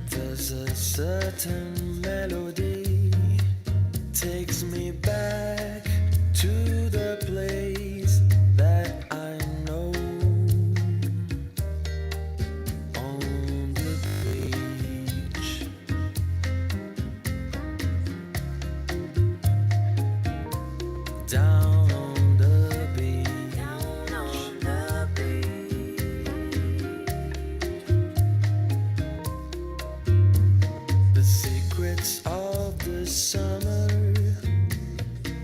there's a certain melody takes me back to the place that I know. On the beach, down on the beach, down on the beach. The secrets of the summer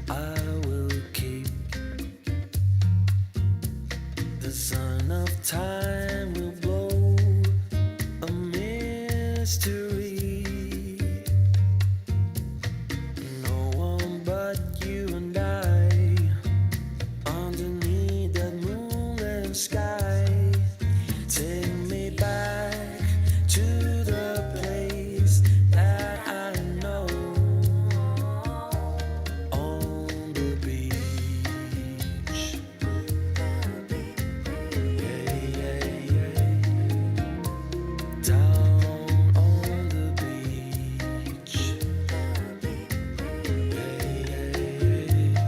I will keep. The sun of time will blow a mystery. No one but you and I underneath that moonlit sky. Take me back to the place that I know. On the beach. Yeah, yeah, yeah. Down on the beach. Yeah, yeah, yeah.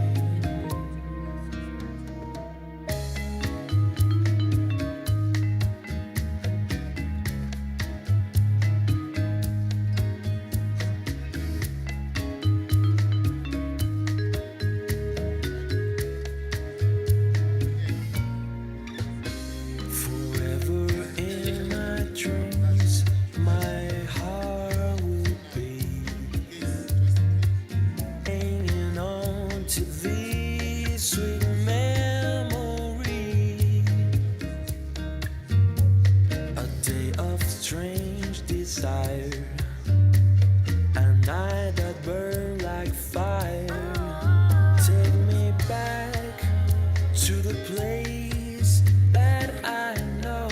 Forever in my dreams, my heart will be hanging on to these sweet memories. A day of strange desire, a night that burned like fire. Take me back to the place that I know.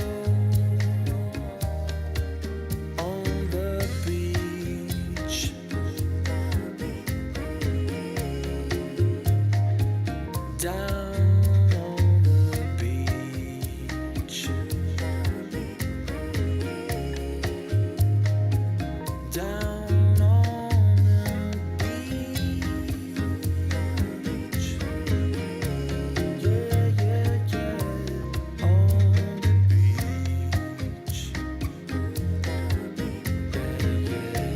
On the beach. Down on the beach. Down on the beach. Yeah, yeah, yeah. On the beach. Yeah, yeah, yeah.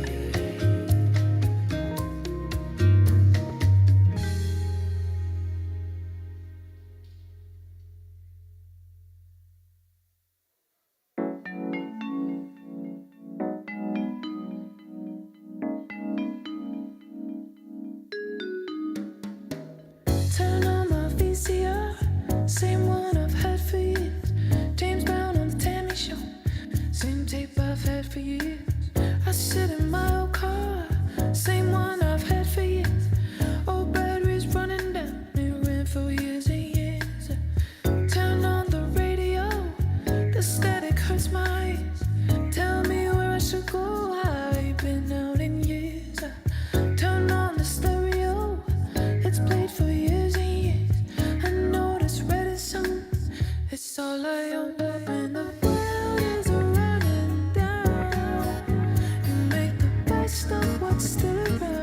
Turn on my VCR, same one I've had for years. James Brown on the Tammy Show, same tape I've had for years. I sit in my old car, same one I've had for years. Old batteries running down, it ran for years and years. Turn on the radio, the static hurts my eyes. Tell me where I should go, I ain't been out in years. Turn on the stereo, it's played for years and years. I know this Renaissance, it's all I own. When the world is running down, you make the best of what's still around.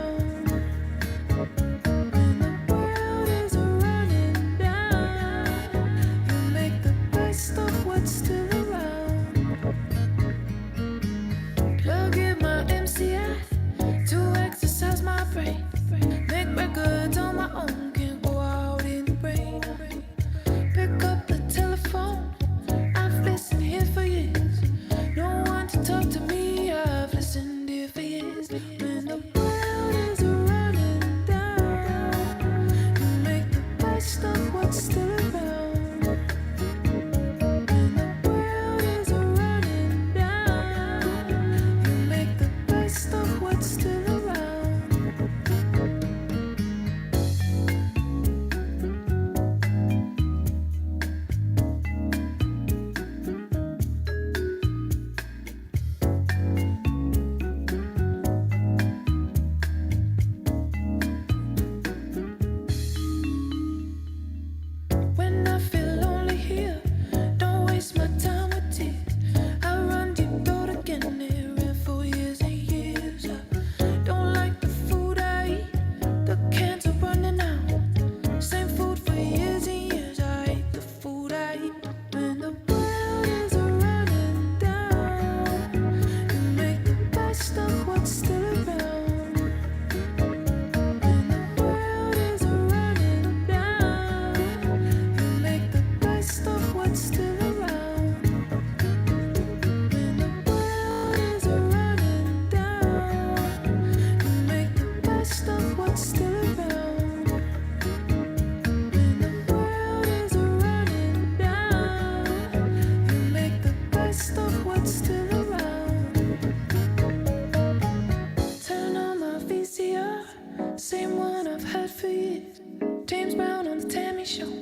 same one I've had for years. James Brown on the Tammy Show.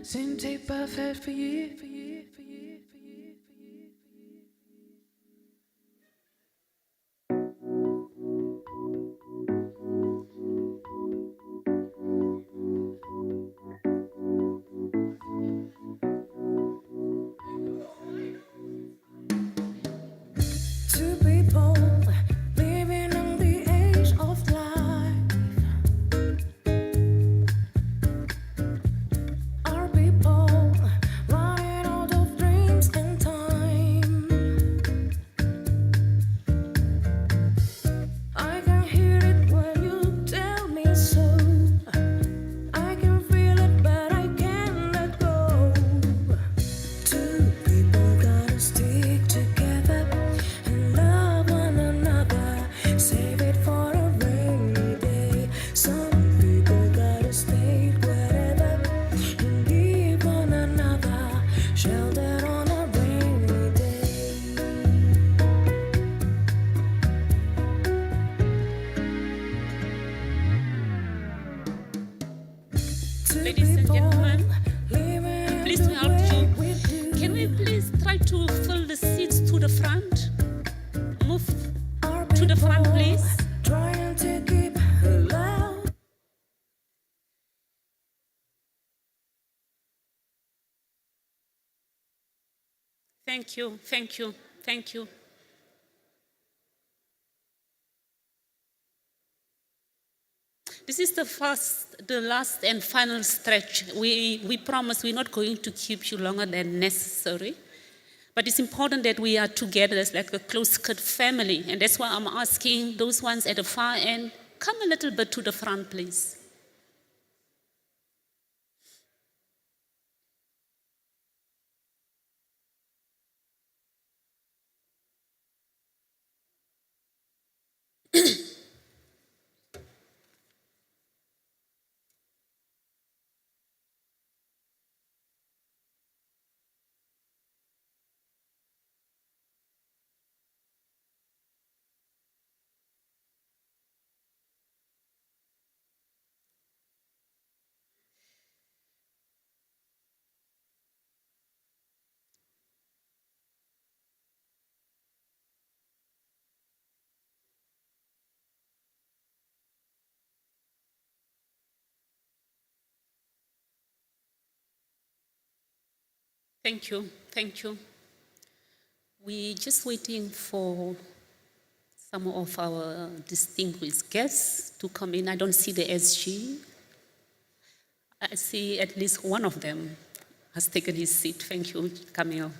Same tape I've had for years. Two people living in the age of life. Our people running out of dreams and time. I can hear it when you tell me so. I can feel it, but I can't let go. Two people gotta stick together and love one another. Save it for a rainy day. Some people gotta stay wherever and give one another shelter on a rainy day. Two Ladies and people gentlemen, living please the to help way you. we do. Can we please try to fill the seats to the front? Move Our to the front, people please. trying to keep alive. Thank you, thank you, thank you. This is the last and final stretch. We promise we're not going to keep you longer than necessary. But it's important that we are together as like a close-knit family. And that's why I'm asking those ones at the far end, come a little bit to the front, please. Thank you, thank you. We're just waiting for some of our distinguished guests to come in. I don't see the SG. I see at least one of them has taken his seat. Thank you, Camille.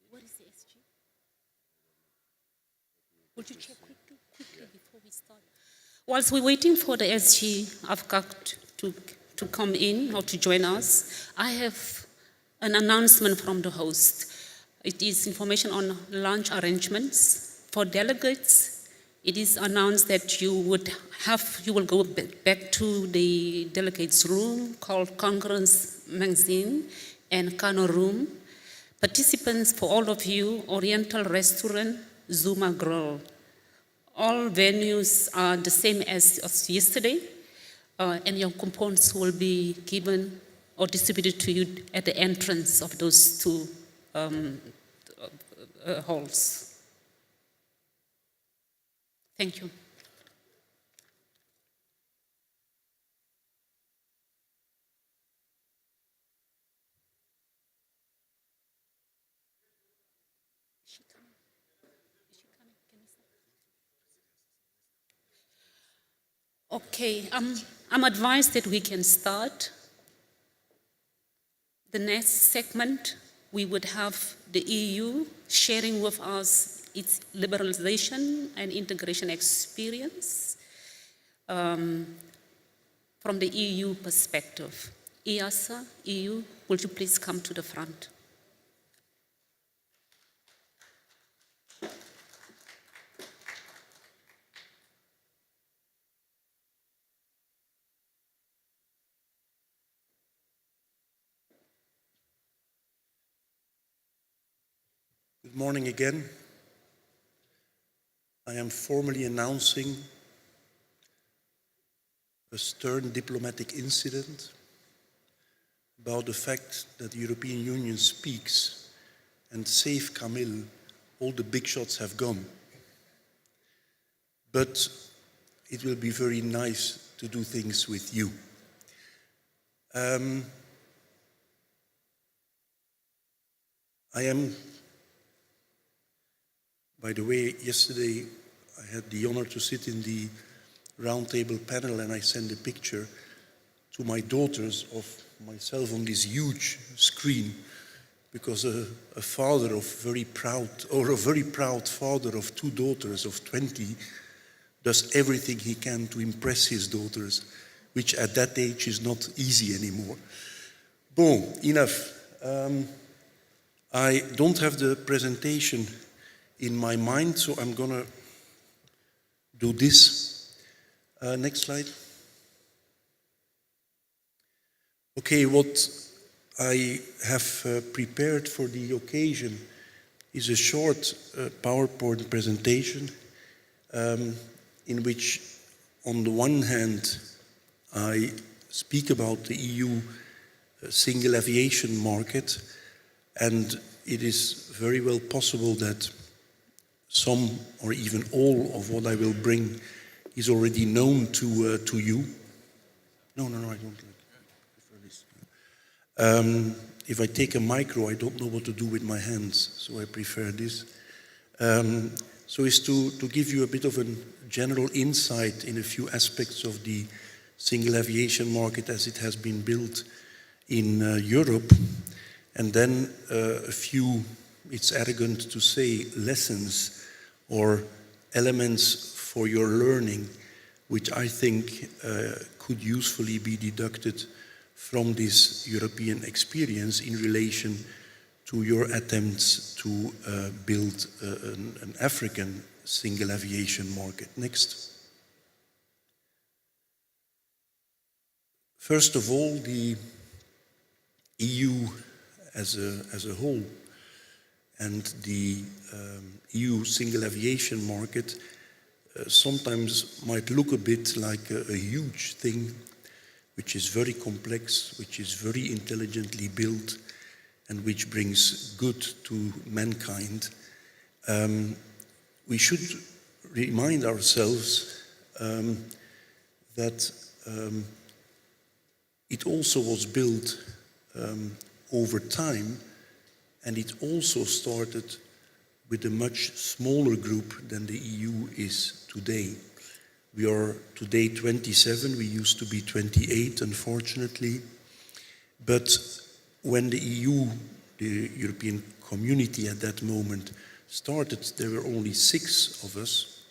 What is the SG? Would you check quickly before we start? Whilst we're waiting for the SG AVCAC to come in or to join us, I have an announcement from the host. It is information on lunch arrangements. For delegates, it is announced that you will go back to the delegates room called Congress Magazine and Kano Room. Participants, for all of you, Oriental Restaurant, Zuma Grill. All venues are the same as yesterday, and your coupons will be given or distributed to you at the entrance of those two halls. Thank you. Okay, I'm advised that we can start. The next segment, we would have the EU sharing with us its liberalization and integration experience from the EU perspective. EASA, EU, would you please come to the front? Good morning again. I am formally announcing a stern diplomatic incident about the fact that the European Union speaks and save Camille, all the big shots have gone. But it will be very nice to do things with you. I am, by the way, yesterday I had the honor to sit in the roundtable panel and I sent a picture to my daughters of myself on this huge screen because a father of very proud, or a very proud father of two daughters of 20 does everything he can to impress his daughters, which at that age is not easy anymore. Bon, enough. I don't have the presentation in my mind, so I'm gonna do this. Next slide. Okay, what I have prepared for the occasion is a short PowerPoint presentation in which, on the one hand, I speak about the EU single aviation market, and it is very well possible that some or even all of what I will bring is already known to you. No, I don't prefer this. If I take a micro, I don't know what to do with my hands, so I prefer this. So is to give you a bit of a general insight in a few aspects of the single aviation market as it has been built in Europe, and then a few, it's arrogant to say, lessons or elements for your learning, which I think could usefully be deducted from this European experience in relation to your attempts to build an African single aviation market. Next. First of all, the EU as a whole and the EU single aviation market sometimes might look a bit like a huge thing, which is very complex, which is very intelligently built, and which brings good to mankind. We should remind ourselves that it also was built over time, and it also started with a much smaller group than the EU is today. We are today 27, we used to be 28, unfortunately. But when the EU, the European Community at that moment, started, there were only 6 of us.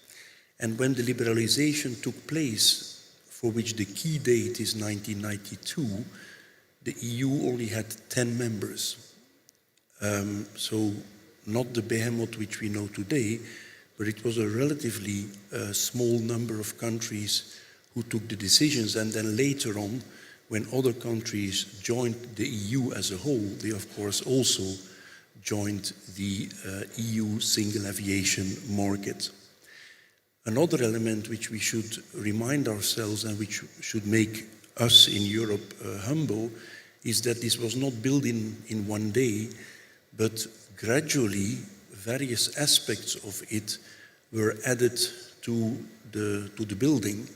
And when the liberalization took place, for which the key date is 1992, the EU only had 10 members. So not the behemoth which we know today, but it was a relatively small number of countries who took the decisions. And then later on, when other countries joined the EU as a whole, they of course also joined the EU single aviation market. Another element which we should remind ourselves and which should make us in Europe humble is that this was not built in one day, but gradually various aspects of it were added to the building.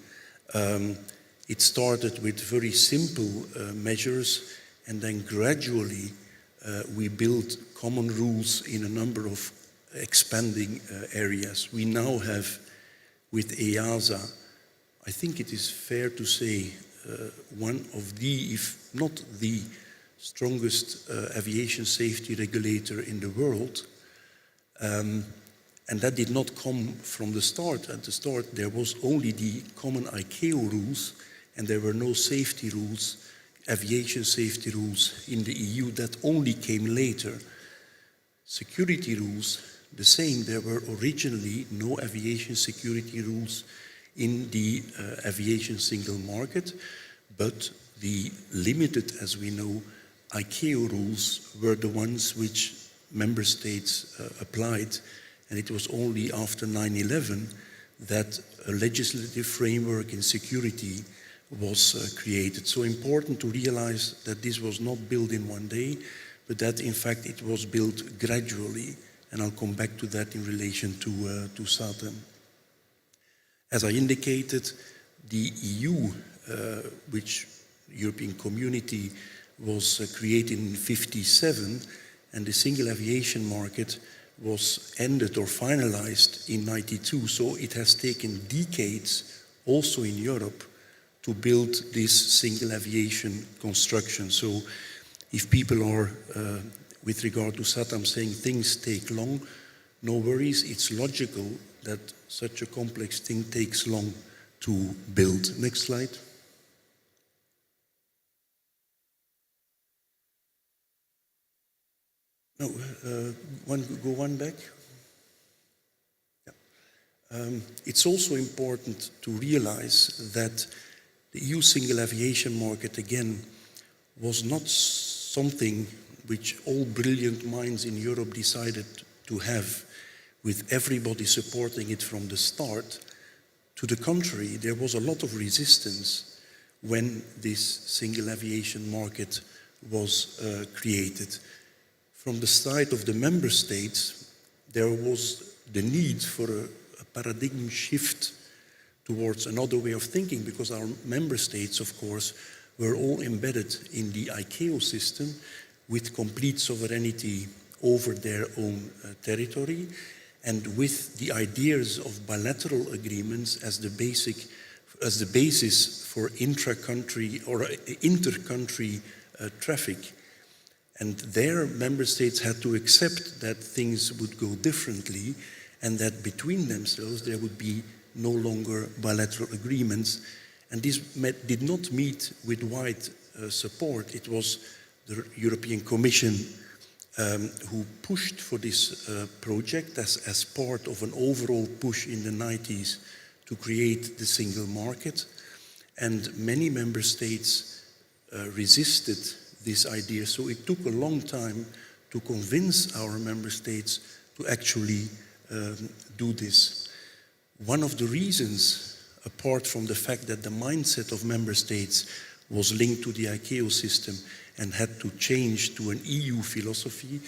It started with very simple measures, and then gradually we built common rules in a number of expanding areas. We now have, with EASA, I think it is fair to say, one of the, if not the strongest aviation safety regulator in the world. And that did not come from the start. At the start, there was only the common ICAO rules, and there were no safety rules, aviation safety rules in the EU. That only came later. Security rules, the same. There were originally no aviation security rules in the aviation single market, but the limited, as we know, ICAO rules were the ones which member states applied, and it was only after 9/11 that a legislative framework in security was created. So important to realize that this was not built in one day, but that in fact it was built gradually, and I'll come back to that in relation to SAATM. As I indicated, the EU, which European Community was created in 1957, and the single aviation market was ended or finalized in 1992. So it has taken decades also in Europe to build this single aviation construction. So if people are, with regard to SAATM, saying things take long, no worries, it's logical that such a complex thing takes long to build. Next slide. No, go one back. Yeah. It's also important to realize that the EU single aviation market, again, was not something which all brilliant minds in Europe decided to have, with everybody supporting it from the start. To the contrary, there was a lot of resistance when this single aviation market was created. From the side of the member states, there was the need for a paradigm shift towards another way of thinking, because our member states, of course, were all embedded in the ICAO system with complete sovereignty over their own territory, and with the ideas of bilateral agreements as the basis for intra-country or inter-country traffic. And their member states had to accept that things would go differently, and that between themselves there would be no longer bilateral agreements. And this did not meet with wide support. It was the European Commission who pushed for this project as part of an overall push in the 90s to create the single market. And many member states resisted this idea. So it took a long time to convince our member states to actually do this. One of the reasons, apart from the fact that the mindset of member states was linked to the ICAO system and had to change to an EU philosophy,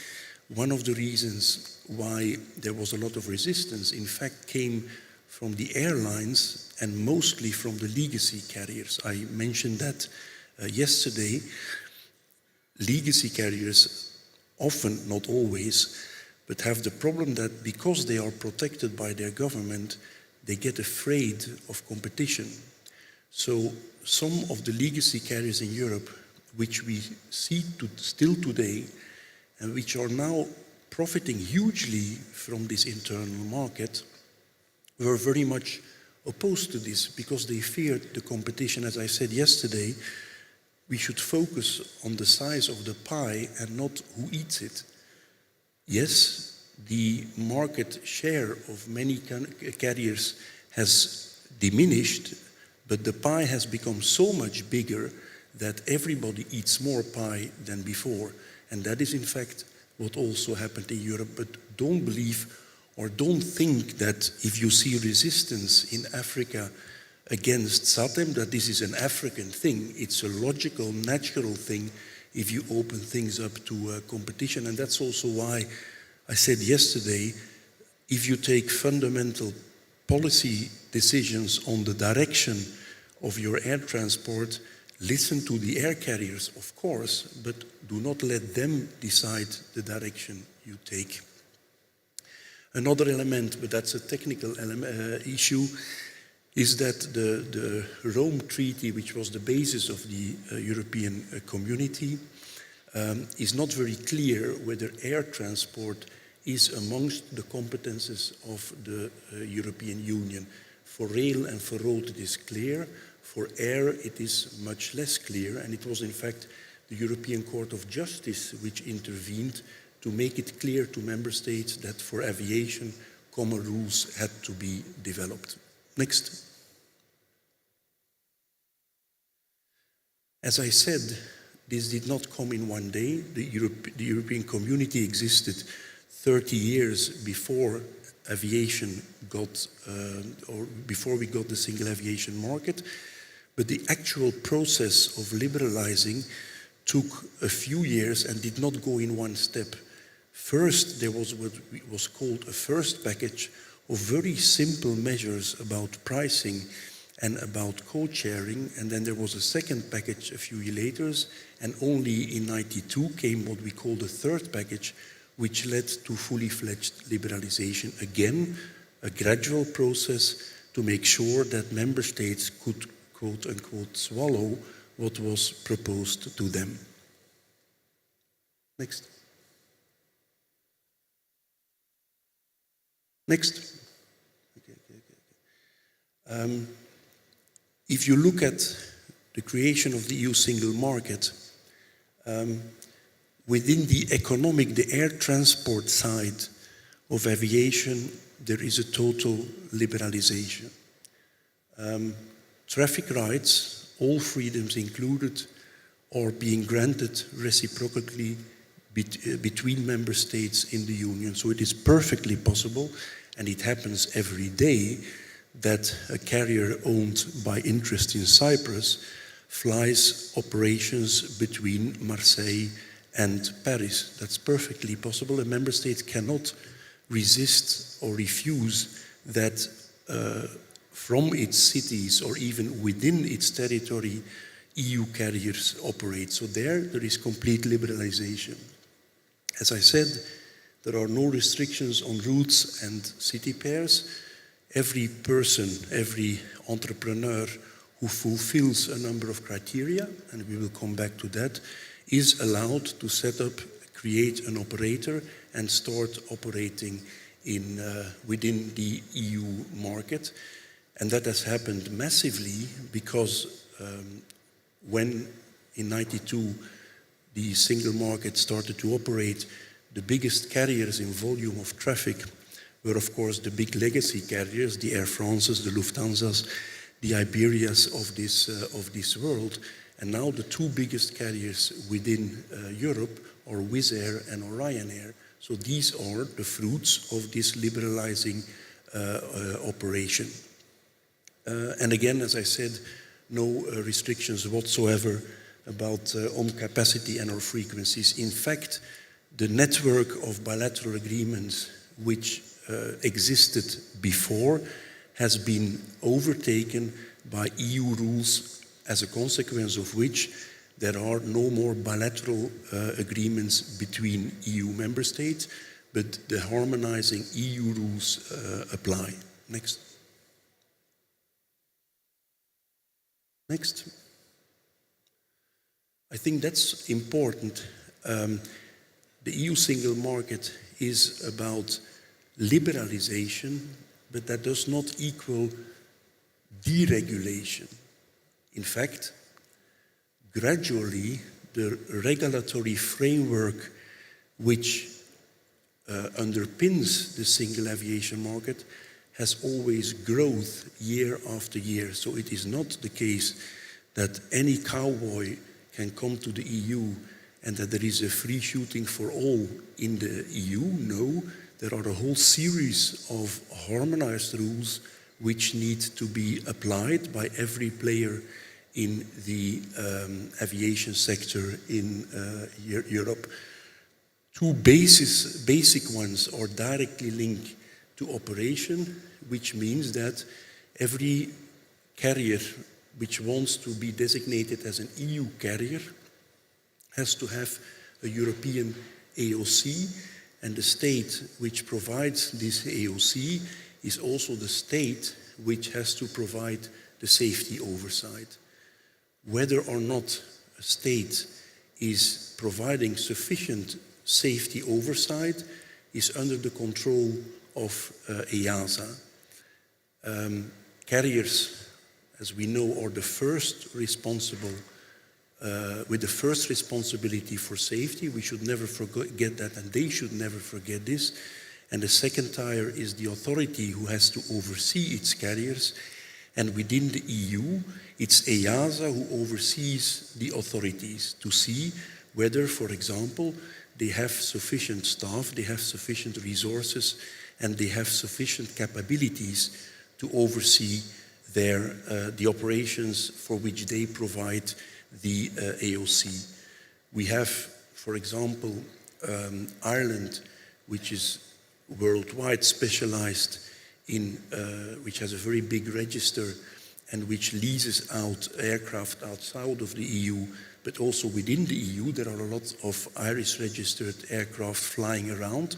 one of the reasons why there was a lot of resistance, in fact, came from the airlines and mostly from the legacy carriers. I mentioned that yesterday. Legacy carriers often, not always, but have the problem that because they are protected by their government, they get afraid of competition. So some of the legacy carriers in Europe, which we see still today, and which are now profiting hugely from this internal market, were very much opposed to this because they feared the competition. As I said yesterday, we should focus on the size of the pie and not who eats it. Yes, the market share of many carriers has diminished, but the pie has become so much bigger that everybody eats more pie than before. And that is in fact what also happened in Europe. But don't believe or don't think that if you see resistance in Africa against SAATM, that this is an African thing. It's a logical, natural thing if you open things up to competition. And that's also why I said yesterday, if you take fundamental policy decisions on the direction of your air transport, listen to the air carriers, of course, but do not let them decide the direction you take. Another element, but that's a technical issue, is that the Rome Treaty, which was the basis of the European community, is not very clear whether air transport is amongst the competences of the European Union. For rail and for road it is clear, for air it is much less clear, and it was in fact the European Court of Justice which intervened to make it clear to member states that for aviation common rules had to be developed. Next. As I said, this did not come in one day. The European community existed 30 years before aviation got, or before we got the single aviation market. But the actual process of liberalizing took a few years and did not go in one step. First, there was what was called a first package of very simple measures about pricing and about co-sharing, and then there was a second package a few years later, and only in '92 came what we call the third package, which led to fully fledged liberalization. Again, a gradual process to make sure that member states could, quote unquote, swallow what was proposed to them. Next. Next. If you look at the creation of the EU single market, within the air transport side of aviation, there is a total liberalization. Traffic rights, all freedoms included, are being granted reciprocally between member states in the Union. So it is perfectly possible, and it happens every day, that a carrier owned by interest in Cyprus flies operations between Marseille and Paris. That's perfectly possible. A member state cannot resist or refuse that from its cities or even within its territory, EU carriers operate. So there is complete liberalization. As I said, there are no restrictions on routes and city pairs. Every person, every entrepreneur who fulfills a number of criteria, and we will come back to that, is allowed to set up, create an operator and start operating within the EU market. And that has happened massively because when in '92 the single market started to operate, the biggest carriers in volume of traffic were of course the big legacy carriers, the Air Frances, the Lufthansas, the Iberias of this world. And now the two biggest carriers within Europe are Wizz Air and Ryanair. So these are the fruits of this liberalizing operation. And again, as I said, no restrictions whatsoever about on capacity and or frequencies. In fact, the network of bilateral agreements which existed before has been overtaken by EU rules, as a consequence of which there are no more bilateral agreements between EU member states, but the harmonizing EU rules apply. Next. Next. I think that's important. The EU single market is about liberalization, but that does not equal deregulation. In fact, gradually the regulatory framework which underpins the single aviation market has always growth year after year. So it is not the case that any cowboy can come to the EU and that there is a free shooting for all in the EU. No, there are a whole series of harmonized rules which need to be applied by every player in the aviation sector in Europe. Two basic ones are directly linked to operation, which means that every carrier which wants to be designated as an EU carrier has to have a European AOC, and the state which provides this AOC is also the state which has to provide the safety oversight. Whether or not a state is providing sufficient safety oversight is under the control of EASA. Carriers, as we know, are the first responsible, with the first responsibility for safety. We should never forget that, and they should never forget this. And the second tier is the authority who has to oversee its carriers. And within the EU, it's EASA who oversees the authorities to see whether, for example, they have sufficient staff, they have sufficient resources, and they have sufficient capabilities to oversee the operations for which they provide the AOC. We have, for example, Ireland, which is worldwide specialized in, which has a very big register and which leases out aircraft outside of the EU, but also within the EU there are a lot of Irish registered aircraft flying around.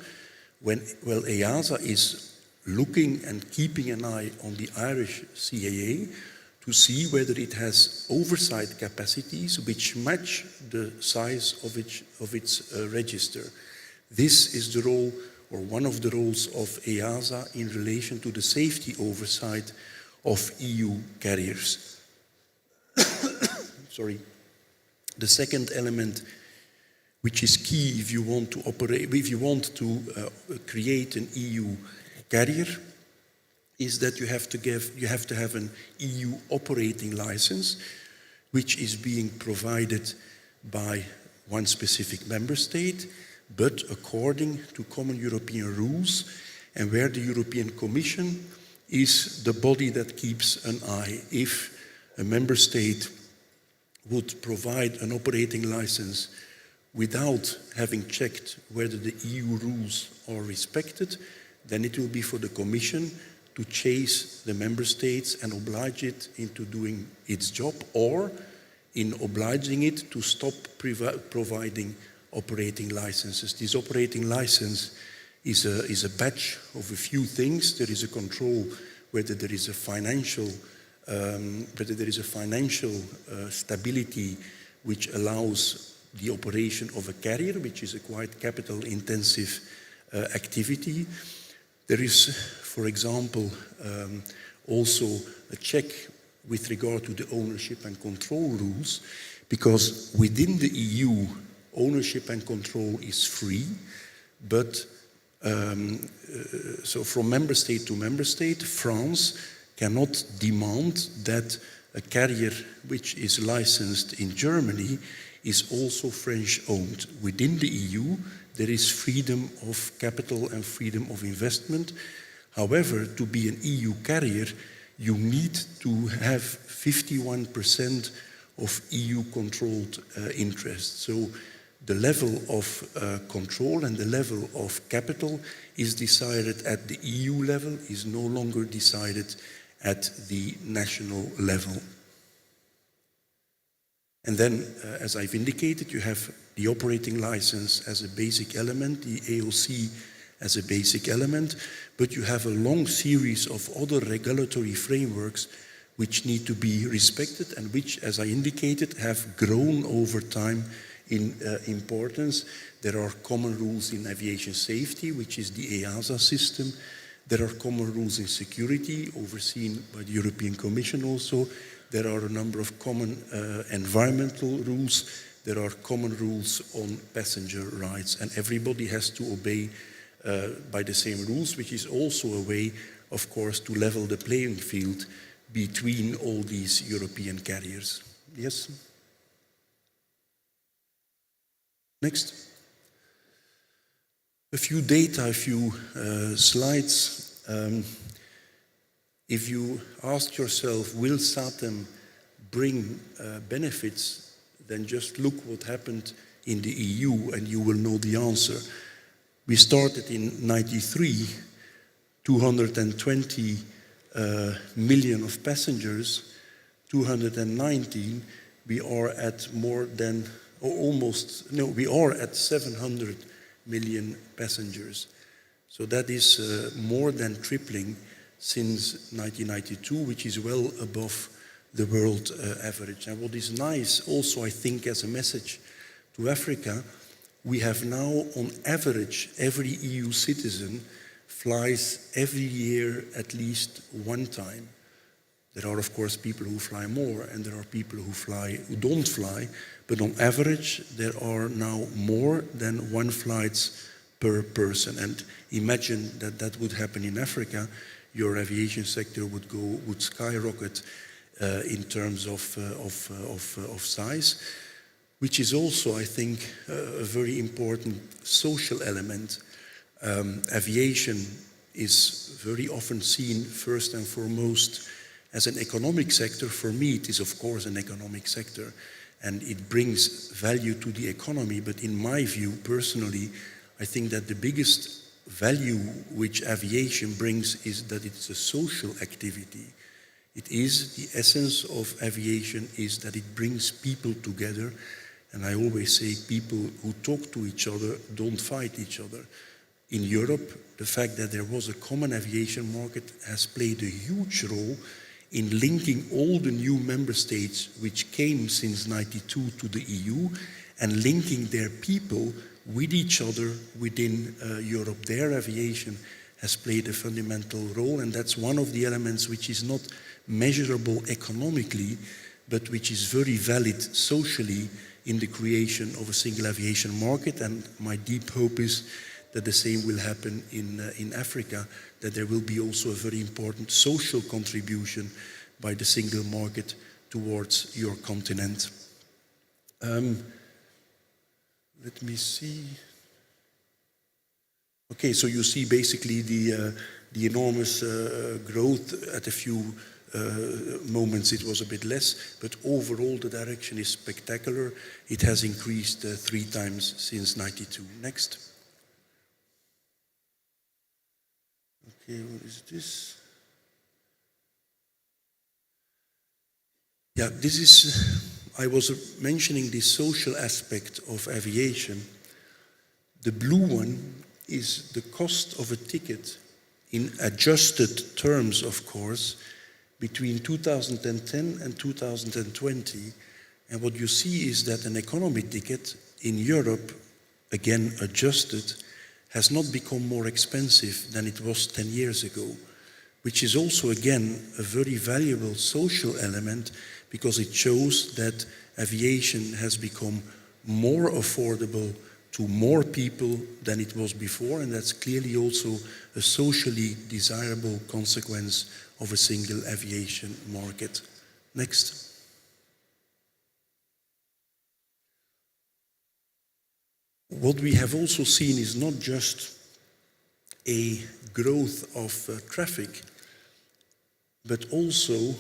Well, EASA is looking and keeping an eye on the Irish CAA to see whether it has oversight capacities which match the size of its register. This is the role, or one of the roles, of EASA in relation to the safety oversight of EU carriers. Sorry. The second element, which is key if you want to operate, if you want to create an EU carrier, is that you have to have an EU operating license, which is being provided by one specific member state, but according to common European rules, and where the European Commission is the body that keeps an eye. If a member state would provide an operating license without having checked whether the EU rules are respected, then it will be for the Commission to chase the member states and oblige it into doing its job, or in obliging it to stop providing operating licenses. This operating license is a batch of a few things. There is a control whether there is a financial stability which allows the operation of a carrier, which is a quite capital-intensive activity. There is, for example, also a check with regard to the ownership and control rules, because within the EU, ownership and control is free, but so from member state to member state, France cannot demand that a carrier which is licensed in Germany is also French-owned. Within the EU, there is freedom of capital and freedom of investment. However, to be an EU carrier, you need to have 51% of EU-controlled interest. So the level of control and the level of capital is decided at the EU level, is no longer decided at the national level. And then, as I've indicated, you have the operating license as a basic element, the AOC as a basic element, but you have a long series of other regulatory frameworks which need to be respected and which, as I indicated, have grown over time in importance. There are common rules in aviation safety, which is the EASA system. There are common rules in security, overseen by the European Commission also. There are a number of common environmental rules. There are common rules on passenger rights, and everybody has to obey by the same rules, which is also a way, of course, to level the playing field between all these European carriers. Yes? Next. A few data, a few slides. If you ask yourself, will SAATM bring benefits, then just look what happened in the EU and you will know the answer. We started in '93, 220 million of passengers. 2019, we are at more than, or almost, no, we are at 700 million passengers. So that is more than tripling since 1992, which is well above the world average. And what is nice also, I think, as a message to Africa, we have now on average every EU citizen flies every year at least one time. There are of course people who fly more and there are people who don't fly, but on average there are now more than one flights per person. And imagine that that would happen in Africa, your aviation sector would skyrocket in terms of size, which is also, I think, a very important social element. Aviation is very often seen first and foremost as an economic sector. For me, it is of course an economic sector and it brings value to the economy, but in my view, personally, I think that the biggest value which aviation brings is that it's a social activity. It is, the essence of aviation is that it brings people together, and I always say people who talk to each other don't fight each other. In Europe, the fact that there was a common aviation market has played a huge role in linking all the new member states which came since '92 to the EU and linking their people with each other within Europe. Their aviation has played a fundamental role, and that's one of the elements which is not measurable economically, but which is very valid socially in the creation of a single aviation market. And my deep hope is that the same will happen in Africa, that there will be also a very important social contribution by the single market towards your continent. Let me see. Okay, so you see basically the enormous growth. At a few moments it was a bit less, but overall the direction is spectacular. It has increased 3 times since '92. Next. Okay, what is this? Yeah, this is, I was mentioning the social aspect of aviation. The blue one is the cost of a ticket in adjusted terms, of course, between 2010 and 2020. And what you see is that an economy ticket in Europe, again adjusted, has not become more expensive than it was 10 years ago, which is also, again, a very valuable social element because it shows that aviation has become more affordable to more people than it was before, and that's clearly also a socially desirable consequence of a single aviation market. Next. What we have also seen is not just a growth of traffic, but also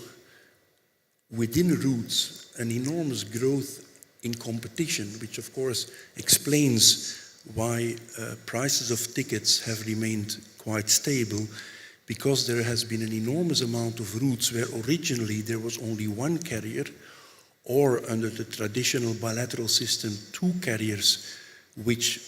within routes an enormous growth in competition, which of course explains why prices of tickets have remained quite stable, because there has been an enormous amount of routes where originally there was only one carrier, or under the traditional bilateral system, 2 carriers, which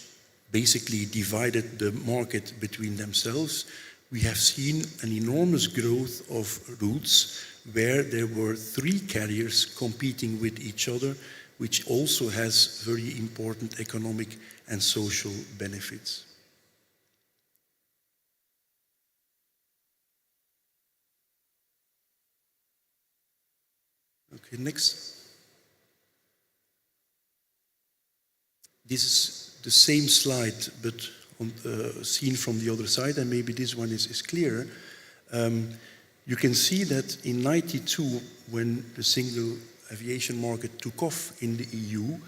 basically divided the market between themselves. We have seen an enormous growth of routes where there were 3 carriers competing with each other, which also has very important economic and social benefits. Okay, next. This is the same slide, but seen from the other side, and maybe this one is clearer. You can see that in '92, when the single aviation market took off in the EU,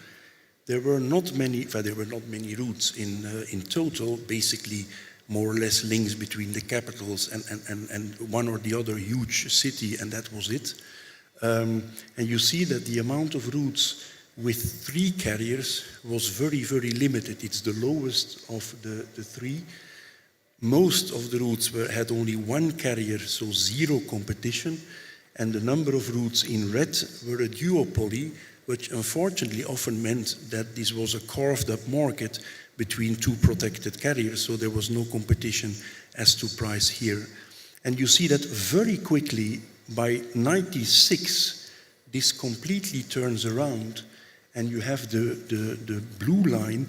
there were not many routes in total, basically more or less links between the capitals and one or the other huge city, and that was it. And you see that the amount of routes with 3 carriers was very, very limited. It's the lowest of the 3. Most of the routes had only 1 carrier, so 0 competition, and the number of routes in red were a duopoly, which unfortunately often meant that this was a carved up market between 2 protected carriers, so there was no competition as to price here. And you see that very quickly, by 96, this completely turns around, and you have the blue line,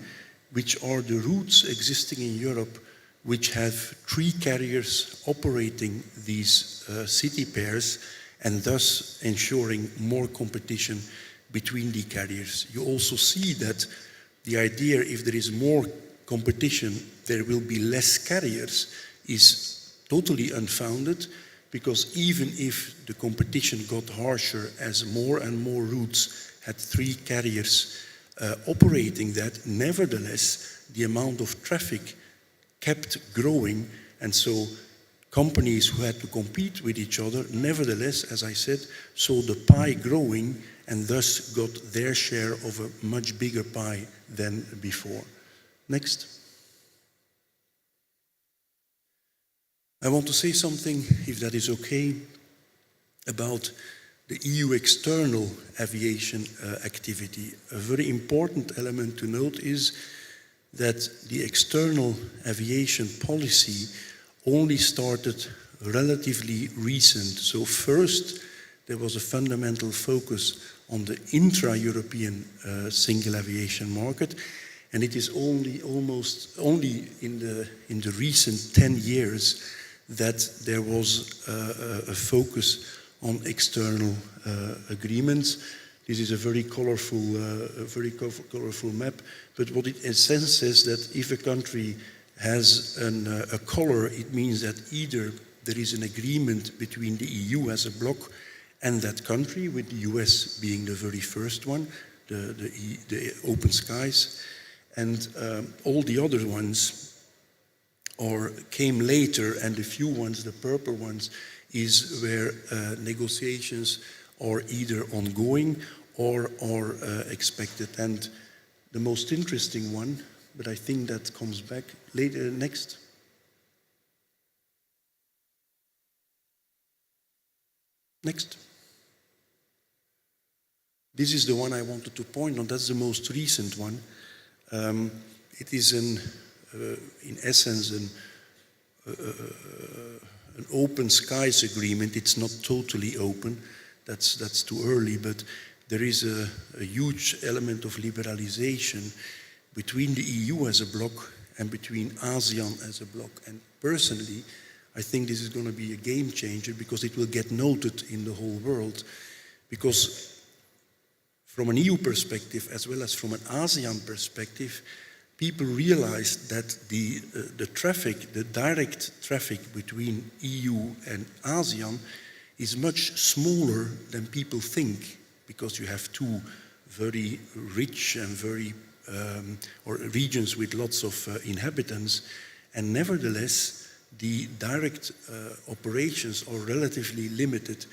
which are the routes existing in Europe, which have 3 carriers operating these city pairs, and thus ensuring more competition between the carriers. You also see that the idea, if there is more competition, there will be less carriers, is totally unfounded, because even if the competition got harsher as more and more routes had 3 carriers operating that, nevertheless, the amount of traffic kept growing, and so companies who had to compete with each other, nevertheless, as I said, saw the pie growing and thus got their share of a much bigger pie than before. Next. I want to say something, if that is okay, about the EU external aviation activity. A very important element to note is that the external aviation policy only started relatively recent. So first, there was a fundamental focus on the intra-European single aviation market, and it is almost only in the recent 10 years that there was a focus on external agreements. This is a very colorful map, but what it in a sense says that if a country has a color, it means that either there is an agreement between the EU as a bloc and that country, with the US being the very first one, the open skies, and all the other ones came later, and the few ones, the purple ones, is where negotiations are either ongoing or are expected. And the most interesting one, but I think that comes back later, next. Next. This is the one I wanted to point on. That's the most recent one. It is in essence an open skies agreement. It's not totally open. That's too early, but there is a huge element of liberalization between the EU as a bloc and between ASEAN as a bloc. And personally, I think this is going to be a game changer, because it will get noted in the whole world. Because from an EU perspective, as well as from an ASEAN perspective, people realized that the traffic, the direct traffic between EU and ASEAN is much smaller than people think, because you have 2 very rich and very or regions with lots of inhabitants, and nevertheless the direct operations are relatively limited.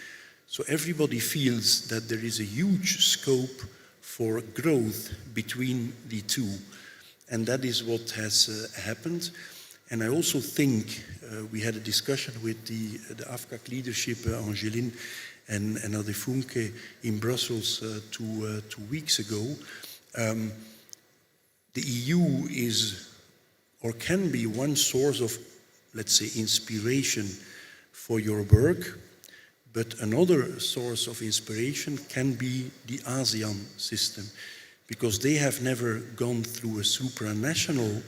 So everybody feels that there is a huge scope for growth between the 2, and that is what has happened. And I also think we had a discussion with the AFCAC leadership, Angeline and Ade Funke, in Brussels 2 weeks ago. The EU is, or can be, one source of, let's say, inspiration for your work, but another source of inspiration can be the ASEAN system, because they have never gone through a supranational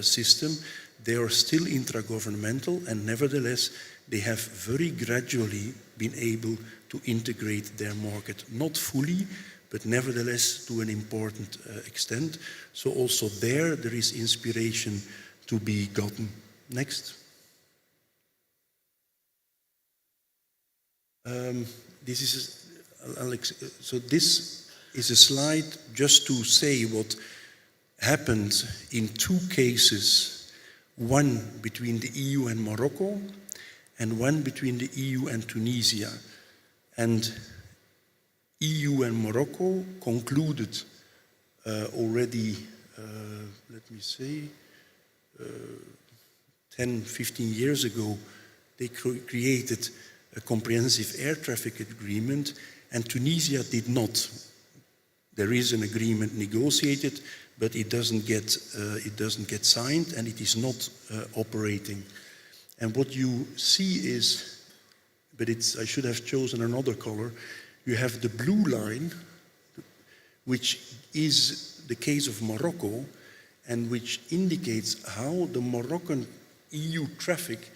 system. They are still intragovernmental, and nevertheless, they have very gradually been able to integrate their market, not fully, but nevertheless to an important extent. So also there is inspiration to be gotten. Next. This is a slide just to say what happened in 2 cases, one between the EU and Morocco, and one between the EU and Tunisia. And EU and Morocco concluded already, let me say, 10, 15 years ago, they created a comprehensive air traffic agreement, and Tunisia did not. There is an agreement negotiated, but it doesn't get signed, and it is not operating. And what you see is, but I should have chosen another color, you have the blue line, which is the case of Morocco, and which indicates how the Moroccan EU traffic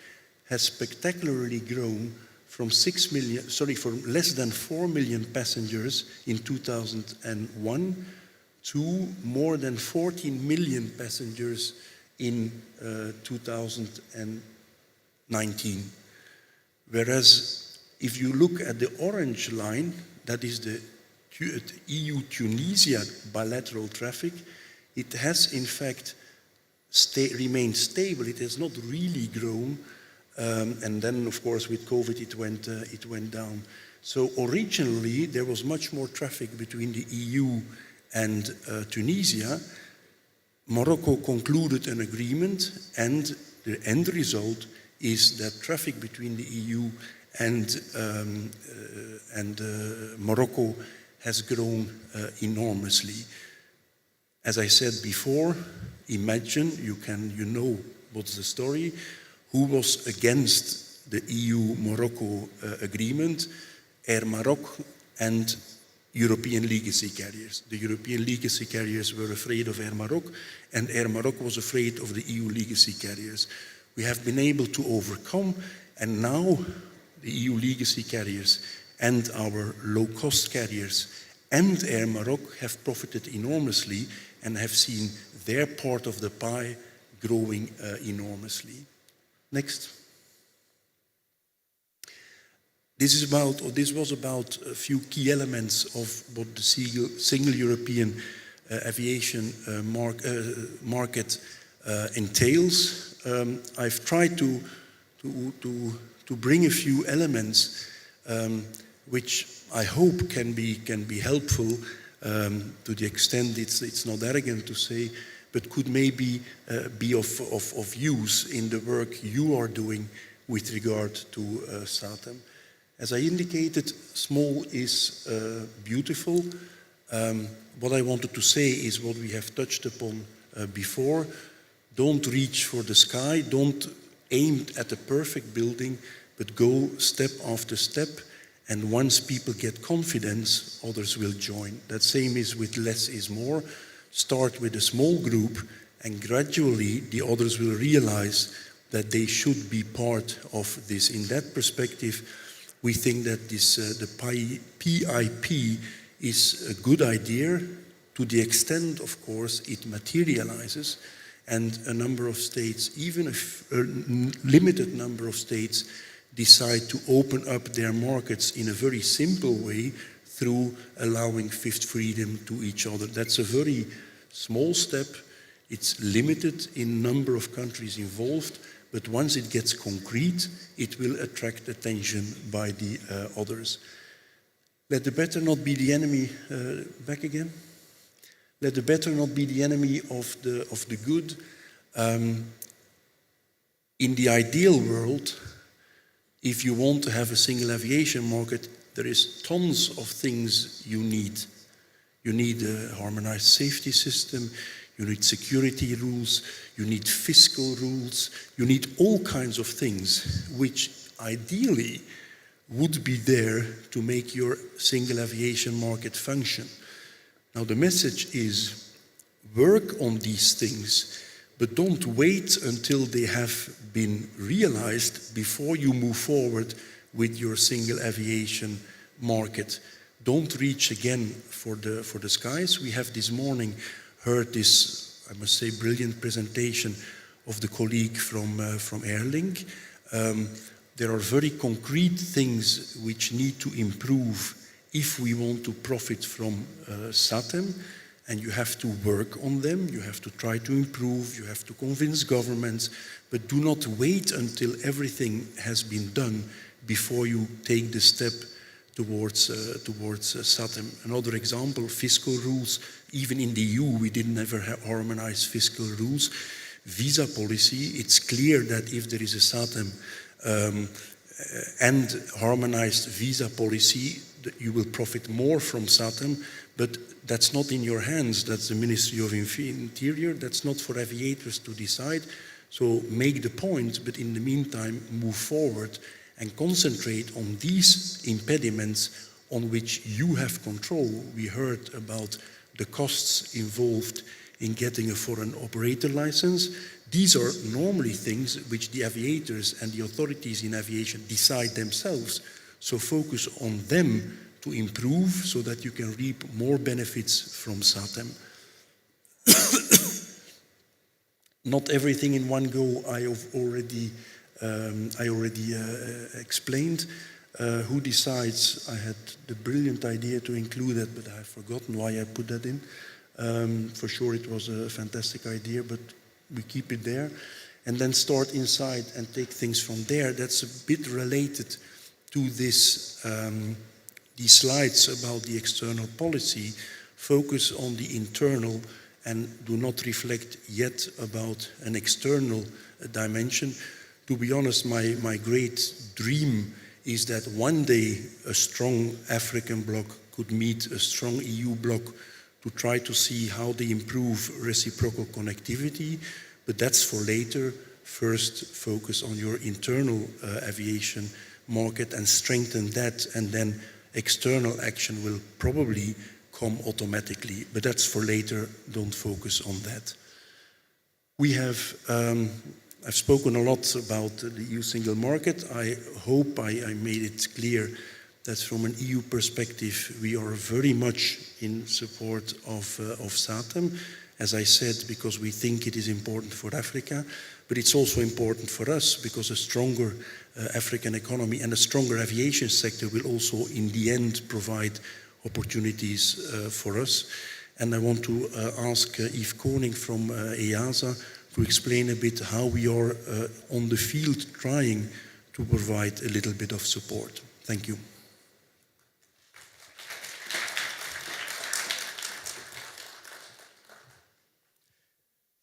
has spectacularly grown from less than 4 million passengers in 2001 to more than 14 million passengers in 2019. Whereas if you look at the orange line, that is the EU-Tunisia bilateral traffic, it has in fact remained stable. It has not really grown. And then, of course, with COVID, it went down. So originally, there was much more traffic between the EU and Tunisia. Morocco concluded an agreement, and the end result is that traffic between the EU and Morocco has grown enormously. As I said before, imagine, you know what's the story, who was against the EU-Morocco agreement? Air Maroc and European legacy carriers. The European legacy carriers were afraid of Air Maroc, and Air Maroc was afraid of the EU legacy carriers. We have been able to overcome, and now the EU legacy carriers and our low-cost carriers and Air Maroc have profited enormously and have seen their part of the pie growing enormously. Next. This was about a few key elements of what the single European aviation market entails. I've tried to bring a few elements which I hope can be helpful to the extent it's not arrogant to say, but could maybe be of use in the work you are doing with regard to SAATM. As I indicated, small is beautiful. What I wanted to say is what we have touched upon before. Don't reach for the sky, don't aim at a perfect building, but go step after step. And once people get confidence, others will join. That same is with less is more. Start with a small group, and gradually the others will realize that they should be part of this. In that perspective, we think that the PIP is a good idea to the extent, of course, it materializes, and a number of states, even a limited number of states, decide to open up their markets in a very simple way through allowing fifth freedom to each other. That's a very small step. It's limited in number of countries involved, but once it gets concrete, it will attract attention by the others. Let the better not be the enemy, back again. Let the better not be the enemy of the good. In the ideal world, if you want to have a single aviation market, there is tons of things you need. You need a harmonized safety system, you need security rules, you need fiscal rules, you need all kinds of things which ideally would be there to make your single aviation market function. Now the message is, work on these things, but don't wait until they have been realized before you move forward with your single aviation market. Don't reach again for the skies. We have this morning heard this, I must say, brilliant presentation of the colleague from Airlink. There are very concrete things which need to improve if we want to profit from SAATM. And you have to work on them, you have to try to improve, you have to convince governments, but do not wait until everything has been done before you take the step towards SAATM. Another example, fiscal rules. Even in the EU, we didn't ever harmonize fiscal rules. Visa policy, it's clear that if there is a SAATM and harmonized visa policy, you will profit more from SAATM, but that's not in your hands. That's the Ministry of Interior. That's not for aviators to decide. So make the point, but in the meantime, move forward and concentrate on these impediments on which you have control. We heard about the costs involved in getting a foreign operator license. These are normally things which the aviators and the authorities in aviation decide themselves. So focus on them to improve so that you can reap more benefits from SAATM. Not everything in one go I have already explained. Who decides? I had the brilliant idea to include that, but I've forgotten why I put that in. For sure it was a fantastic idea, but we keep it there. And then start inside and take things from there. That's a bit related to this, these slides about the external policy. Focus on the internal and do not reflect yet about an external dimension. To be honest, my great dream is that one day a strong African bloc could meet a strong EU bloc to try to see how they improve reciprocal connectivity, but that's for later. First, focus on your internal aviation market and strengthen that, and then external action will probably come automatically, but that's for later. Don't focus on that. We have, I've spoken a lot about the EU single market. I hope I made it clear that from an EU perspective, we are very much in support of SAATM, as I said, because we think it is important for Africa, but it's also important for us because a stronger African economy and a stronger aviation sector will also, in the end, provide opportunities for us. And I want to ask Yves Koning from EASA to explain a bit how we are on the field trying to provide a little bit of support. Thank you.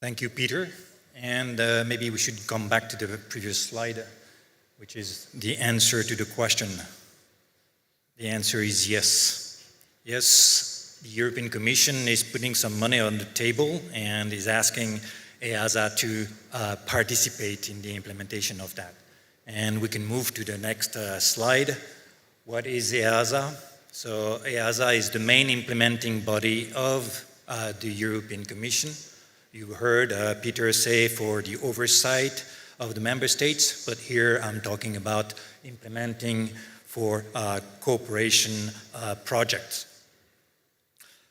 Thank you, Peter. And maybe we should come back to the previous slide, which is the answer to the question. The answer is yes. Yes, the European Commission is putting some money on the table and is asking EASA to participate in the implementation of that. And we can move to the next slide. What is EASA? So EASA is the main implementing body of the European Commission. You heard Peter say for the oversight of the member states, but here I'm talking about implementing for cooperation projects.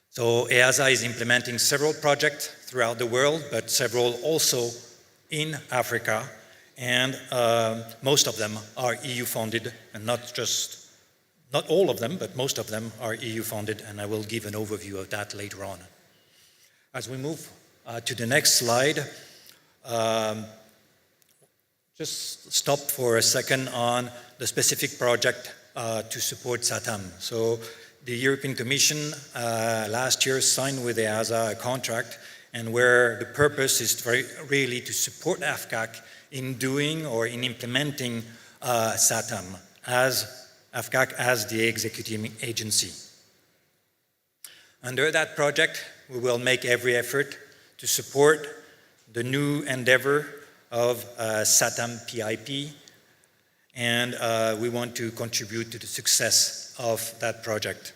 So EASA is implementing several projects throughout the world, but several also in Africa, and most of them are EU funded, and not all of them, but most of them are EU funded, and I will give an overview of that later on. As we move to the next slide, just stop for a second on the specific project to support SAATM. So the European Commission last year signed with EASA a contract, and where the purpose is really to support AFCAC in doing or in implementing SAATM as AFCAC as the executive agency. Under that project, we will make every effort to support the new endeavor of SAATM PIP, and we want to contribute to the success of that project.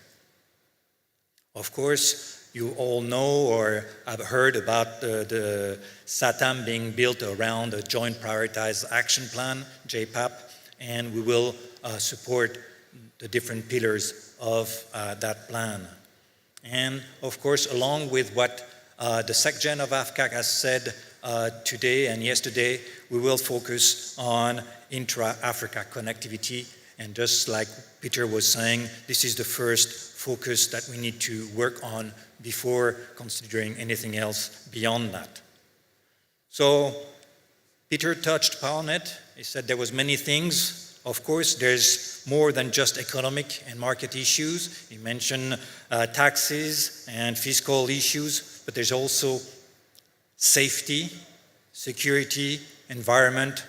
Of course, you all know or have heard about the SAATM being built around a Joint Prioritized Action Plan, JPAP, and we will support the different pillars of that plan. And of course, along with what the SecGen of AFCAC has said today and yesterday, we will focus on intra-Africa connectivity. And just like Peter was saying, this is the first focus that we need to work on before considering anything else beyond that. So Peter touched upon it. He said there was many things. Of course, there's more than just economic and market issues. He mentioned taxes and fiscal issues, but there's also safety, security, environment,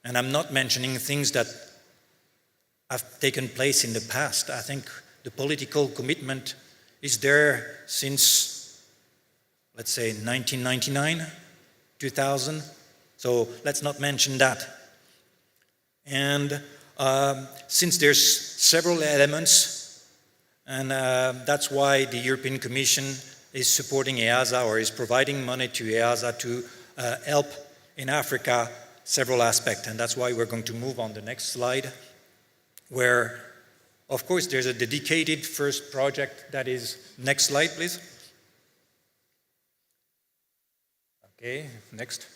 and I'm not mentioning things that have taken place in the past. I think the political commitment is there since, let's say, 1999, 2000, So let's not mention that. And since there's several elements, and that's why the European Commission is supporting EASA or is providing money to EASA to help in Africa several aspects. And that's why we're going to move on the next slide, where, of course, there's a dedicated first project that is, next slide, please. Okay, next.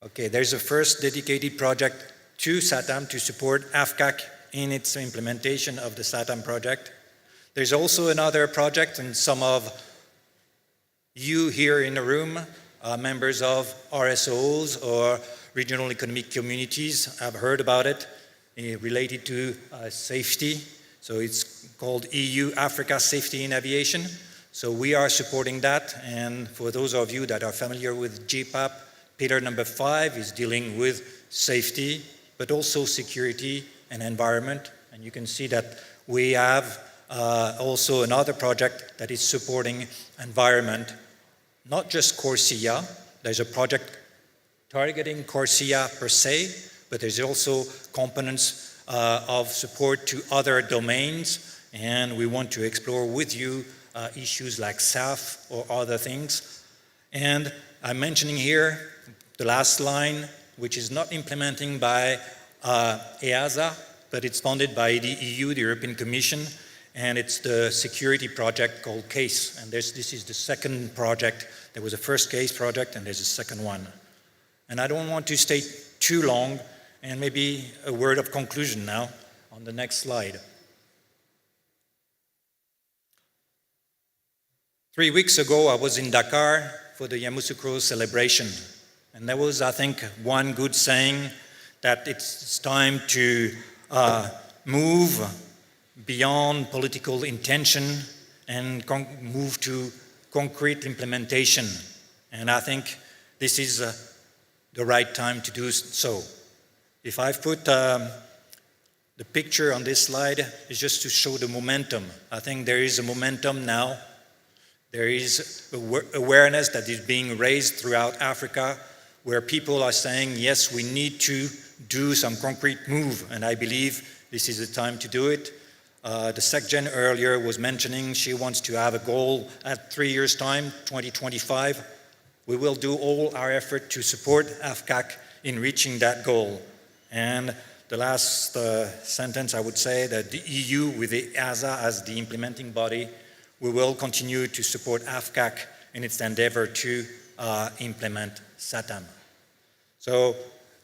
Okay, there's a first dedicated project to SAATM to support AFCAC in its implementation of the SAATM project. There's also another project, and some of you here in the room, members of RSOs or regional economic communities, have heard about it, related to safety. So it's called EU Africa Safety in Aviation. So we are supporting that, and for those of you that are familiar with GPAP, pillar number 5 is dealing with safety, but also security and environment. And you can see that we have also another project that is supporting environment, not just CORSIA. There's a project targeting CORSIA per se, but there's also components of support to other domains, and we want to explore with you issues like SAF or other things. And I'm mentioning here the last line, which is not implementing by EASA, but it's funded by the EU, the European Commission, and it's the security project called CASE. And this is the second project. There was a first CASE project, and there's a second one. And I don't want to stay too long, and maybe a word of conclusion now on the next slide. 3 weeks ago, I was in Dakar for the Yamoussoukro celebration. And there was, I think, one good saying that it's time to move beyond political intention and move to concrete implementation. And I think this is the right time to do so. If I've put the picture on this slide, it's just to show the momentum. I think there is a momentum now. There is awareness that is being raised throughout Africa, where people are saying, yes, we need to do some concrete move, and I believe this is the time to do it. The SecGen earlier was mentioning she wants to have a goal at 3 years' time, 2025. We will do all our effort to support AFCAC in reaching that goal. And the last sentence, I would say that the EU, with the EASA as the implementing body, we will continue to support AFCAC in its endeavor to implement SAATM. So,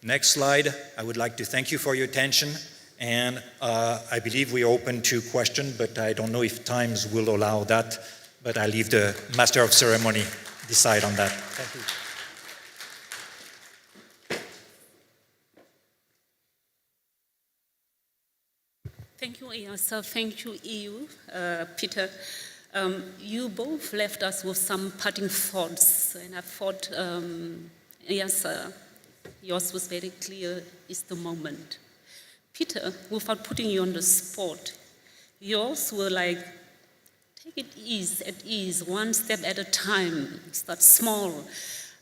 next slide. I would like to thank you for your attention, and I believe we are open to questions, but I don't know if times will allow that, but I leave the Master of Ceremony decide on that. Thank you. Thank you, EASA. Thank you, EU. Peter, you both left us with some parting thoughts, and I thought, EASA, yours was very clear, is the moment. Peter, without putting you on the spot, yours were like, take it at ease, one step at a time, start small.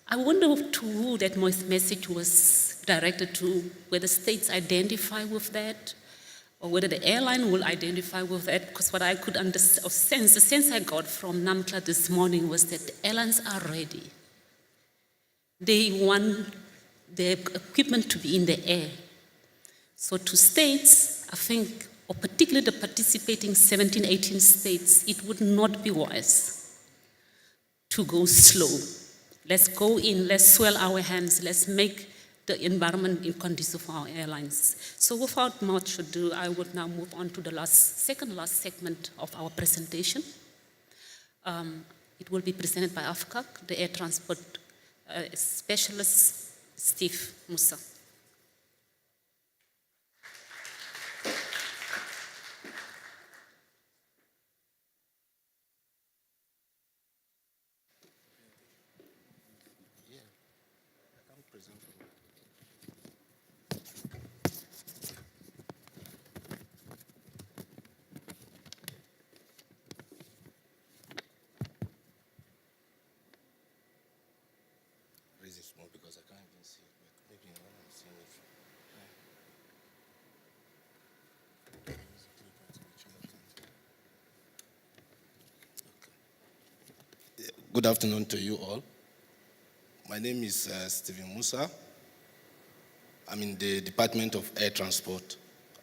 I wonder to who that message was directed to, whether states identify with that, or whether the airline will identify with that, because what I could understand, the sense I got from NAMCLA this morning was that the airlines are ready. They want the equipment to be in the air. So to states, I think, or particularly the participating 17, 18 states, it would not be wise to go slow. Let's go in, let's swell our hands, let's make the environment conducive for our airlines. So without much ado, I would now move on to the second last segment of our presentation. It will be presented by AFCAC, the air transport specialist, Steve Musa. Good afternoon to you all. My name is Stephen Musa. I'm in the Department of Air Transport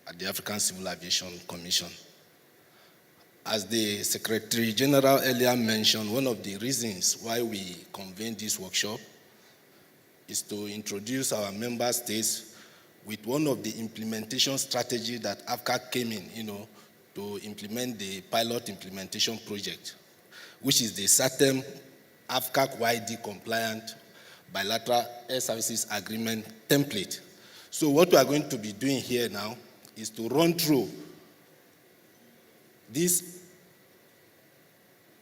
at the African Civil Aviation Commission. As the Secretary General earlier mentioned, one of the reasons why we convened this workshop is to introduce our member states with one of the implementation strategies that AFCAC came in, to implement the pilot implementation project, which is the SAATM AFCAC YD compliant bilateral air services agreement template. So what we are going to be doing here now is to run through this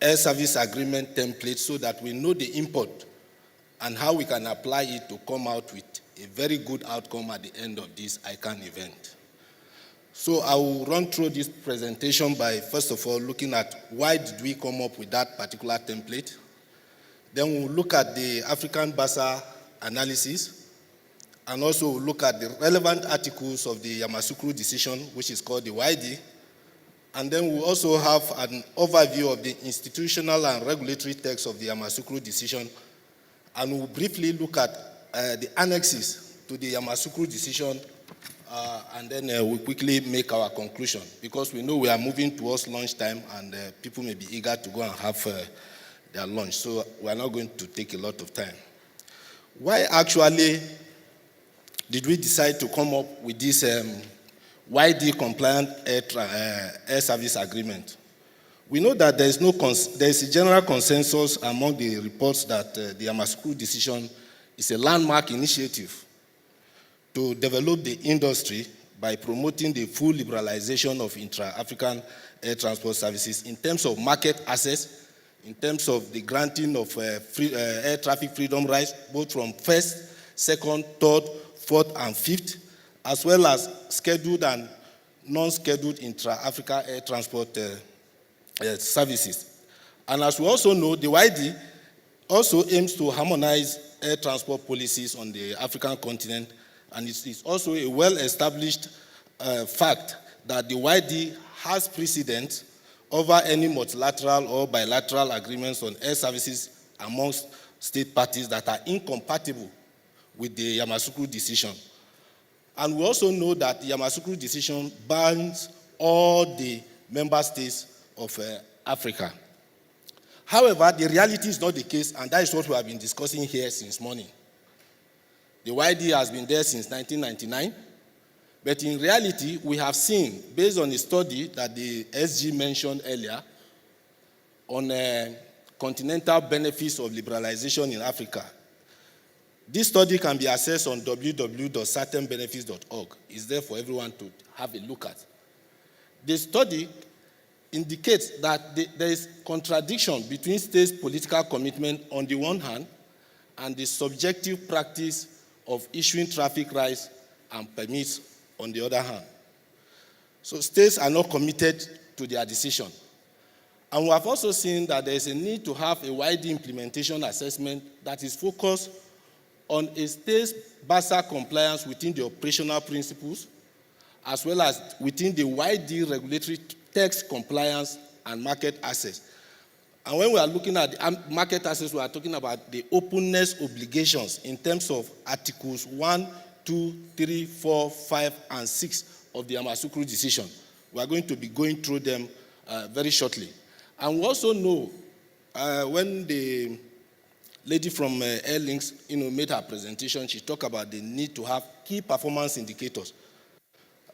air service agreement template so that we know the import and how we can apply it to come out with a very good outcome at the end of this ICANN event. So I will run through this presentation by, first of all, looking at why did we come up with that particular template. Then we'll look at the African BASA analysis, and also we'll look at the relevant articles of the Yamoussoukro decision, which is called the YD. And then we'll also have an overview of the institutional and regulatory text of the Yamoussoukro decision, and we'll briefly look at the annexes to the Yamoussoukro decision, and then we'll quickly make our conclusion, because we know we are moving towards lunchtime and people may be eager to go and have their lunch, so we are not going to take a lot of time. Why actually did we decide to come up with this YD compliant air service agreement? We know that there is a general consensus among the reports that the Yamoussoukro decision is a landmark initiative to develop the industry by promoting the full liberalization of intra-African air transport services in terms of market access, in terms of the granting of air traffic freedom rights, both from first, second, third, fourth, and fifth, as well as scheduled and non-scheduled intra-Africa air transport services. And as we also know, the YD also aims to harmonize air transport policies on the African continent, and it is also a well-established fact that the YD has precedence over any multilateral or bilateral agreements on air services amongst state parties that are incompatible with the Yamoussoukro decision. And we also know that the Yamoussoukro decision bans all the member states of Africa. However, the reality is not the case, and that is what we have been discussing here since morning. The YD has been there since 1999, but in reality, we have seen, based on a study that the SG mentioned earlier, on continental benefits of liberalization in Africa. This study can be accessed on www.saatmbenefits.org. It's there for everyone to have a look at. The study indicates that there is contradiction between states' political commitment on the one hand and the subjective practice of issuing traffic rights and permits on the other hand. So states are not committed to their decision. And we have also seen that there is a need to have a wide implementation assessment that is focused on a state's BASA compliance within the operational principles, as well as within the YD regulatory text compliance and market access. And when we are looking at the market access, we are talking about the openness obligations in terms of Articles 1, 2, 3, 4, 5, and 6 of the Yamoussoukro decision. We are going to be going through them very shortly. And we also know when the lady from Air Links made her presentation, she talked about the need to have key performance indicators.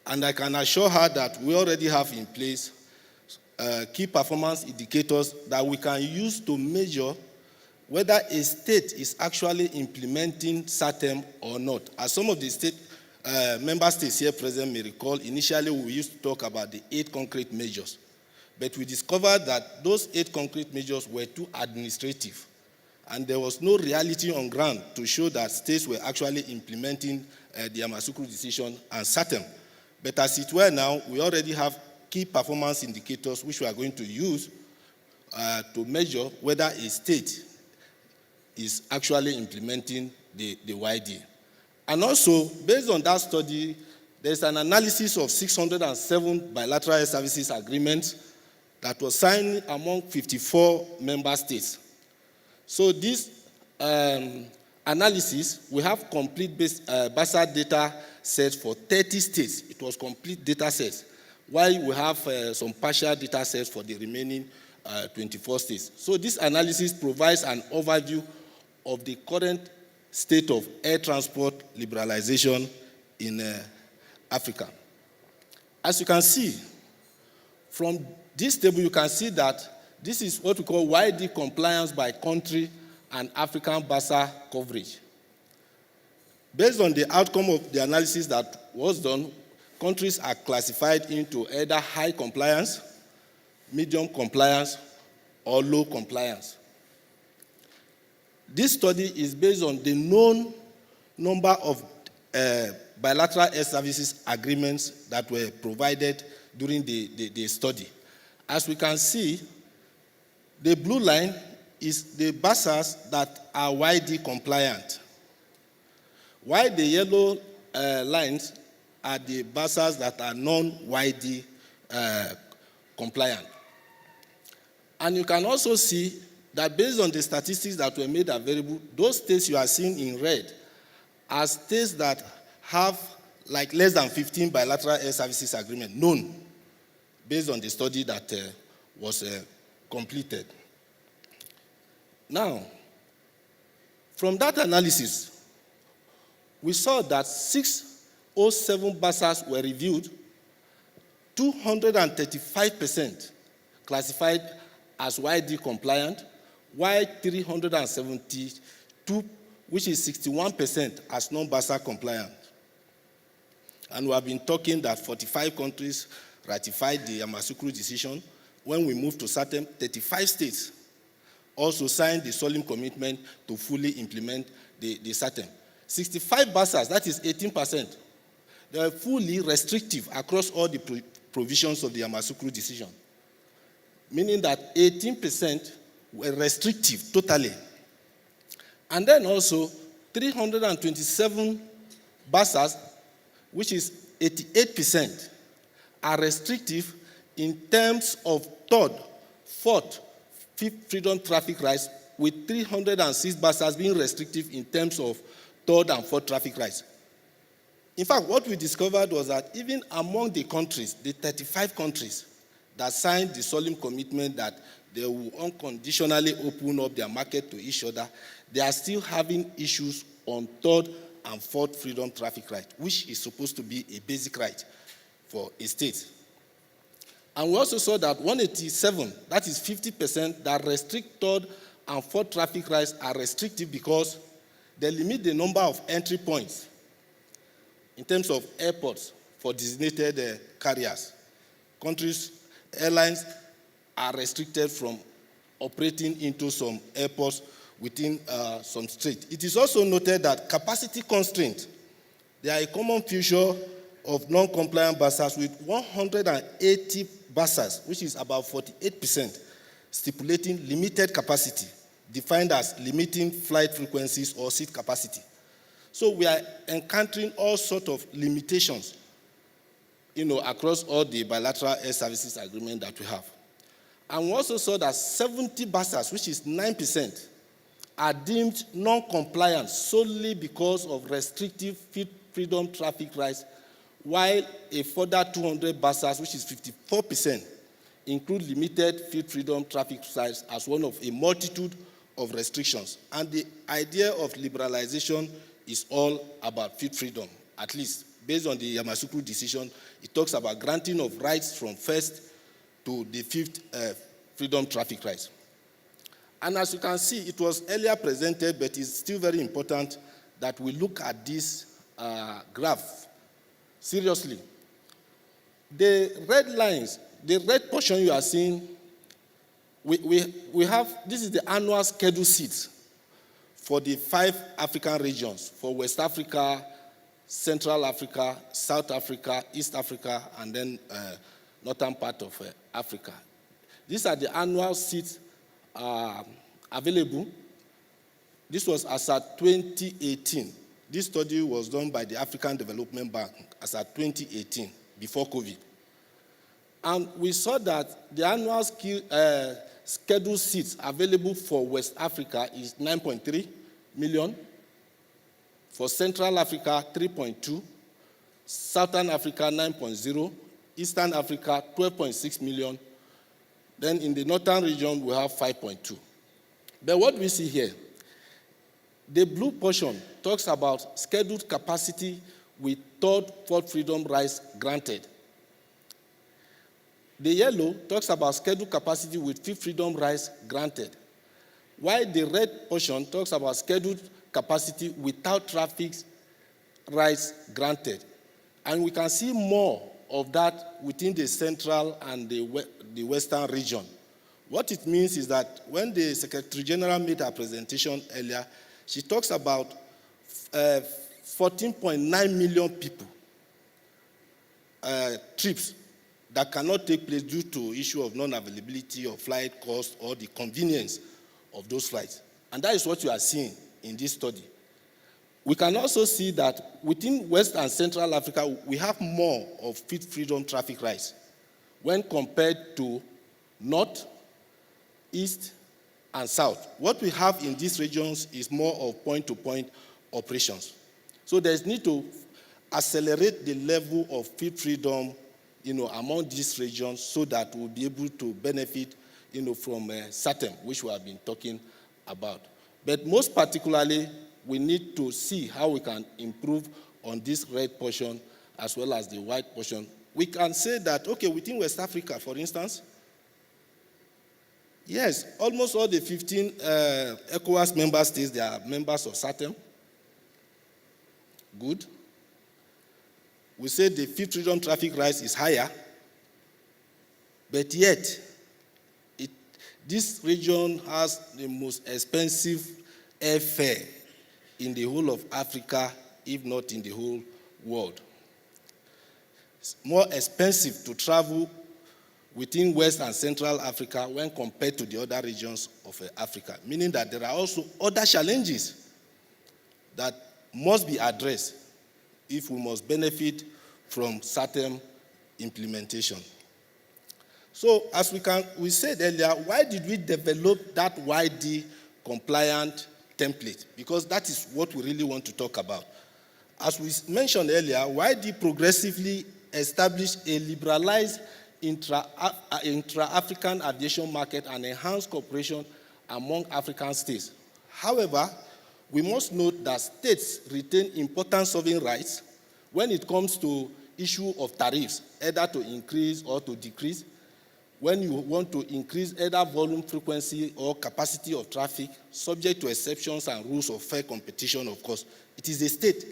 And I can assure her that we already have in place key performance indicators that we can use to measure whether a state is actually implementing SAATM or not. As some of the member states here present may recall, initially we used to talk about the 8 concrete measures. But we discovered that those 8 concrete measures were too administrative. And there was no reality on ground to show that states were actually implementing the Yamoussoukro decision and SAATM. But as it were now, we already have key performance indicators which we are going to use to measure whether a state is actually implementing the YD. And also, based on that study, there's an analysis of 607 bilateral air services agreements that was signed among 54 member states. So this analysis, we have complete BASA data sets for 30 states. It was complete data sets, while we have some partial data sets for the remaining 24 states. So this analysis provides an overview of the current state of air transport liberalization in Africa. As you can see, from this table, you can see that this is what we call YD compliance by country and African BASA coverage. Based on the outcome of the analysis that was done, countries are classified into either high compliance, medium compliance, or low compliance. This study is based on the known number of bilateral air services agreements that were provided during the study. As we can see, the blue line is the BASAs that are YD compliant, while the yellow lines are the BASAs that are non-YD compliant. And you can also see that based on the statistics that were made available, those states you are seeing in red are states that have like less than 15 bilateral air services agreements known based on the study that was completed. Now, from that analysis, we saw that 607 BASAs were reviewed, 235% classified as YD compliant, while 372, which is 61%, as non-BASA compliant. And we have been talking that 45 countries ratified the Yamoussoukro decision. When we moved to SAATM, 35 states also signed the solemn commitment to fully implement the SAATM. 65 BASAs, that is 18%, they were fully restrictive across all the provisions of the Yamoussoukro decision, meaning that 18% were restrictive totally. And then also 327 BASAs, which is 88%, are restrictive in terms of third, fourth, fifth freedom traffic rights, with 306 BASAs being restrictive in terms of third and fourth traffic rights. In fact, what we discovered was that even among the countries, the 35 countries that signed the solemn commitment that they will unconditionally open up their market to each other, they are still having issues on third and fourth freedom traffic right, which is supposed to be a basic right for a state. And we also saw that 187, that is 50%, that restrict third and fourth traffic rights are restrictive because they limit the number of entry points in terms of airports for designated carriers. Countries, airlines are restricted from operating into some airports within some states. It is also noted that capacity constraints, they are a common feature of non-compliant BASAs, with 180 BASAs, which is about 48%, stipulating limited capacity, defined as limiting flight frequencies or seat capacity. So we are encountering all sorts of limitations, across all the bilateral air services agreement that we have. And we also saw that 70 BASAs, which is 9%, are deemed non-compliant solely because of restrictive freedom traffic rights, while a further 200 BASAs, which is 54%, include limited field freedom traffic rights as one of a multitude of restrictions. And the idea of liberalization is all about field freedom, at least. Based on the Yamoussoukro decision, it talks about granting of rights from first to the fifth freedom traffic rights. And as you can see, it was earlier presented, but it's still very important that we look at this graph seriously. The red lines, the red portion you are seeing, we have, this is the annual scheduled seats for the 5 African regions, for West Africa, Central Africa, South Africa, East Africa, and then northern part of Africa. These are the annual seats available. This was as at 2018. This study was done by the African Development Bank as at 2018, before COVID. And we saw that the annual scheduled seats available for West Africa is 9.3 million, for Central Africa 3.2, Southern Africa 9.0, Eastern Africa 12.6 million, then in the Northern region we have 5.2. But what we see here, the blue portion talks about scheduled capacity with third, fourth freedom rights granted. The yellow talks about scheduled capacity with fifth freedom rights granted, while the red portion talks about scheduled capacity without traffic rights granted. And we can see more of that within the central and the western region. What it means is that when the Secretary General made her presentation earlier, she talks about 14.9 million people trips that cannot take place due to issue of non-availability of flight cost or the convenience of those flights. And that is what you are seeing in this study. We can also see that within West and Central Africa, we have more of fifth freedom traffic rights when compared to North, East, and South. What we have in these regions is more of point-to-point operations. So there's need to accelerate the level of fifth freedom, among these regions so that we'll be able to benefit, from SAATM, which we have been talking about. But most particularly, we need to see how we can improve on this red portion as well as the white portion. We can say that, okay, within West Africa, for instance, yes, almost all the 15 ECOWAS member states, they are members of SAATM. Good. We say the fifth freedom traffic rights is higher, but yet this region has the most expensive airfare in the whole of Africa, if not in the whole world. It's more expensive to travel within West and Central Africa when compared to the other regions of Africa, meaning that there are also other challenges that must be addressed if we must benefit from SAATM implementation. So, as we said earlier, why did we develop that YD compliant template? Because that is what we really want to talk about. As we mentioned earlier, YD progressively established a liberalized intra-African aviation market and enhanced cooperation among African states. However, we must note that states retain important sovereign rights when it comes to issue of tariffs, either to increase or to decrease. When you want to increase either volume, frequency, or capacity of traffic, subject to exceptions and rules of fair competition, of course, it is the state.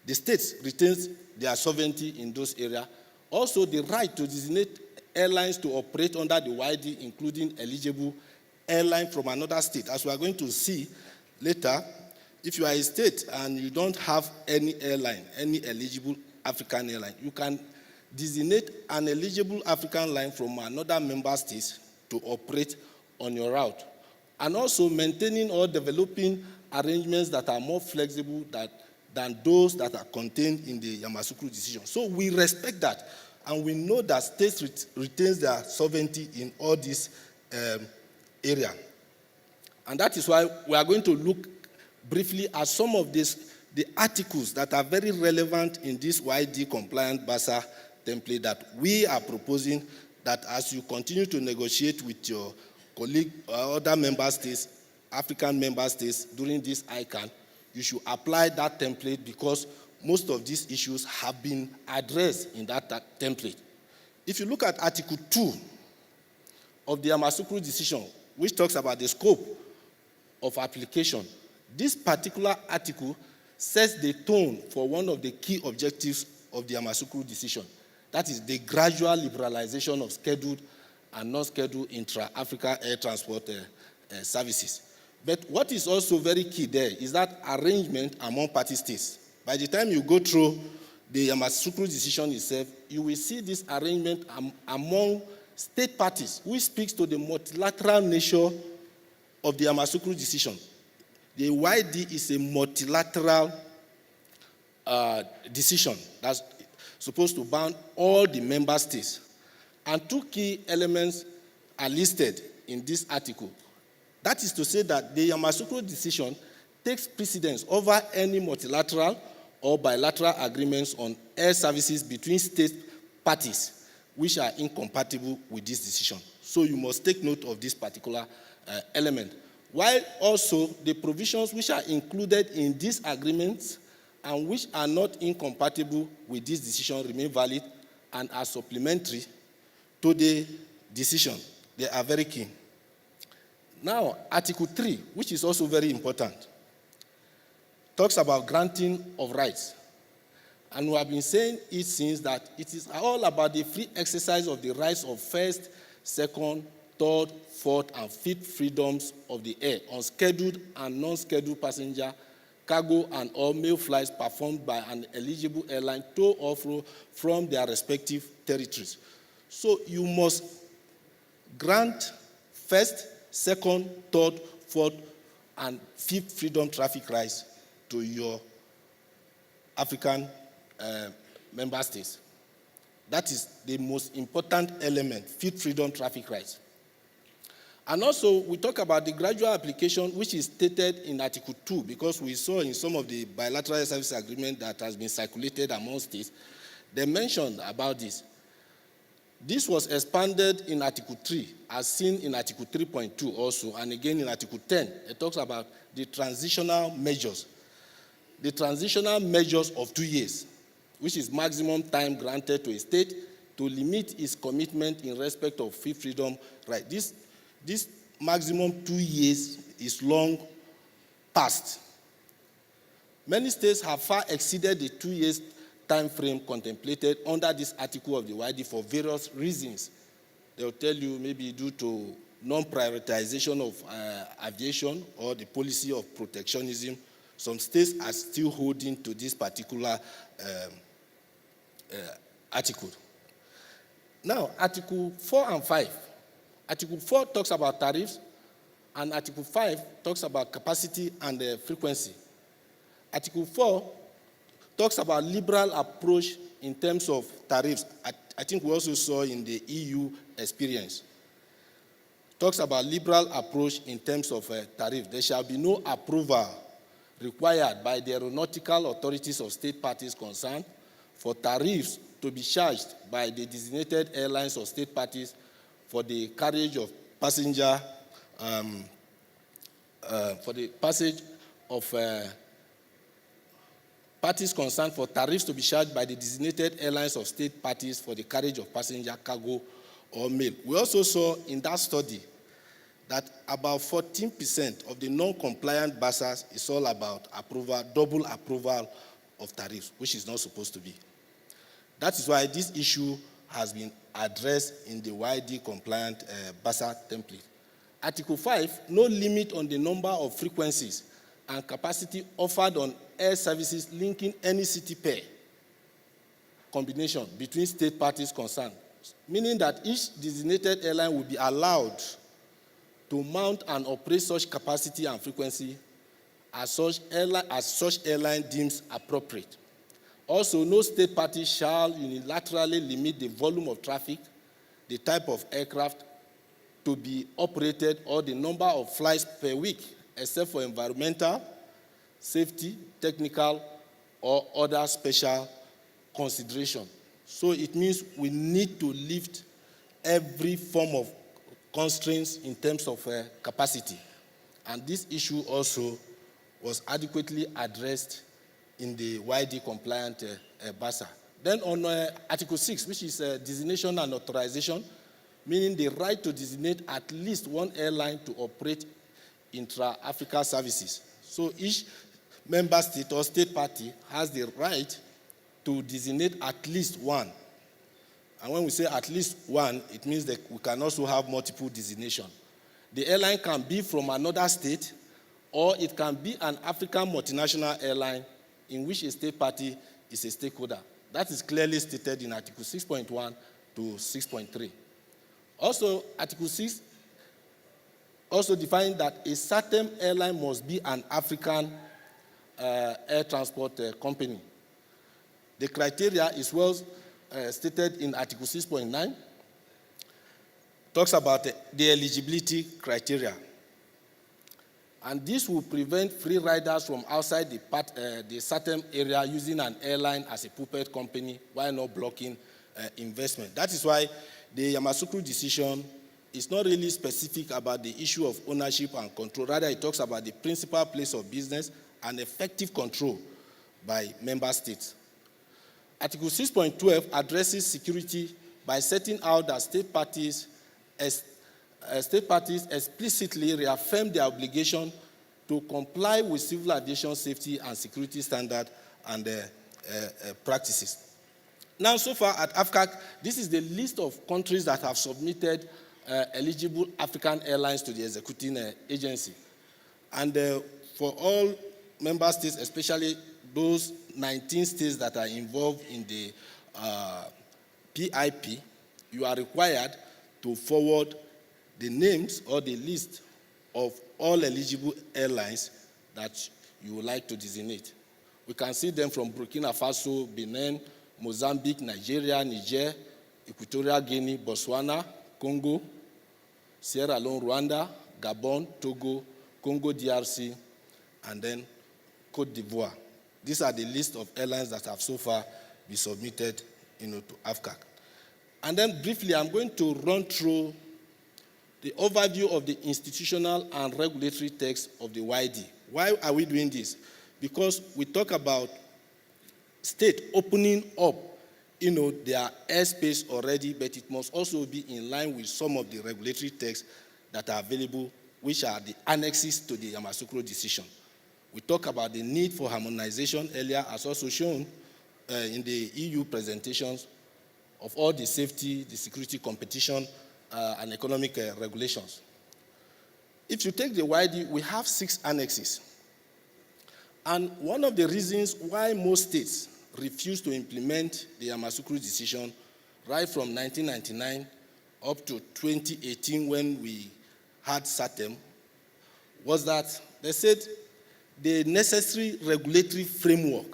The states retains their sovereignty in those areas. Also, the right to designate airlines to operate under the YD, including eligible airline from another state. As we are going to see later, if you are a state and you don't have any airline, any eligible African airline, you can designate an eligible African line from another member state to operate on your route. And also maintaining or developing arrangements that are more flexible than those that are contained in the Yamoussoukro decision. So we respect that, and we know that states retains their sovereignty in all these areas. And that is why we are going to look briefly at some of the articles that are very relevant in this YD compliant BASA template that we are proposing, that as you continue to negotiate with your colleague or other member states, African member states during this ICANN, you should apply that template because most of these issues have been addressed in that template. If you look at Article 2 of the Yamoussoukro decision, which talks about the scope of application, this particular article sets the tone for one of the key objectives of the Yamoussoukro decision. That is the gradual liberalization of scheduled and non-scheduled intra-Africa air transport services. But what is also very key there is that arrangement among party states. By the time you go through the Yamoussoukro decision itself, you will see this arrangement among state parties, which speaks to the multilateral nature of the Yamoussoukro decision. The YD is a multilateral decision that's supposed to bound all the member states. And two key elements are listed in this article. That is to say that the Yamoussoukro decision takes precedence over any multilateral or bilateral agreements on air services between state parties which are incompatible with this decision. So you must take note of this particular element. While also the provisions which are included in these agreements and which are not incompatible with this decision remain valid and are supplementary to the decision. They are very key. Now, Article 3, which is also very important, talks about granting of rights. And we have been saying it since that it is all about the free exercise of the rights of first, second, third, fourth, and fifth freedoms of the air on scheduled and non-scheduled passenger, cargo, and all mail flights performed by an eligible airline to or fro from their respective territories. So you must grant first, second, third, fourth, and fifth freedom traffic rights to your African member states. That is the most important element, fifth freedom traffic rights. And also, we talk about the gradual application, which is stated in Article 2, because we saw in some of the bilateral service agreement that has been circulated among states, they mentioned about this. This was expanded in Article 3, as seen in Article 3.2 also, and again in Article 10. It talks about the transitional measures. The transitional measures of 2 years, which is maximum time granted to a state to limit its commitment in respect of fifth freedom right. This maximum 2 years is long past. Many states have far exceeded the 2 years time frame contemplated under this article of the YD for various reasons. They'll tell you maybe due to non-prioritization of aviation or the policy of protectionism. Some states are still holding to this particular article. Now, Article 4 and 5. Article 4 talks about tariffs, and Article 5 talks about capacity and frequency. Article 4 talks about liberal approach in terms of tariffs. I think we also saw in the EU experience. Talks about liberal approach in terms of tariff. There shall be no approval required by the aeronautical authorities of state parties concerned for tariffs to be charged by the designated airlines or state parties for the carriage of passenger, for the passage of parties concerned for tariffs to be charged by the designated airlines of state parties for the carriage of passenger, cargo, or mail. We also saw in that study that about 14% of the non-compliant buses is all about approval, double approval of tariffs, which is not supposed to be. That is why this issue has been addressed in the YD compliant BASA template. Article 5, no limit on the number of frequencies and capacity offered on air services linking any city pair combination between state parties concerned, meaning that each designated airline will be allowed to mount and operate such capacity and frequency as such airline deems appropriate. Also, no state party shall unilaterally limit the volume of traffic, the type of aircraft to be operated, or the number of flights per week, except for environmental, safety, technical, or other special consideration. So it means we need to lift every form of constraints in terms of capacity. And this issue also was adequately addressed in the YD compliant BASA. Then on Article 6, which is designation and authorization, meaning the right to designate at least one airline to operate intra-Africa services. So each member state or state party has the right to designate at least one. And when we say at least one, it means that we can also have multiple designation. The airline can be from another state, or it can be an African multinational airline in which a state party is a stakeholder. That is clearly stated in Article 6.1 to 6.3. Also, Article 6 also defines that a SAATM airline must be an African air transport company. The criteria is well stated in Article 6.9. talks about the eligibility criteria. And this will prevent free riders from outside the SAATM area using an airline as a puppet company while not blocking investment. That is why the Yamoussoukro decision is not really specific about the issue of ownership and control. Rather, it talks about the principal place of business and effective control by member states. Article 6.12 addresses security by setting out that state parties explicitly reaffirm their obligation to comply with civil aviation safety and security standards and practices. Now, so far at AFCAC, this is the list of countries that have submitted eligible African airlines to the executing agency. And for all member states, especially those 19 states that are involved in the PIP, you are required to forward the names or the list of all eligible airlines that you would like to designate. We can see them from Burkina Faso, Benin, Mozambique, Nigeria, Niger, Equatorial Guinea, Botswana, Congo, Sierra Leone, Rwanda, Gabon, Togo, Congo DRC, and then Cote d'Ivoire. These are the list of airlines that have so far been submitted to AFCAC. And then briefly, I'm going to run through the overview of the institutional and regulatory text of the YD. Why are we doing this? Because we talk about state opening up, their airspace already, but it must also be in line with some of the regulatory texts that are available, which are the annexes to the Yamoussoukro decision. We talk about the need for harmonization earlier, as also shown in the EU presentations of all the safety, the security, competition, and economic regulations. If you take the YD, we have 6 annexes. And one of the reasons why most states refused to implement the Yamoussoukro decision right from 1999 up to 2018 when we had SAATM was that they said the necessary regulatory framework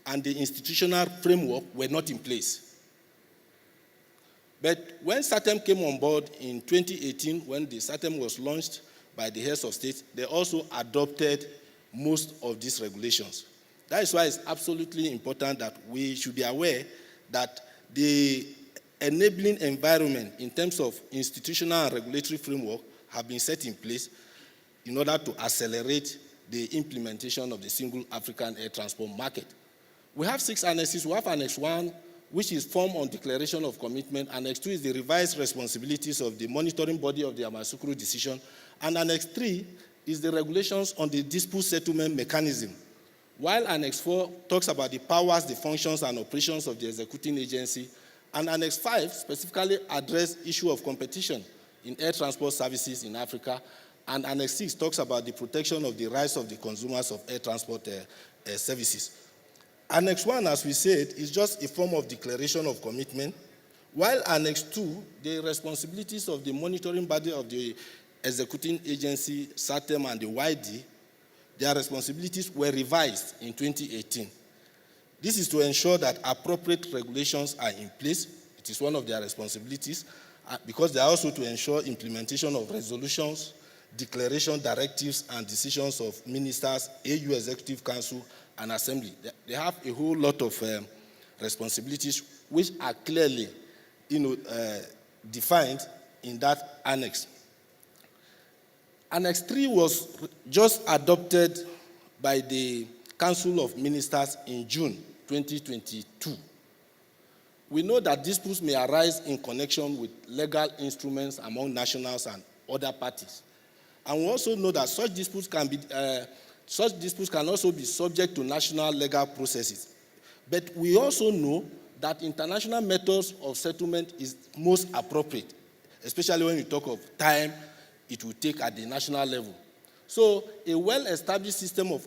and the institutional framework were not in place. But when SAATM came on board in 2018, when the SAATM was launched by the heads of state, they also adopted most of these regulations. That is why it's absolutely important that we should be aware that the enabling environment in terms of institutional and regulatory framework have been set in place in order to accelerate the implementation of the single African air transport market. We have 6 annexes. We have Annex 1, which is formed on declaration of commitment. Annex 2 is the revised responsibilities of the monitoring body of the Yamoussoukro decision. And Annex 3 is the regulations on the dispute settlement mechanism. While Annex 4 talks about the powers, the functions, and operations of the executing agency, and Annex 5 specifically addresses issue of competition in air transport services in Africa, and Annex 6 talks about the protection of the rights of the consumers of air transport services. Annex 1, as we said, is just a form of declaration of commitment, while Annex 2, the responsibilities of the monitoring body of the executing agency, SAATM, and the YD, their responsibilities were revised in 2018. This is to ensure that appropriate regulations are in place. It is one of their responsibilities, because they are also to ensure implementation of resolutions, declaration, directives, and decisions of ministers, AU Executive Council, and Assembly. They have a whole lot of responsibilities which are clearly defined in that annex. Annex 3 was just adopted by the Council of Ministers in June 2022. We know that disputes may arise in connection with legal instruments among nationals and other parties. And we also know that such disputes can also be subject to national legal processes. But we also know that international methods of settlement is most appropriate, especially when we talk of time it will take at the national level. So a well-established system of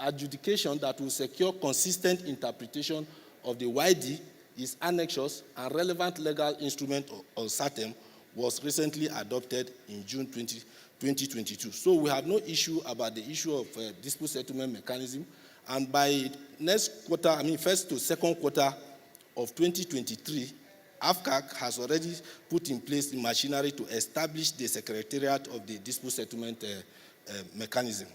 adjudication that will secure consistent interpretation of the YD, its annexures, and relevant legal instrument of SAATM was recently adopted in June 2022. So we have no issue about the issue of dispute settlement mechanism. And by next quarter, first to second quarter of 2023, AFCAC has already put in place the machinery to establish the Secretariat of the Dispute Settlement Mechanism.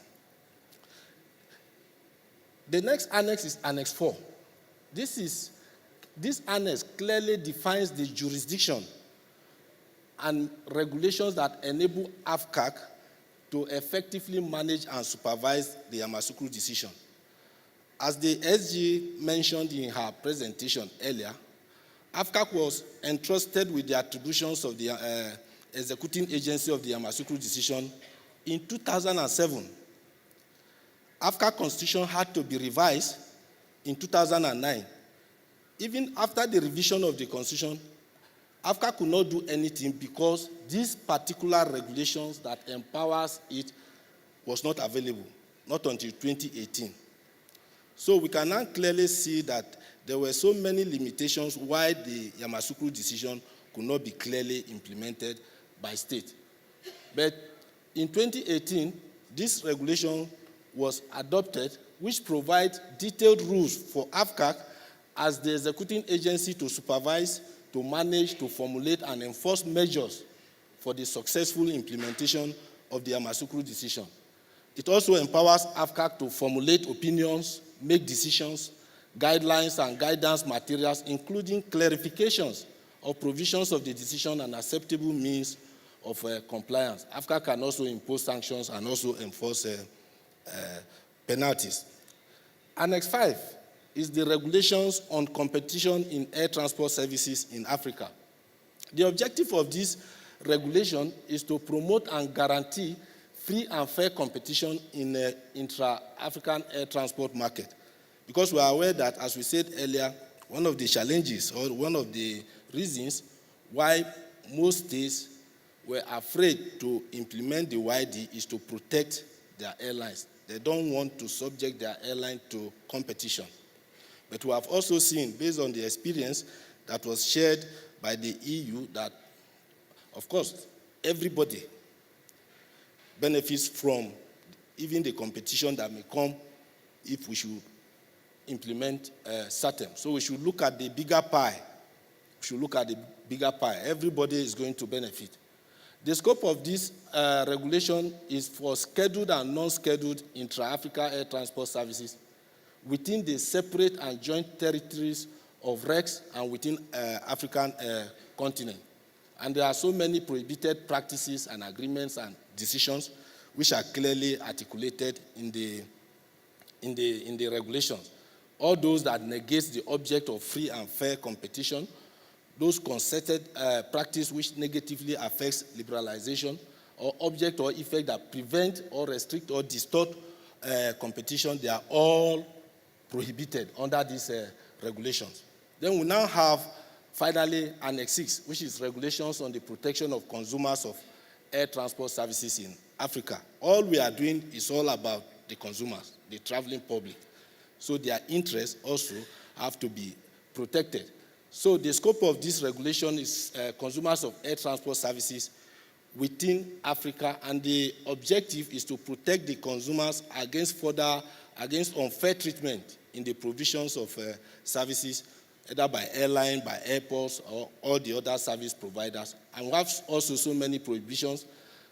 The next annex is Annex 4. This annex clearly defines the jurisdiction and regulations that enable AFCAC to effectively manage and supervise the Yamoussoukro decision. As the SG mentioned in her presentation earlier, AFCAC was entrusted with the attributions of the executing agency of the Yamoussoukro decision in 2007. AFCAC constitution had to be revised in 2009. Even after the revision of the constitution, AFCAC could not do anything because these particular regulations that empowers it was not available, not until 2018. So we can now clearly see that there were so many limitations why the Yamoussoukro decision could not be clearly implemented by state. But in 2018, this regulation was adopted, which provides detailed rules for AFCAC as the executing agency to supervise, to manage, to formulate and enforce measures for the successful implementation of the Yamoussoukro decision. It also empowers AFCAC to formulate opinions, make decisions, guidelines and guidance materials, including clarifications of provisions of the decision and acceptable means of compliance. AFCAC can also impose sanctions and also enforce penalties. Annex 5 is the regulations on competition in air transport services in Africa. The objective of this regulation is to promote and guarantee free and fair competition in the intra-African air transport market. Because we are aware that, as we said earlier, one of the challenges or one of the reasons why most states were afraid to implement the YD is to protect their airlines. They don't want to subject their airline to competition. But we have also seen, based on the experience that was shared by the EU, that, of course, everybody benefits from even the competition that may come if we should implement SAATM. So we should look at the bigger pie. We should look at the bigger pie. Everybody is going to benefit. The scope of this regulation is for scheduled and non-scheduled intra-Africa air transport services within the separate and joint territories of REX and within African continent. And there are so many prohibited practices and agreements and decisions which are clearly articulated in the regulations. All those that negate the object of free and fair competition, those concerted practice which negatively affects liberalization, or object or effect that prevent or restrict or distort competition, they are all prohibited under these regulations. Then we now have, finally, Annex 6, which is regulations on the protection of consumers of air transport services in Africa. All we are doing is all about the consumers, the traveling public. So their interests also have to be protected. So the scope of this regulation is consumers of air transport services within Africa, and the objective is to protect the consumers against unfair treatment in the provisions of services, either by airline, by airports, or all the other service providers. And we have also so many prohibitions,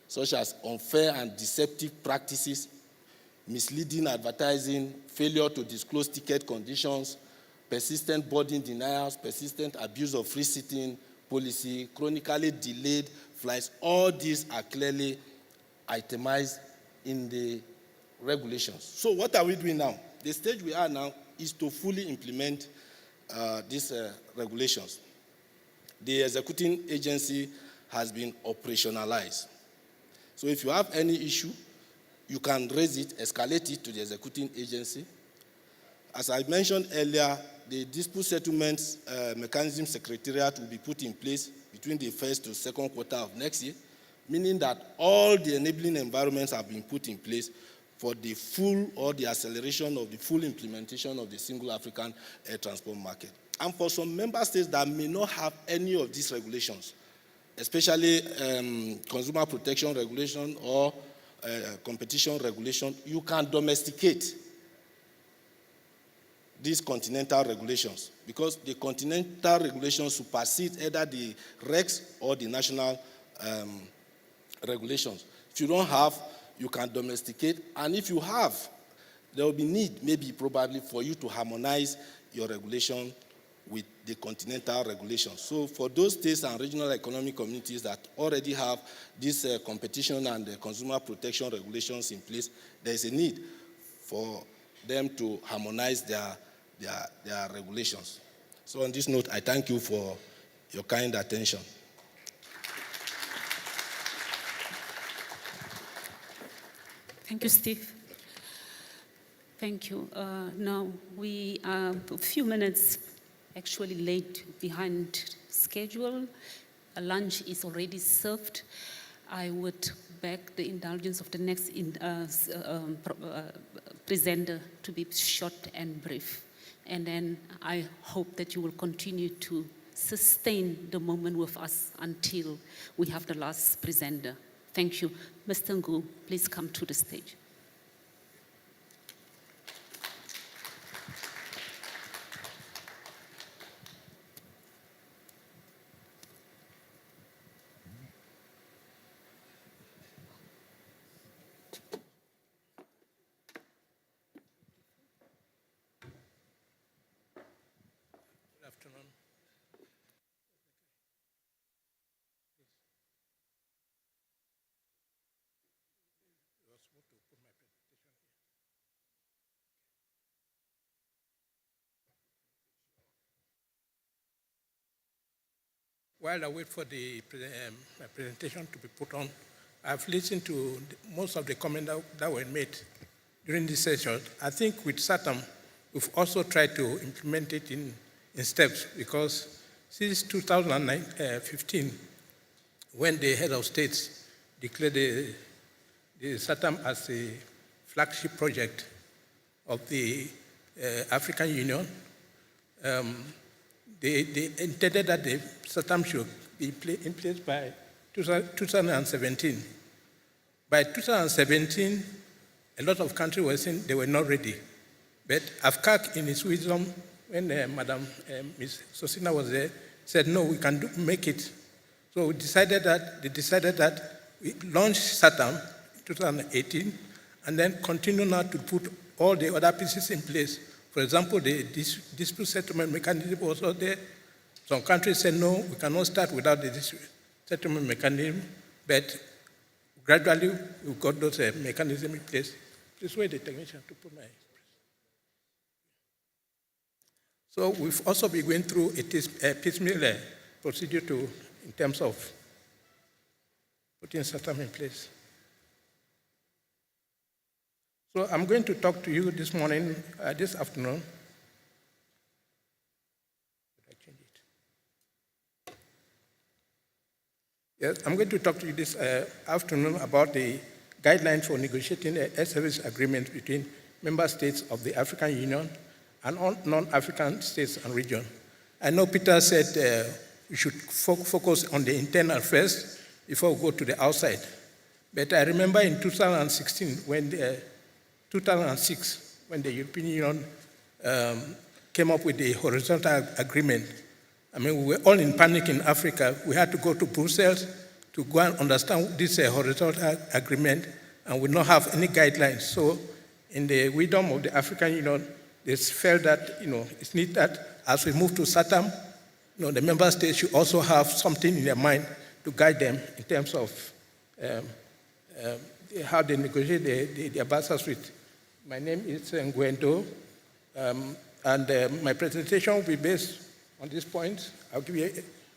such as unfair and deceptive practices, misleading advertising, failure to disclose ticket conditions, persistent boarding denials, persistent abuse of free seating policy, chronically delayed flights. All these are clearly itemized in the regulations. So what are we doing now? The stage we are now is to fully implement these regulations. The executing agency has been operationalized. So if you have any issue, you can raise it, escalate it to the executing agency. As I mentioned earlier, the dispute settlement mechanism secretariat will be put in place between the first to second quarter of next year, meaning that all the enabling environments have been put in place for the full or the acceleration of the full implementation of the single African air transport market. And for some member states that may not have any of these regulations, especially consumer protection regulation or competition regulation, you can domesticate these continental regulations, because the continental regulations supersede either the regs or the national regulations. If you don't have, you can domesticate, and if you have, there will be need, maybe probably, for you to harmonize your regulation with the continental regulations. So for those states and regional economic communities that already have this competition and consumer protection regulations in place, there is a need for them to harmonize their regulations. So on this note, I thank you for your kind attention. Thank you, Steve. Thank you. Now, we are a few minutes actually late behind schedule. A lunch is already served. I would beg the indulgence of the next presenter to be short and brief. And then I hope that you will continue to sustain the moment with us until we have the last presenter. Thank you. Mr. Ngu, please come to the stage. While I wait for my presentation to be put on, I've listened to most of the comments that were made during this session. I think with SAATM, we've also tried to implement it in steps, because since 2015, when the head of states declared the SAATM as a flagship project of the African Union, they intended that the SAATM should be in place by 2017. By 2017, a lot of countries were saying they were not ready. But AFCAC, in its wisdom, when Ms. Sosina was there, said, no, we can make it. So they decided that we launched SAATM in 2018, and then continue now to put all the other pieces in place. For example, the dispute settlement mechanism was also there. Some countries said, no, we cannot start without the dispute settlement mechanism, but gradually we've got those mechanisms in place. This way the technician to put my... So we've also been going through a piecemeal procedure in terms of putting SAATM in place. So I'm going to talk to you this morning, this afternoon. Yes, I'm going to talk to you this afternoon about the guidelines for negotiating a service agreement between member states of the African Union and non-African states and regions. I know Peter said we should focus on the internal first before we go to the outside. But I remember in 2006, when the European Union came up with the horizontal agreement, I mean, we were all in panic in Africa. We had to go to Brussels to go and understand this horizontal agreement, and we don't have any guidelines. So in the wisdom of the African Union, they felt that, it's needed that as we move to SAATM, the member states should also have something in their mind to guide them in terms of how they negotiate their BASAs with. My name is Ngwendo, and my presentation will be based on these points. I'll give you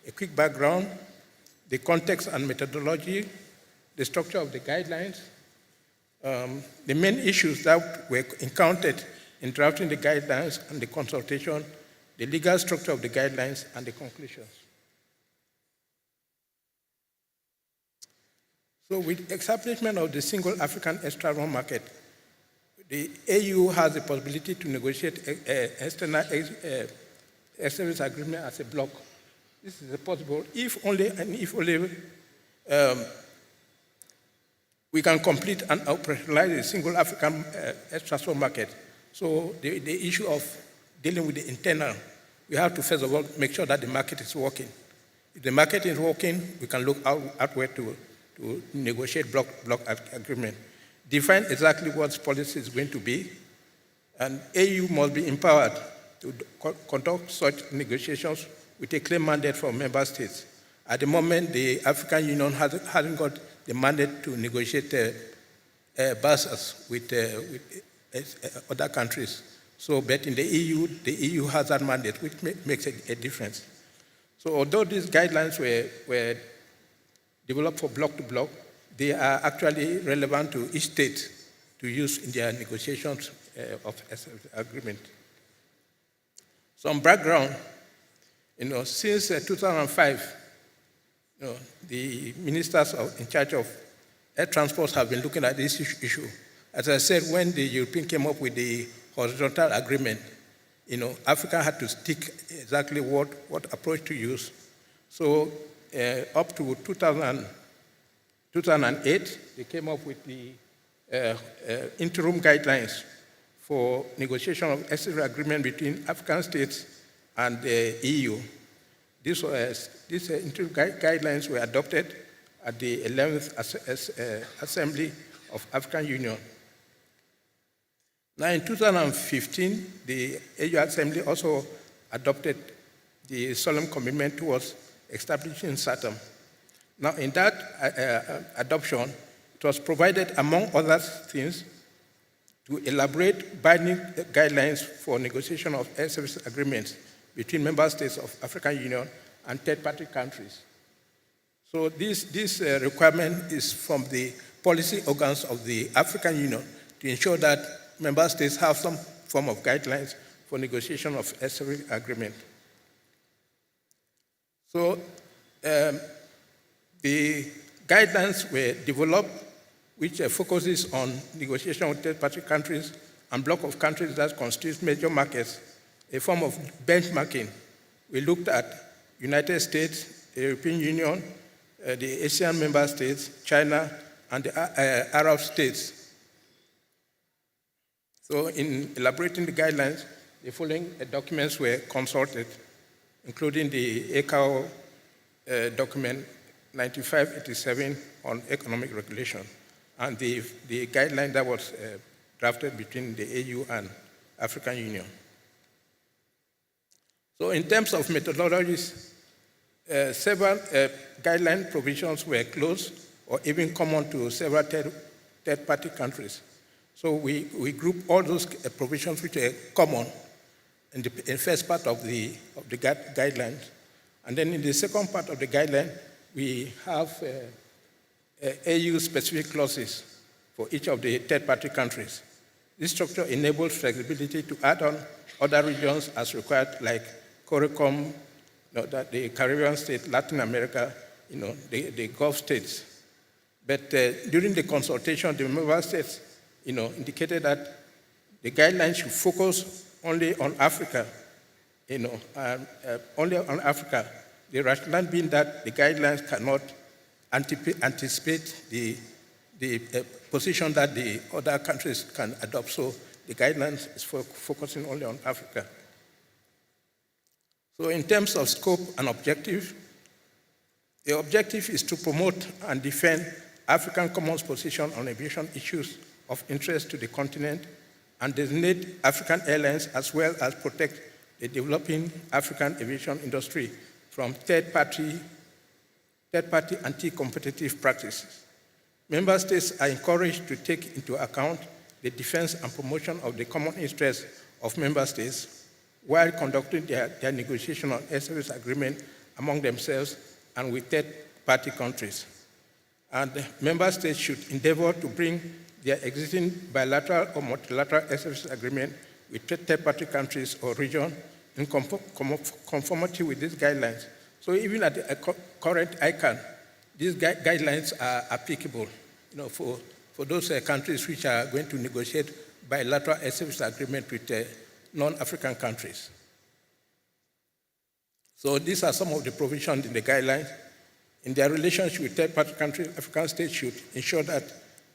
a quick background, the context and methodology, the structure of the guidelines, the main issues that were encountered in drafting the guidelines and the consultation, the legal structure of the guidelines, and the conclusions. So with establishment of the single African external market, the AU has the possibility to negotiate external service agreement as a bloc. This is possible if only we can complete and operationalize the single African external market. So the issue of dealing with the internal, we have to first of all make sure that the market is working. If the market is working, we can look outward to negotiate block agreement. Define exactly what policy is going to be, and AU must be empowered to conduct such negotiations with a clear mandate from member states. At the moment, the African Union hasn't got the mandate to negotiate BASAs with other countries. So, but in the EU has that mandate, which makes a difference. So, although these guidelines were developed for block to block, they are actually relevant to each state to use in their negotiations of agreement. Some background, since 2005, the ministers in charge of air transport have been looking at this issue. As I said, when the European came up with the horizontal agreement, Africa had to stick exactly what approach to use. So up to 2008, they came up with the interim guidelines for negotiation of SAA agreement between African states and the EU. These interim guidelines were adopted at the 11th Assembly of African Union. Now, in 2015, the AU Assembly also adopted the solemn commitment towards establishing SAATM. Now, in that adoption, it was provided, among other things, to elaborate binding guidelines for negotiation of air service agreements between member states of African Union and third-party countries. So this requirement is from the policy organs of the African Union to ensure that member states have some form of guidelines for negotiation of air service agreement. So the guidelines were developed, which focuses on negotiation with third-party countries and block of countries that constitute major markets, a form of benchmarking. We looked at United States, the European Union, the Asian member states, China, and the Arab states. So in elaborating the guidelines, the following documents were consulted, including the ECAO document 9587 on economic regulation, and the guideline that was drafted between the AU and African Union. So in terms of methodologies, several guideline provisions were close or even common to several third-party countries. So we group all those provisions which are common in the first part of the guidelines. And then in the second part of the guideline, we have AU-specific clauses for each of the third-party countries. This structure enables flexibility to add on other regions as required, like CARICOM, that the Caribbean states, Latin America, the Gulf states. But during the consultation, the member states, indicated that the guidelines should focus only on Africa, only on Africa. The rationale being that the guidelines cannot anticipate the position that the other countries can adopt. So the guidelines is focusing only on Africa. So in terms of scope and objective, the objective is to promote and defend African Commons position on aviation issues of interest to the continent and designate African airlines as well as protect the developing African aviation industry from third-party anti-competitive practices. Member states are encouraged to take into account the defense and promotion of the common interests of member states while conducting their negotiation on air service agreement among themselves and with third-party countries. And member states should endeavor to bring their existing bilateral or multilateral air service agreement with third-party countries or regions in conformity with these guidelines. So even at the current ICANN, these guidelines are applicable, for those countries which are going to negotiate bilateral air service agreement with non-African countries. So these are some of the provisions in the guidelines. In their relationship with third-party countries, African states should ensure that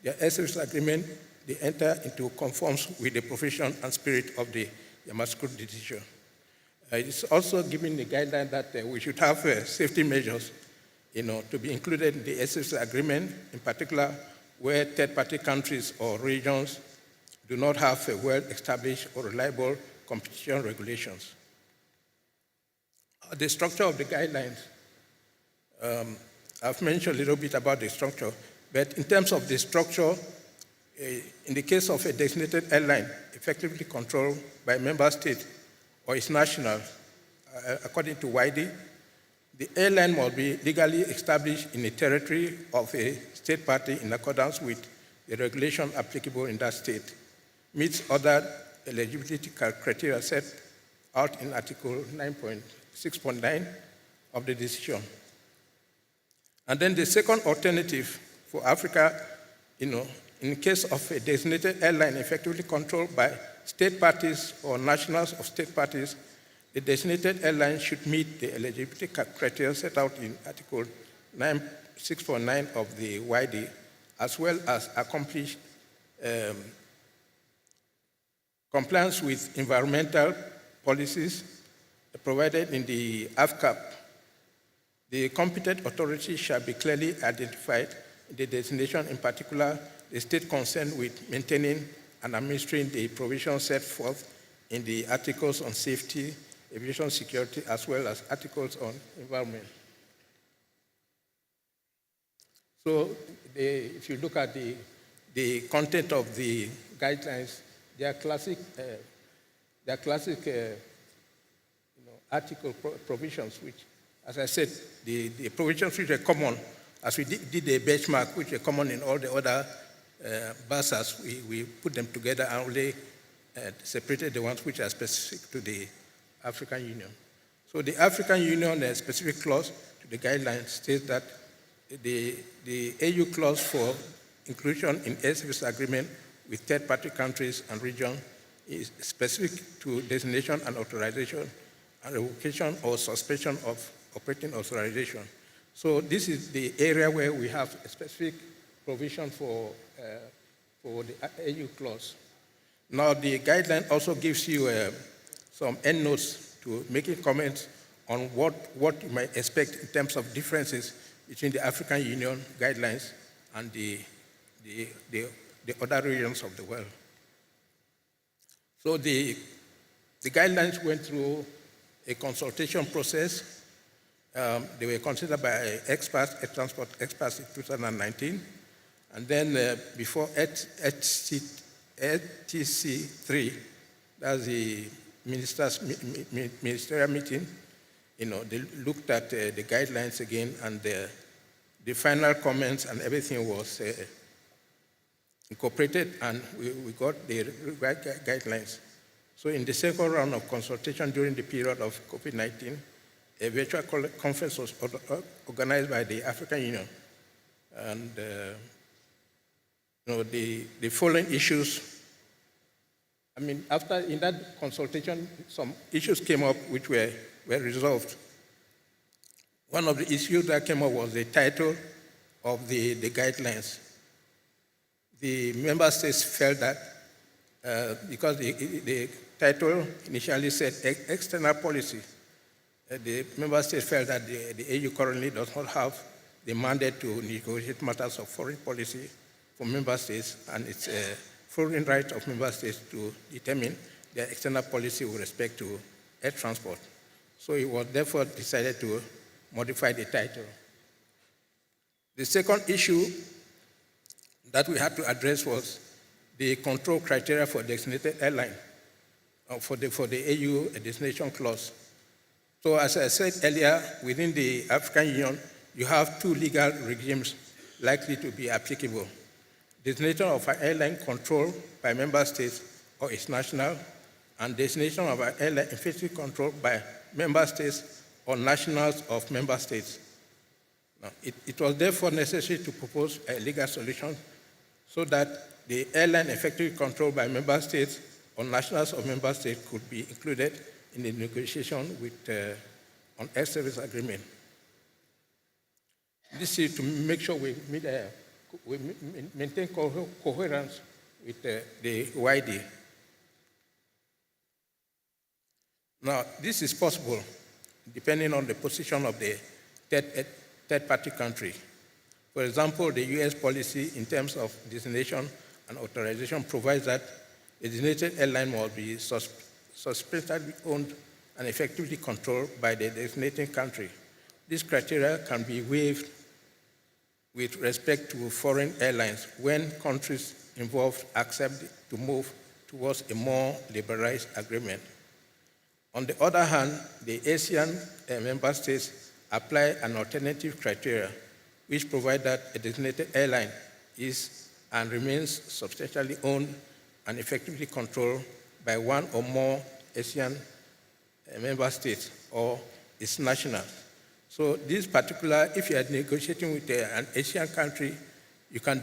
their air service agreement, they enter into conforms with the provision and spirit of the Yamasco decision. It's also giving the guideline that we should have safety measures, to be included in the SAATM agreement, in particular where third-party countries or regions do not have well-established or reliable competition regulations. The structure of the guidelines, I've mentioned a little bit about the structure, but in terms of the structure, in the case of a designated airline effectively controlled by a member state or its national, according to WIDE, the airline must be legally established in the territory of a state party in accordance with the regulation applicable in that state, meets other eligibility criteria set out in Article 9.6.9 of the decision. And then the second alternative for Africa, in case of a designated airline effectively controlled by state parties or nationals of state parties, the designated airline should meet the eligibility criteria set out in Article 9.6.9 of the WIDE, as well as accomplish compliance with environmental policies provided in the AFCAP. The competent authority shall be clearly identified in the designation, in particular, the state concerned with maintaining and administering the provisions set forth in the articles on safety, aviation security, as well as articles on environment. So if you look at the content of the guidelines, they are classic article provisions, which, as I said, the provisions which are common, as we did a benchmark, which are common in all the other BASAs, we put them together and only separated the ones which are specific to the African Union. So the African Union specific clause to the guidelines states that the AU clause for inclusion in air service agreement with third-party countries and regions is specific to designation and authorization and revocation or suspension of operating authorization. So this is the area where we have a specific provision for the AU clause. Now the guideline also gives you some endnotes to making comments on what you might expect in terms of differences between the African Union guidelines and the other regions of the world. So the guidelines went through a consultation process. They were considered by experts, air transport experts in 2019. And then before HTC3, that's the ministerial meeting, they looked at the guidelines again, and the final comments and everything was incorporated, and we got the right guidelines. So in the second round of consultation during the period of COVID-19, a virtual conference was organized by the African Union. And the following issues, after in that consultation, some issues came up which were resolved. One of the issues that came up was the title of the guidelines. The member states felt that because the title initially said external policy, the member states felt that the AU currently does not have the mandate to negotiate matters of foreign policy for member states, and it's a foreign right of member states to determine their external policy with respect to air transport. So it was therefore decided to modify the title. The second issue that we had to address was the control criteria for designated airline, for the AU destination clause. So as I said earlier, within the African Union, you have two legal regimes likely to be applicable. Designation of an airline controlled by member states or its national, and designation of an airline effectively controlled by member states or nationals of member states. Now, it was therefore necessary to propose a legal solution so that the airline effectively controlled by member states or nationals of member states could be included in the negotiation on air service agreement. This is to make sure we maintain coherence with the WIDE. Now, this is possible depending on the position of the third-party country. For example, the US policy in terms of designation and authorization provides that a designated airline must be substantially owned and effectively controlled by the designating country. This criteria can be waived with respect to foreign airlines when countries involved accept to move towards a more liberalized agreement. On the other hand, the ASEAN member states apply an alternative criteria which provide that a designated airline is and remains substantially owned and effectively controlled by one or more ASEAN member states or its nationals. So this particular, if you are negotiating with an Asian country, you can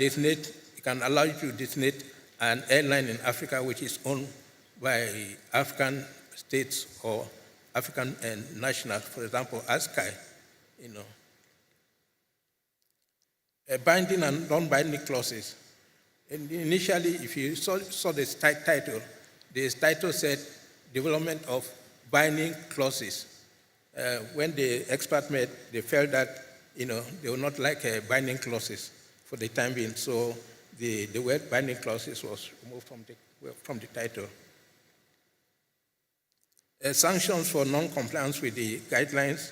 allow you to designate an airline in Africa which is owned by African states or African nationals, for example, ASCAI, Binding and non-binding clauses. And initially, if you saw the title said development of binding clauses. When the expert met, they felt that they would not like binding clauses for the time being, so the word binding clauses was removed from the title. Sanctions for non-compliance with the guidelines.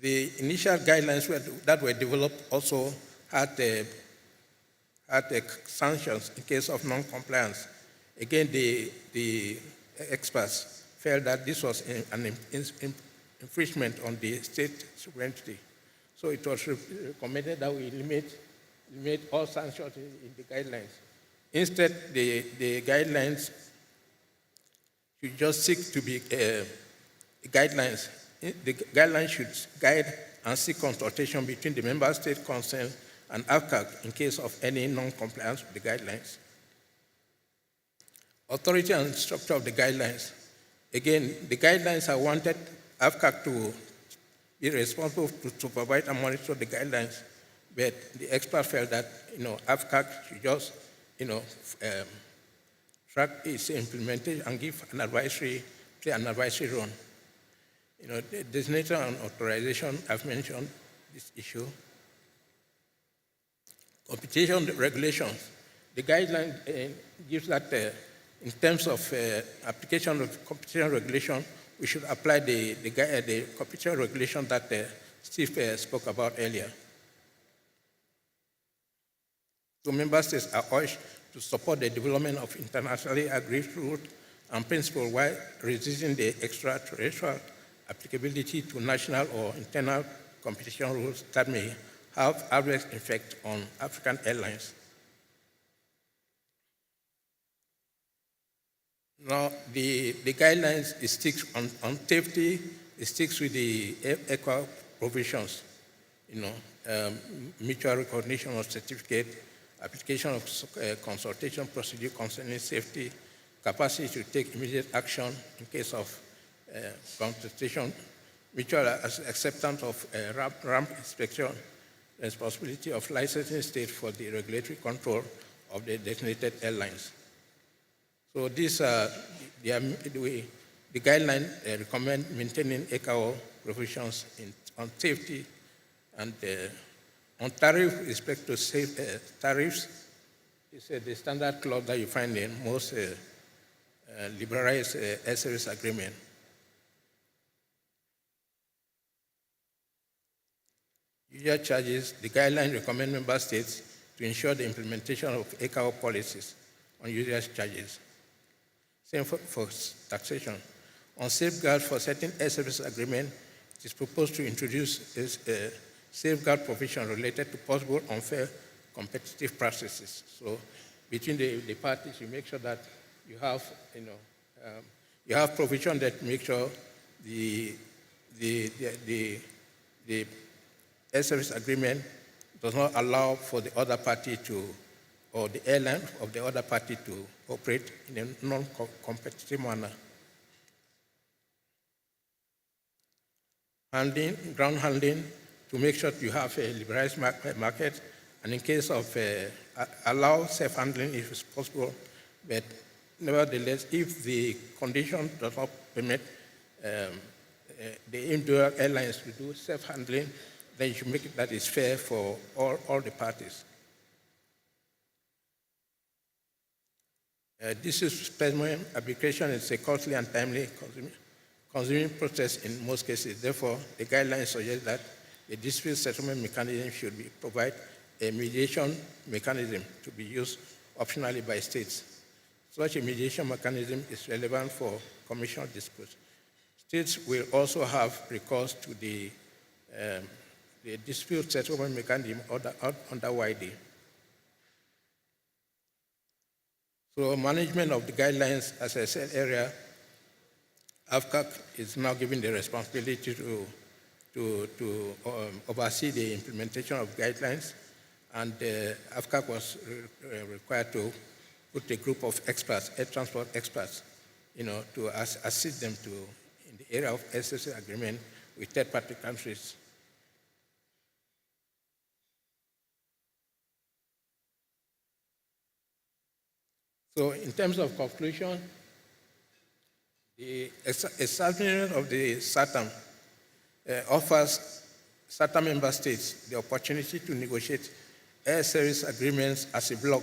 The initial guidelines that were developed also had sanctions in case of non-compliance. Again, the experts felt that this was an infringement on the state sovereignty. So it was recommended that we limit all sanctions in the guidelines. Instead, the guidelines should just seek to be guidelines. The guidelines should guide and seek consultation between the member state concerned and AFCAC in case of any non-compliance with the guidelines. Authority and structure of the guidelines. Again, the guidelines are wanted AFCAC to be responsible to supervise and monitor the guidelines, but the expert felt that AFCAC should just track its implementation and give play an advisory role. The designator and authorization, I've mentioned this issue. Competition regulations. The guideline gives that in terms of application of competition regulation, we should apply the competition regulation that Steve spoke about earlier. So member states are urged to support the development of internationally agreed rules and principles while resisting the extraterritorial applicability to national or internal competition rules that may have adverse effect on African airlines. Now, the guidelines sticks on safety, it sticks with the ECHO provisions, mutual recognition of certificate, application of consultation procedure concerning safety, capacity to take immediate action in case of consultation, mutual acceptance of ramp inspection, responsibility of licensing state for the regulatory control of the designated airlines. So these are the guidelines recommend maintaining ECHO provisions on safety and on tariff with respect to tariffs. It's the standard clause that you find in most liberalized air service agreement. Usual charges, the guidelines recommend member states to ensure the implementation of ECHO policies on usual charges. Same for taxation. On safeguard for certain air service agreement, it is proposed to introduce a safeguard provision related to possible unfair competitive practices. So between the parties, you make sure that you have provision that make sure the air service agreement does not allow for the other party to, or the airline of the other party to operate in a non-competitive manner. Ground handling, to make sure you have a liberalized market, and in case of allow safe handling if it's possible, but nevertheless, if the condition does not permit the individual airlines to do self-handling, then you should make it that is fair for all the parties. This is specimen application is a costly and timely consuming process in most cases. Therefore, the guidelines suggest that a dispute settlement mechanism should provide a mediation mechanism to be used optionally by states. Such a mediation mechanism is relevant for commercial disputes. States will also have recourse to the dispute settlement mechanism under YD. So management of the guidelines, as I said earlier, AFCAC is now given the responsibility to oversee the implementation of guidelines, and AFCAC was required to put a group of experts, air transport experts, to assist them in the area of SSA agreement with third-party countries. So in terms of conclusion, the establishment of the SAATM offers SAATM member states the opportunity to negotiate air service agreements as a bloc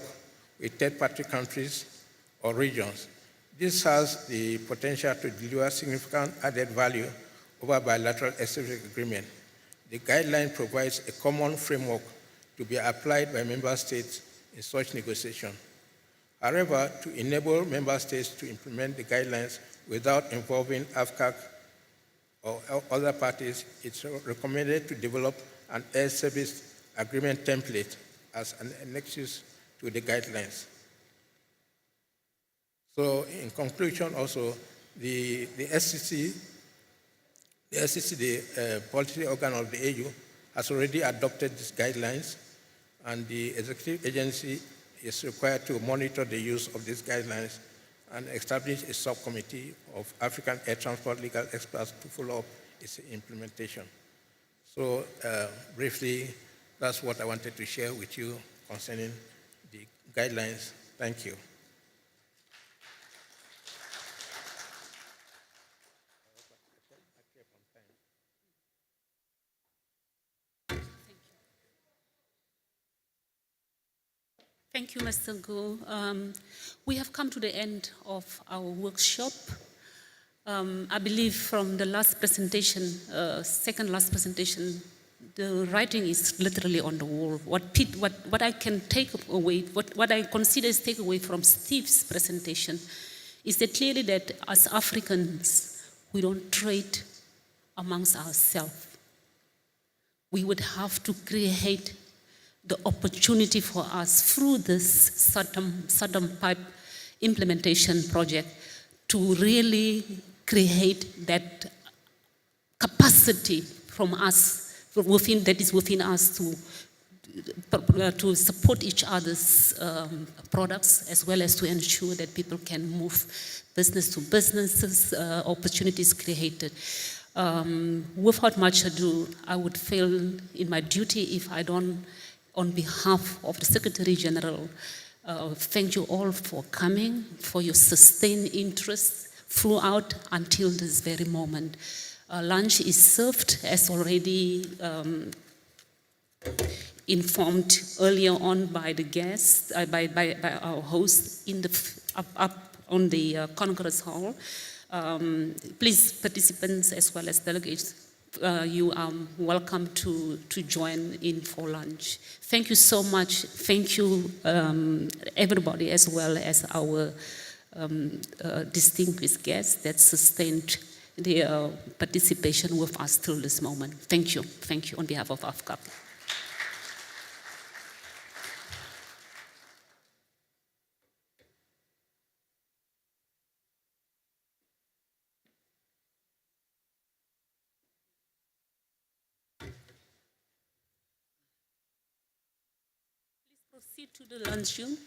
with third-party countries or regions. This has the potential to deliver significant added value over bilateral air service agreement. The guideline provides a common framework to be applied by member states in such negotiation. However, to enable member states to implement the guidelines without involving AFCAC or other parties, it's recommended to develop an air service agreement template as an annexus to the guidelines. So in conclusion also, the SCC, the policy organ of the AU, has already adopted these guidelines, and the executive agency is required to monitor the use of these guidelines and establish a subcommittee of African air transport legal experts to follow up its implementation. So briefly, that's what I wanted to share with you concerning the guidelines. Thank you. Thank you, Mr. Go. We have come to the end of our workshop. I believe from the last presentation, second last presentation, the writing is literally on the wall. What I can take away, what I consider is take away from Steve's presentation is that clearly that as Africans, we don't trade amongst ourselves. We would have to create the opportunity for us through this SAATM PIP implementation project to really create that capacity from us, that is within us to support each other's products, as well as to ensure that people can move business to businesses, opportunities created. Without much ado, I would feel in my duty if I don't, on behalf of the Secretary General, thank you all for coming, for your sustained interest throughout until this very moment. Lunch is served, as already informed earlier on by the guests, by our host up on the Congress Hall. Please, participants as well as delegates, you are welcome to join in for lunch. Thank you so much. Thank you, everybody, as well as our distinguished guests that sustained their participation with us till this moment. Thank you. Thank you on behalf of AFCAC. Proceed to the lunchroom.